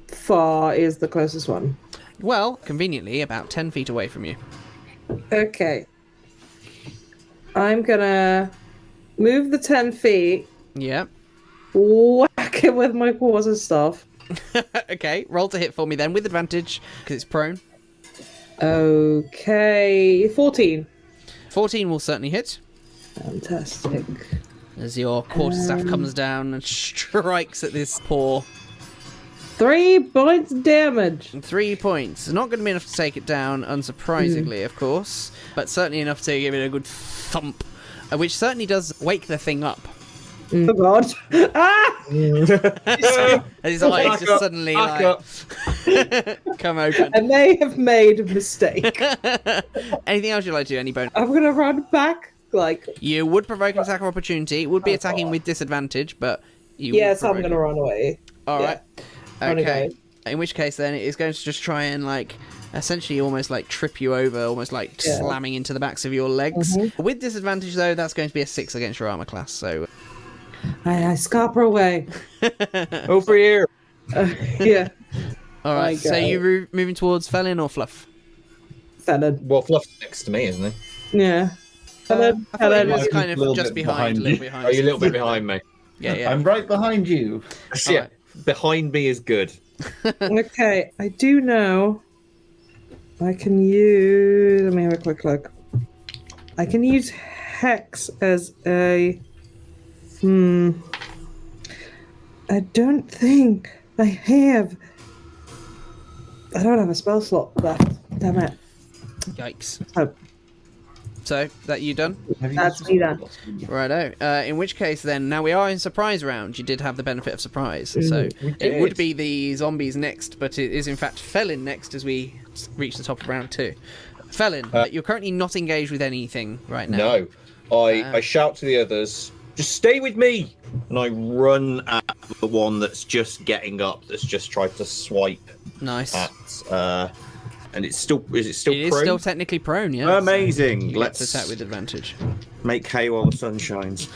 far is the closest one? Well, conveniently, about 10 feet away from you. Okay. I'm gonna move the 10 feet, Yeah. whack it with my quarterstaff. Okay, roll to hit for me then, with advantage, because it's prone. Okay, 14. 14 will certainly hit, Fantastic. as your quarterstaff comes down and strikes at this paw. 3 points damage. 3 points. Not going to be enough to take it down, unsurprisingly, of course, but certainly enough to give it a good thump, which certainly does wake the thing up. Oh god. Ah! And his eyes just suddenly back like... up. Come open. I may have made a mistake. Anything else you'd like to do? Any bonus? I'm gonna run back. Like, You would provoke an attack of opportunity. It would be attacking with disadvantage, but you yes, would I'm provoke gonna it. run away. All right. Run Okay. away. In which case, then, it is going to just try and, like, essentially almost, like, trip you over, almost, like, slamming into the backs of your legs. With disadvantage, though, that's going to be a 6 against your armor class, so... I scamper away. Over here. Yeah. All right, I so go. you moving towards Fellin or Fluff? Fellin. Well, Fluff's next to me, isn't he? Yeah. Fellin. I thought it Fellin. was I'm kind a of little just bit behind, a behind little you. behind. Are you a little bit behind me? Yeah. I'm right behind you. See, Alright. behind me is good. Okay, I do know I can use. Let me have a quick look. I can use Hex as a. I don't think I have. I don't have a spell slot left. Damn it. Yikes. Oh, So, that you done? that's me then. Righto. In which case, then, now we are in surprise round. You did have the benefit of surprise. So, it did. would be the zombies next, but it is in fact Fellin next as we reach the top of round 2. Fellin, you're currently not engaged with anything right now. No. I shout to the others, just stay with me! And I run at the one that's just getting up, that's just tried to swipe Nice. at... and it's still... Is it still It is prone? still technically prone, yeah. Amazing. So you get Let's to attack with advantage. make hay while the sun shines.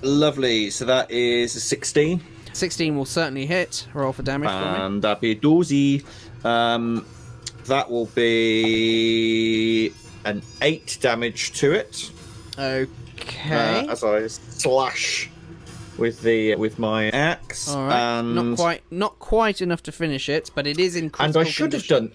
Lovely. So that is a 16. 16 will certainly hit. Roll for damage for me. And that'd be a doozy. That will be an 8 damage to it. Okay. As I slash with my axe. All right. And Not quite enough to finish it, but it is in and critical I should have condition.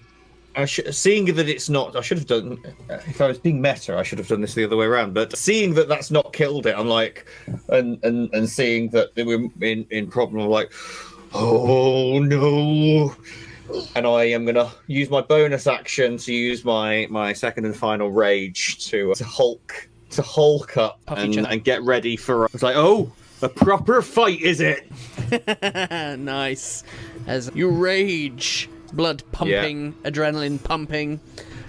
done. Seeing that it's not, I should have done. If I was being meta, I should have done this the other way around. But seeing that that's not killed it, I'm like, and seeing that they were in problem, I'm like, oh no. And I am gonna use my bonus action to use my second and final rage to hulk up Puffy chest. and get ready for. It's like, oh, a proper fight, is it? Nice. As you rage, blood pumping, adrenaline pumping.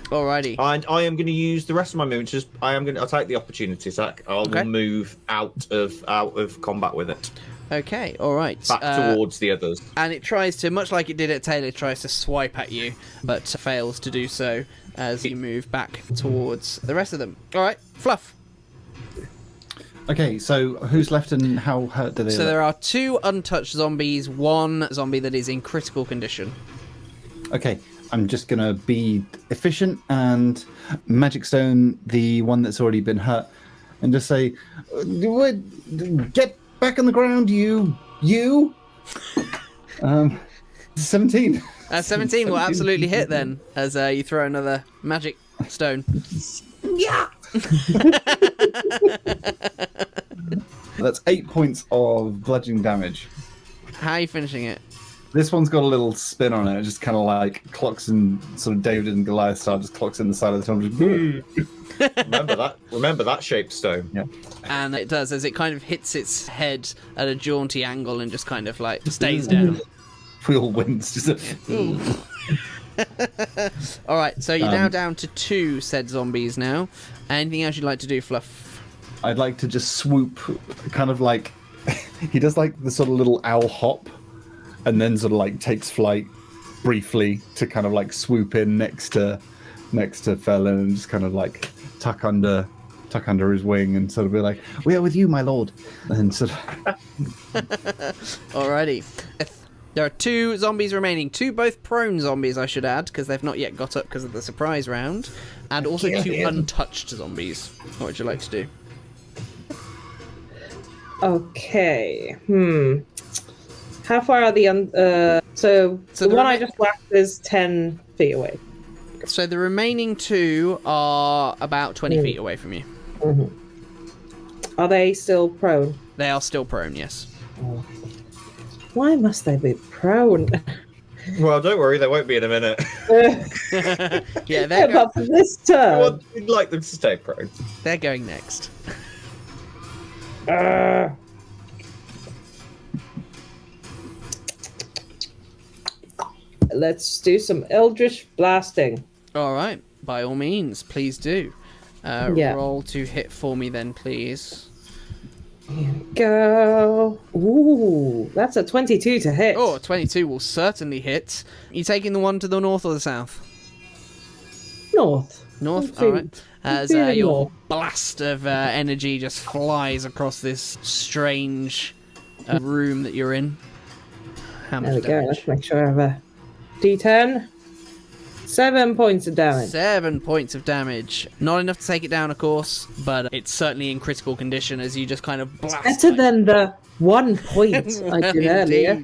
Alrighty. And I am going to use the rest of my movement. I'll take the opportunity attack. I will Okay. move out of combat with it, Okay, alright. back towards the others. And it tries to, much like it did at Taileth, tries to swipe at you, but fails to do so as you move back towards the rest of them. Alright, Fluff. Okay, so who's left and how hurt do they So look? there are 2 untouched zombies, 1 zombie that is in critical condition. Okay, I'm just going to be efficient and Magic Stone the one that's already been hurt and just say, get back on the ground, you! 17. 17 will absolutely hit then, as you throw another magic stone. Yeah! That's 8 points of bludgeoning damage. How are you finishing it? This one's got a little spin on it. It just kind of like clocks in, sort of David and Goliath style, just clocks in the side of the tomb. Remember that shaped stone. Yeah. And it does, as it kind of hits its head at a jaunty angle and just kind of like stays down. Wheel wins. Just Alright, so you're now down to 2 said zombies now. Anything else you'd like to do, Fluff? I'd like to just swoop, kind of like he does like the sort of little owl hop, and then sort of like takes flight briefly to kind of like swoop in next to Fellin and just kind of like tuck under his wing and sort of be like, "We are with you, my lord," and sort of. Alrighty. There are 2 zombies remaining. 2 both prone zombies, I should add, because they've not yet got up because of the surprise round. And also 2 untouched zombies. What would you like to do? Okay. How far are the so the the one I just whacked is 10 feet away. So the remaining 2 are about 20 feet away from you. Are they still prone? They are still prone, yes. Why must they be prone? Well, don't worry, they won't be in a minute. Yeah, they're, But for this turn. We'd like them to stay prone. they're going next. let's do some eldritch blasting. All right, by all means, please do. Yeah. Roll to hit for me then, please. Go. Ooh, that's a 22 to hit. Oh, 22 will certainly hit. You taking the one to the north or the south? North. North, I'm all right. As feeling your north. blast of energy just flies across this strange room that you're in. How much There we go. damage? Let's make sure I have a D10. 7 points of damage. 7 points of damage. Not enough to take it down, of course, but it's certainly in critical condition as you just kind of blast. Better than the 1 point I did earlier.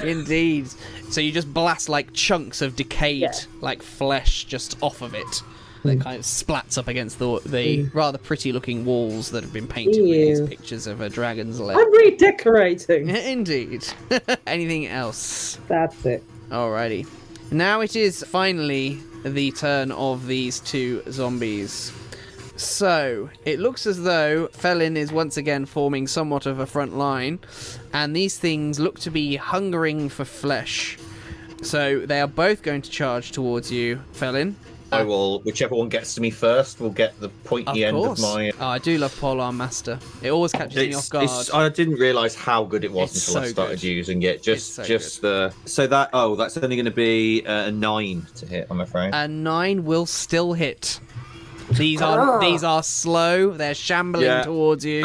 Indeed. So you just blast like chunks of decayed, like flesh just off of it. That kind of splats up against the rather pretty looking walls that have been painted with these pictures of a dragon's leg. I'm redecorating. Indeed. Anything else? That's it. Alrighty. Now it is finally the turn of these two zombies. So, it looks as though Fellin is once again forming somewhat of a front line, and these things look to be hungering for flesh. So, they are both going to charge towards you, Fellin. I will, whichever one gets to me first will get the pointy end of my... Oh, I do love Polearm Master. It always catches me off guard. I didn't realise how good it was It's until I so started good. using it. Just the... So that... Oh, that's only going to be a 9 to hit, I'm afraid. A 9 will still hit. These are slow. They're shambling towards you.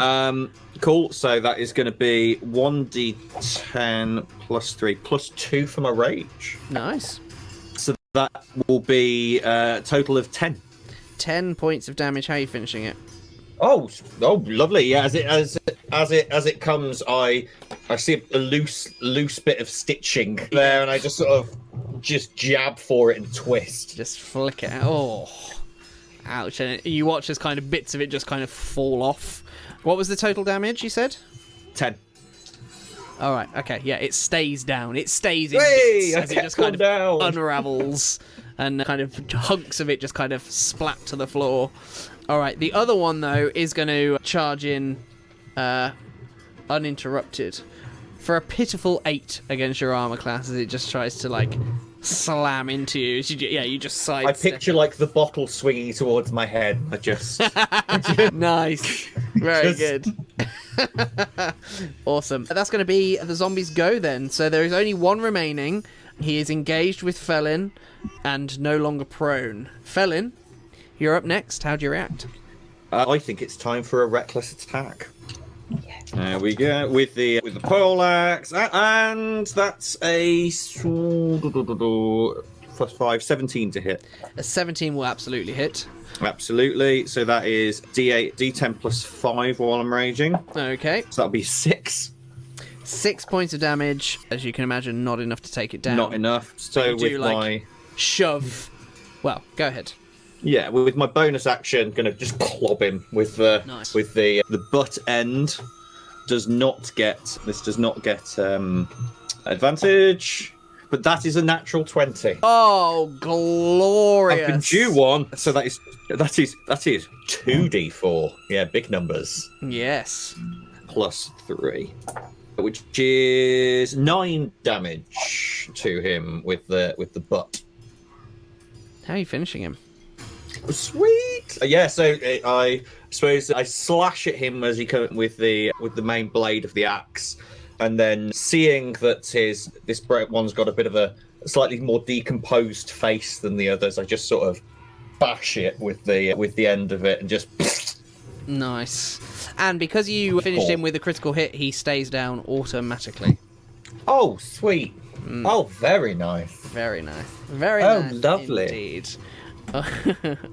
Cool. So that is going to be 1d10 plus 3 plus 2 for my rage. Nice. So that will be a total of 10. 10 points of damage. How are you finishing it? Oh, lovely. Yeah, as it comes, I see a loose bit of stitching there, and I just sort of jab for it and twist. Just flick it out. Oh, ouch! And you watch as kind of bits of it just kind of fall off. What was the total damage you said? 10. All right. Okay. Yeah. It stays down. It stays in Hey, bits I as it just kind of down. unravels, and kind of hunks of it just kind of splat to the floor. All right. The other one though is going to charge in, uninterrupted, for a pitiful 8 against your armor class as it just tries to like slam into you. You just side. I picture like the bottle swinging towards my head. I just Nice. Very Just- good. Awesome. That's going to be the zombies' go then. So there is only one remaining. He is engaged with Fellin and no longer prone. Fellin, you're up next. How do you react? I think it's time for a reckless attack. There we go with the poleaxe, and that's a plus 5, 17 to hit. A 17 will absolutely hit. Absolutely. So that is D8, D10 plus 5 while I'm raging. Okay. So that'll be 6. 6 points of damage. As you can imagine, not enough to take it down. Not enough. So You do, with my shove. Well, go ahead. with my bonus action, gonna just clob him with the Nice. with the butt end. Does not get advantage, but that is a natural 20. Oh, glorious. I've been due one, so that is 2d4. Yeah, big numbers. Yes. Plus 3, which is 9 damage to him with the butt. How are you finishing him? Sweet. Yeah, so I suppose I slash at him as he comes with the main blade of the axe, and then seeing that this one's got a bit of a slightly more decomposed face than the others, I just sort of bash it with the end of it and just. Nice. And because you finished him with a critical hit, he stays down automatically. Oh, sweet. Oh, very nice. Very nice. Very Oh, nice. lovely. Indeed.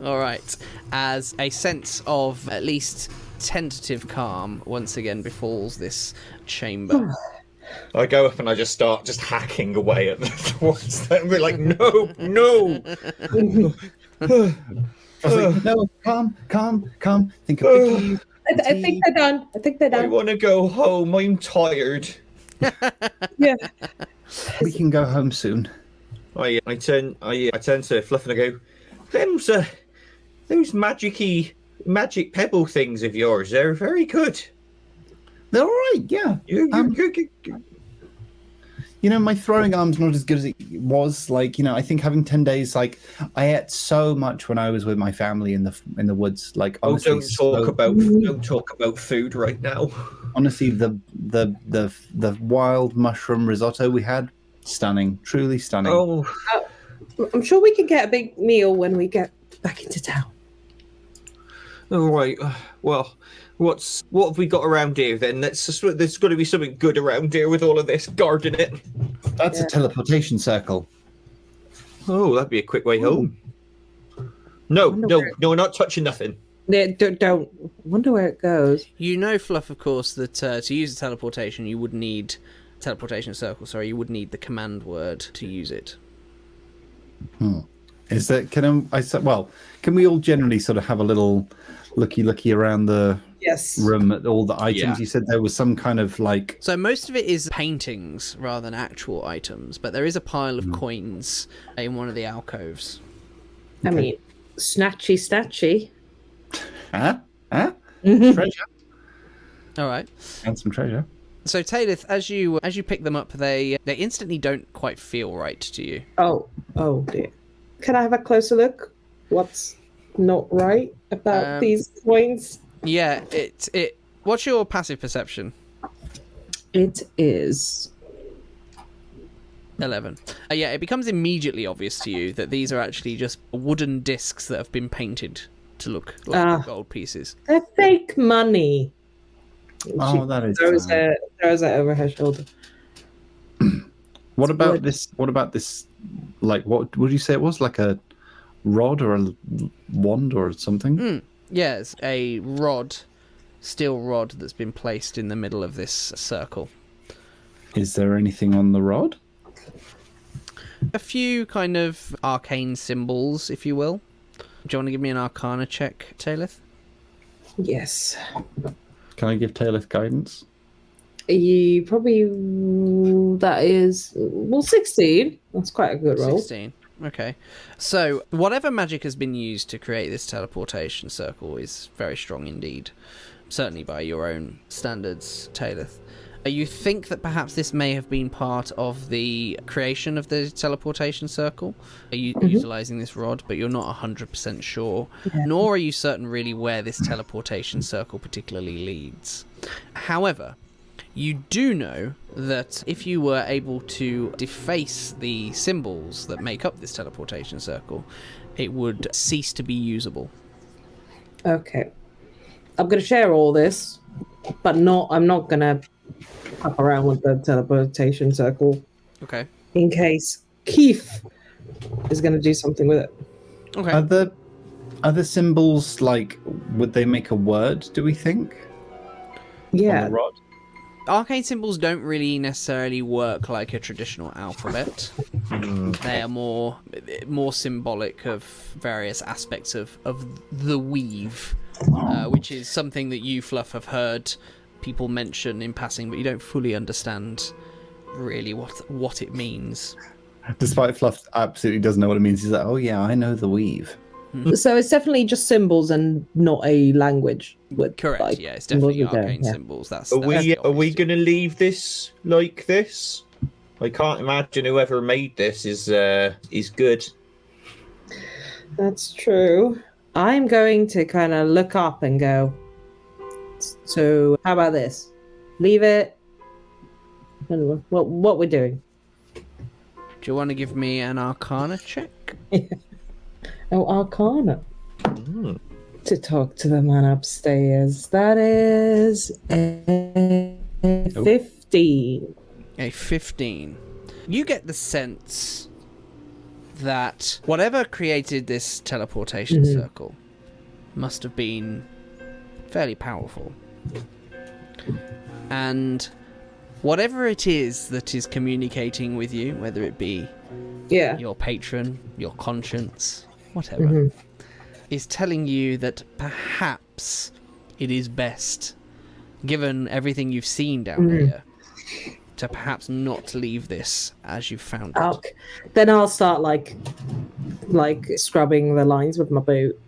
All right. As a sense of at least tentative calm once again befalls this chamber. I go up and I just start hacking away at the ones that we're like, no. I was like, no, calm. Think of it. I think they're done. I think they're I done. want to go home. I'm tired. Yeah. We can go home soon. I turn to Fluff and I go, those magic pebble things of yours, they're very good. They're all right, yeah. my throwing arm's not as good as it was. Like, I think having 10 days, like, I ate so much when I was with my family in the woods. Like, honestly, don't talk about food right now. Honestly, the wild mushroom risotto we had, stunning, truly stunning. Oh, I'm sure we can get a big meal when we get back into town. all right. Well, what have we got around here then? There's got to be something good around here with all of this. Garden it. That's a teleportation circle. Oh, that'd be a quick way home. No, we're not touching nothing. Don't. Wonder where it goes. You know, Fluff, of course, that to use a teleportation, you would need teleportation circle. Sorry, you would need the command word to use it. Is that can we all generally sort of have a little looky around the room at all the items? Yeah. You said there was some kind of like... So most of it is paintings rather than actual items, but there is a pile of coins in one of the alcoves. I mean, snatchy. Huh? Treasure. All right. And some treasure. So Taileth, as you pick them up, they instantly don't quite feel right to you. Oh dear. Can I have a closer look? What's not right about these coins? Yeah, it. What's your passive perception? It is 11. Yeah, it becomes immediately obvious to you that these are actually just wooden discs that have been painted to look like gold pieces. they're fake money. Oh, that is throws it over her shoulder. What about this? What about this? Like, what would you say it was? Like a rod or a wand or something? Yeah, it's a steel rod that's been placed in the middle of this circle. Is there anything on the rod? A few kind of arcane symbols, if you will. Do you want to give me an Arcana check, Taileth? Yes. Can I give Taileth guidance? You probably... That is... 16. That's quite a good roll. 16. Okay. So, whatever magic has been used to create this teleportation circle is very strong indeed. Certainly by your own standards, Taileth. You think that perhaps this may have been part of the creation of the teleportation circle? Are you utilising this rod, but you're not 100% sure? Yeah. Nor are you certain really where this teleportation circle particularly leads. However, you do know that if you were able to deface the symbols that make up this teleportation circle, it would cease to be usable. Okay. I'm going to share all this, but I'm not going to up around with the teleportation circle. Okay. In case Keith is going to do something with it. Okay. Are the symbols, like, would they make a word, do we think? Yeah. On the rod? Arcane symbols don't really necessarily work like a traditional alphabet. They are more symbolic of various aspects of the weave, which is something that you, Fluff, have heard people mention in passing, but you don't fully understand really what it means. Despite Fluff absolutely doesn't know what it means. He's like, oh yeah, I know the weave. So it's definitely just symbols and not a language. Correct, like, yeah, it's definitely arcane symbols. Are we going to leave this like this? I can't imagine whoever made this is good. That's true. I'm going to kind of look up and go, so how about this? Leave it. What we're doing? Do you want to give me an Arcana check? Oh, Arcana. To talk to the man upstairs. That is a 15. A 15. You get the sense that whatever created this teleportation circle must have been fairly powerful. And whatever it is that is communicating with you, whether it be your patron, your conscience, whatever, is telling you that perhaps it is best, given everything you've seen down here, to perhaps not leave this as you found it. Okay. Then I'll start like scrubbing the lines with my boot,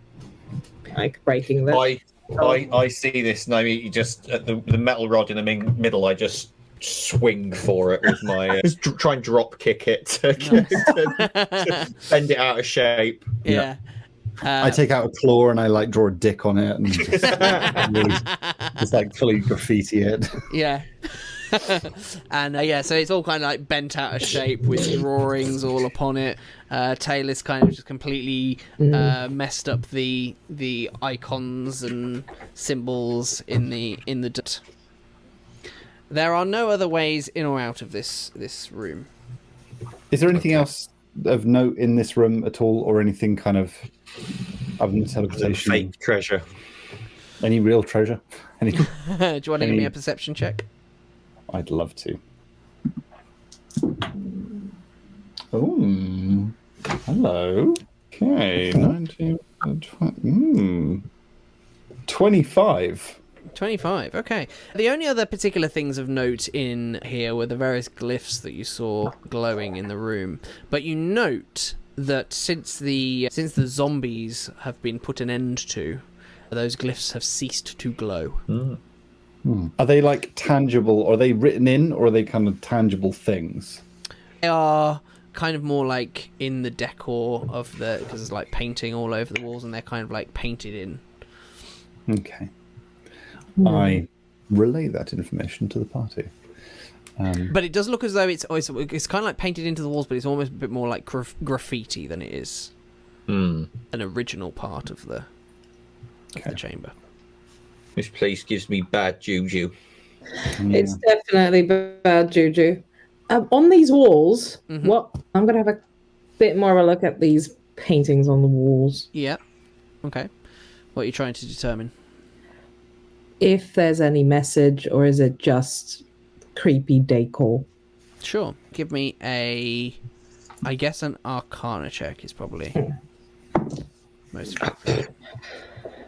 like breaking them. I see this, and I mean, you just at the metal rod in the middle. I just swing for it with my try and drop kick it to bend it out of shape. Yeah. I take out a claw and I like draw a dick on it and just like fully graffiti it. Yeah. And so it's all kind of like bent out of shape with drawings all upon it. Taileth's kind of just completely messed up the icons and symbols in the dirt. There are no other ways in or out of this room. Is there anything else of note in this room at all, or anything kind of other than teleportation? Fake treasure. Any real treasure? Do you want to give me a perception check? I'd love to. Oh, hello. Okay, 19, 20, 25. 25, okay. The only other particular things of note in here were the various glyphs that you saw glowing in the room. But you note that since the zombies have been put an end to, those glyphs have ceased to glow. Are they like tangible? Or are they written in, or are they kind of tangible things? They are kind of more like in the decor of because there's like painting all over the walls, and they're kind of like painted in. Okay. I relay that information to the party. But it does look as though it's kind of like painted into the walls, but it's almost a bit more like graffiti than it is an original part of the chamber. This place gives me bad juju. It's definitely bad juju. On these walls, I'm going to have a bit more of a look at these paintings on the walls. Yeah. Okay. What are you trying to determine? If there's any message, or is it just creepy decor? Sure. Give me I guess an Arcana check is probably most appropriate.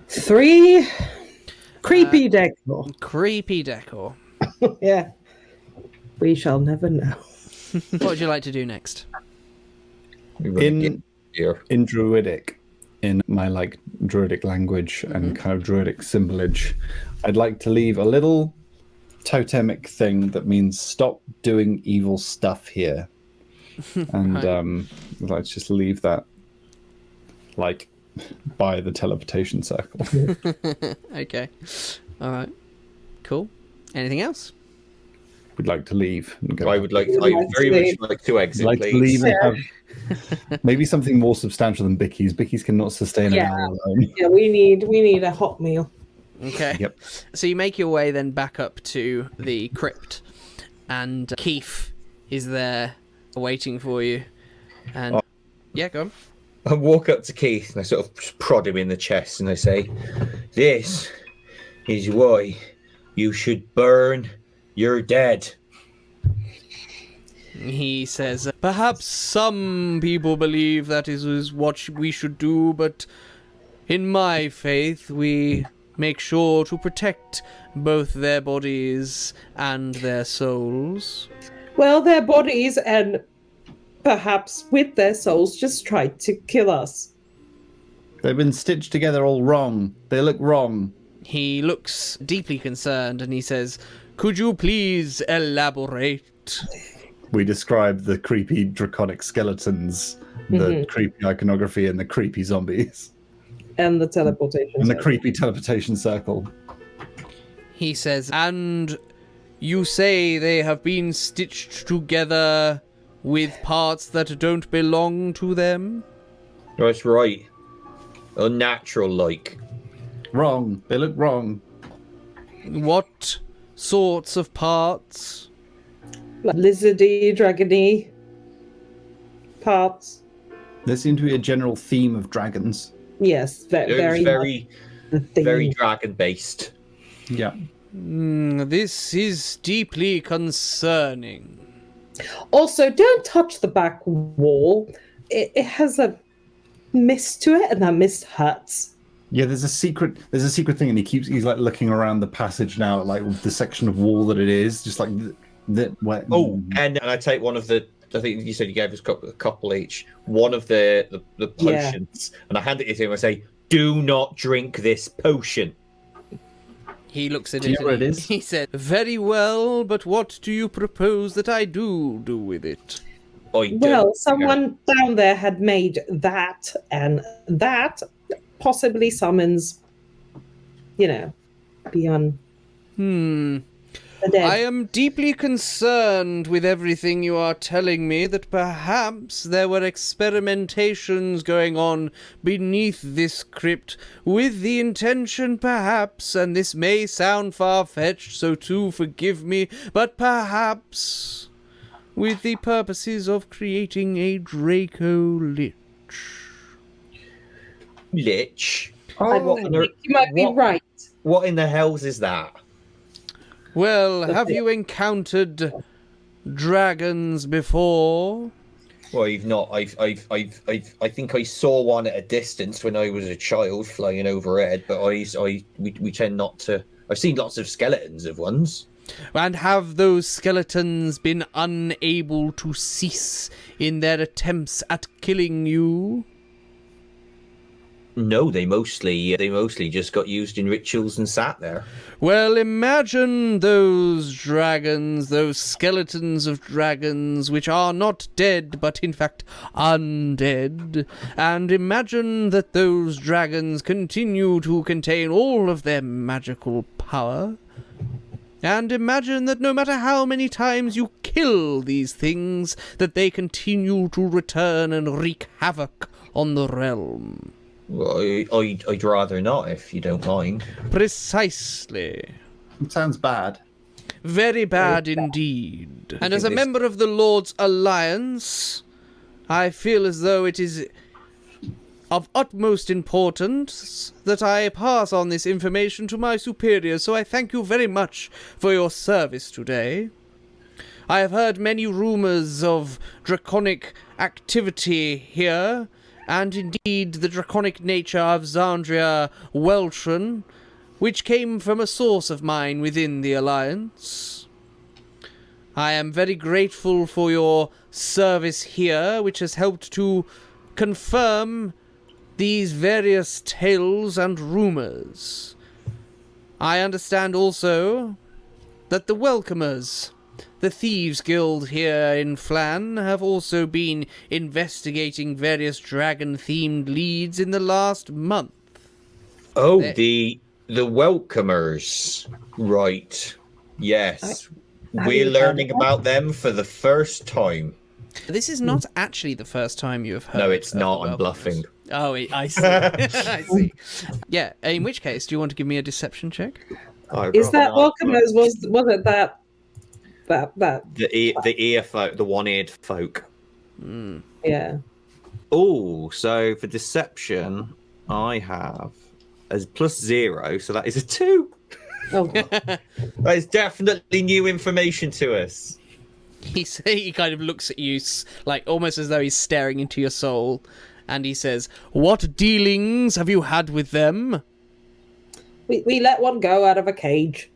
3 creepy decor. Creepy decor. Yeah. We shall never know. What would you like to do next? In Druidic, in my like Druidic language and kind of Druidic symbolage, I'd like to leave a little totemic thing that means stop doing evil stuff here. And let's just leave that like by the teleportation circle. Okay. All right. Cool. Anything else? We'd like to leave. And go I would very much like to exit, like please. to leave and have maybe something more substantial than Bickies. Bickies cannot sustain an hour alone. Yeah, we need a hot meal. Okay. Yep. So you make your way then back up to the crypt, and Keith is there waiting for you. And yeah, go on. I walk up to Keith and I sort of prod him in the chest and I say, "This is why you should burn your dead." He says, "Perhaps some people believe that is what we should do, but in my faith, we make sure to protect both their bodies and their souls." Well, their bodies and perhaps with their souls just tried to kill us. They've been stitched together all wrong. They look wrong. He looks deeply concerned and he says, "Could you please elaborate?" We describe the creepy draconic skeletons, the creepy iconography, and the creepy zombies. And the teleportation. And the creepy teleportation circle. He says, "And you say they have been stitched together with parts that don't belong to them?" That's right. Unnatural, like. Wrong. They look wrong. What sorts of parts? Like lizardy, dragony parts. There seems to be a general theme of dragons. Yes, very dragon based. Yeah. This is deeply concerning. Also, don't touch the back wall. It has a mist to it, and that mist hurts. Yeah, there's a secret thing, and he's like looking around the passage now, like the section of wall that it is, just like where. Oh, and I take one of the. I think you said you gave us a couple each. One of the potions, and I hand it to him. I say, "Do not drink this potion." He looks at Do you it know what and it is? he said, "Very well, but what do you propose that I do with it?" Well, someone down there had made that, and that possibly summons, beyond the dead. I am deeply concerned with everything you are telling me, that perhaps there were experimentations going on beneath this crypt, with the intention perhaps, and this may sound far-fetched, so do forgive me, but perhaps with the purposes of creating a Draco Lich. Lich? I think you might be right. What in the hells is that? Well, have you encountered dragons before? Well, you've not. I think I saw one at a distance when I was a child flying overhead, but we tend not to. I've seen lots of skeletons of ones. And have those skeletons been unable to cease in their attempts at killing you? No, they mostly just got used in rituals and sat there. Well, imagine those dragons, those skeletons of dragons, which are not dead, but in fact undead. And imagine that those dragons continue to contain all of their magical power. And imagine that no matter how many times you kill these things, that they continue to return and wreak havoc on the realm. Well, I'd rather not, if you don't mind. Precisely. It sounds bad. Very bad indeed. And as a member of the Lord's Alliance, I feel as though it is of utmost importance that I pass on this information to my superiors, so I thank you very much for your service today. I have heard many rumors of draconic activity here, and indeed the draconic nature of Xandria Weltron, which came from a source of mine within the Alliance. I am very grateful for your service here, which has helped to confirm these various tales and rumors. I understand also that the Welcomers, the Thieves Guild here in Phlan, have also been investigating various dragon-themed leads in the last month. Oh, the Welcomers. Right. Yes. We're learning about them for the first time. This is not actually the first time you have heard. No, it's not. of I'm bluffing. Oh, I see. I see. Yeah, in which case, do you want to give me a deception check? Is that Welcomers? Was it that? The ear folk, the one-eared folk. Yeah. Oh, so for deception, I have as +0, so that is a 2. Oh, God. That is definitely new information to us. He kind of looks at you, like almost as though he's staring into your soul, and he says, "What dealings have you had with them?" We let one go out of a cage.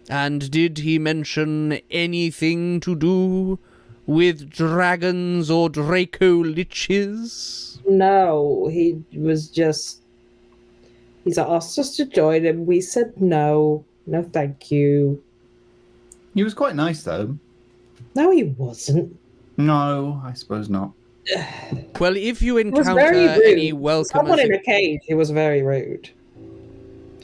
And did he mention anything to do with dragons or Draco Liches? No, he asked us to join him. We said no, thank you. He was quite nice, though. No, he wasn't. No, I suppose not. Well, if you It was encounter very rude. any welcomers... Someone in a cage, he was very rude.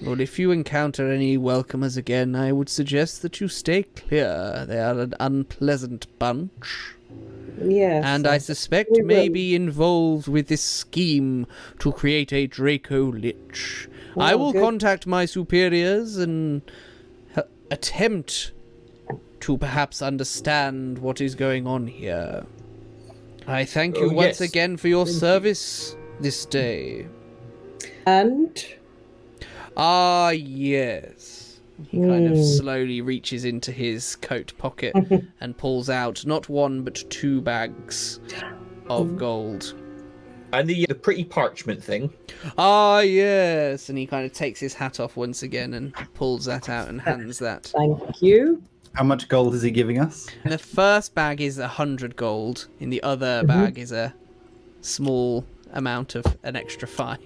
Well, if you encounter any welcomers again, I would suggest that you stay clear. They are an unpleasant bunch. Yes. And I suspect we may will. be involved with this scheme to create a Draco Lich. Oh, I will good. contact my superiors and attempt to perhaps understand what is going on here. I thank you once yes. again for your service this day. And Ah, yes. He kind of slowly reaches into his coat pocket and pulls out not 1 but 2 bags of gold. And the pretty parchment thing. Ah, yes. And he kind of takes his hat off once again and pulls that out and hands that. thank you. How much gold is he giving us? And the first bag is 100 gold. In the other bag is a small amount of an extra 5.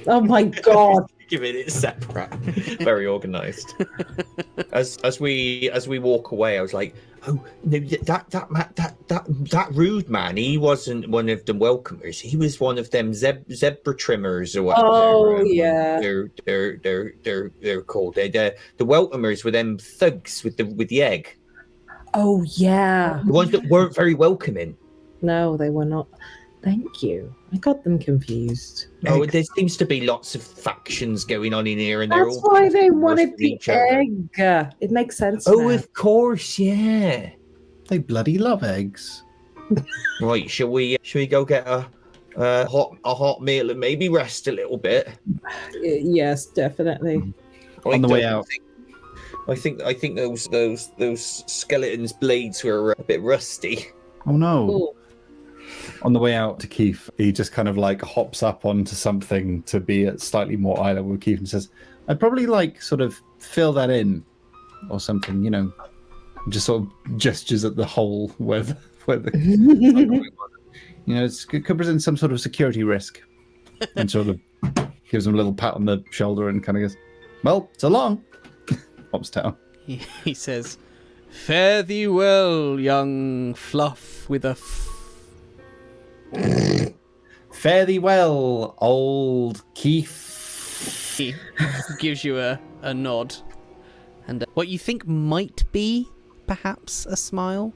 Oh my God. Giving it separate. Very organised. As we walk away, I was like, oh no, that rude man, he wasn't one of the welcomers. He was one of them zebra trimmers or whatever. Oh yeah. They're called. The welcomers were them thugs with the egg. Oh yeah. The ones that weren't very welcoming. No, they were not. Thank you. I got them confused. Oh, there seems to be lots of factions going on in here, and they're That's all why they wanted with the each other. egg. It makes sense. Oh, now. of course, yeah. They bloody love eggs. Right, shall we go get a hot meal and maybe rest a little bit? Yes, definitely. On the way out. I think those skeletons' blades were a bit rusty. Oh no. Ooh. On the way out to Keith, he just kind of like hops up onto something to be at slightly more eye level with Keith and says, I'd probably like sort of fill that in or something, you know, just sort of gestures at the hole where the you know, it could present some sort of security risk, and sort of gives him a little pat on the shoulder and kind of goes, well, so long. Hops down. He says, fare thee well, young Fluff with a Fare thee well, old Keith. He gives you a nod. And what you think might be, perhaps, a smile,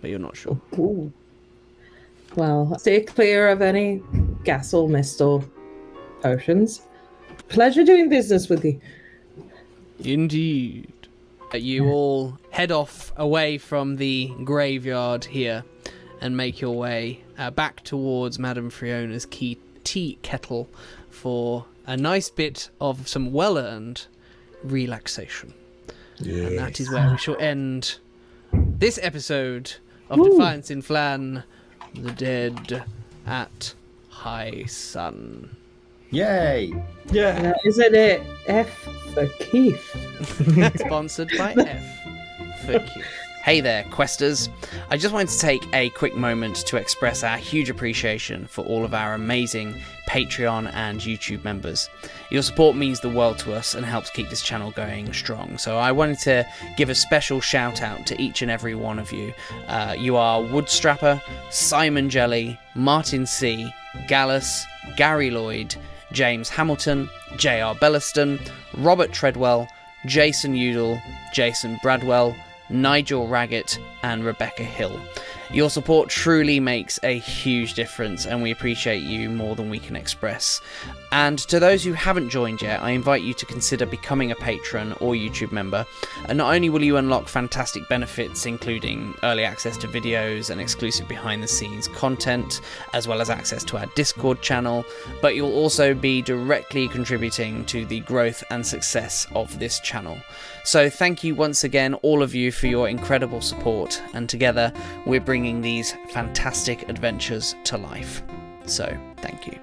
but you're not sure. Ooh. Well, stay clear of any gas or mist or potions. Pleasure doing business with you. Indeed. You all head off away from the graveyard here and make your way back towards Madame Fiona's tea kettle for a nice bit of some well-earned relaxation. Yes. And that is where we shall end this episode of Defiance in Phlan, the Dead at Highsun. Yay! Yeah. Now, isn't it F for Keith? Sponsored by F for Keith. Hey there, Questers. I just wanted to take a quick moment to express our huge appreciation for all of our amazing Patreon and YouTube members. Your support means the world to us and helps keep this channel going strong. So I wanted to give a special shout out to each and every one of you. You are Woodstrapper, Simon Jelly, Martin C, Gallus, Gary Lloyd, James Hamilton, J.R. Bellaston, Robert Treadwell, Jason Udall, Jason Bradwell, Nigel Raggett and Rebecca Hill. Your support truly makes a huge difference and we appreciate you more than we can express. And to those who haven't joined yet, I invite you to consider becoming a patron or YouTube member. And not only will you unlock fantastic benefits including early access to videos and exclusive behind the scenes content, as well as access to our Discord channel, but you'll also be directly contributing to the growth and success of this channel. So thank you once again, all of you, for your incredible support, and together we're bringing these fantastic adventures to life. So thank you.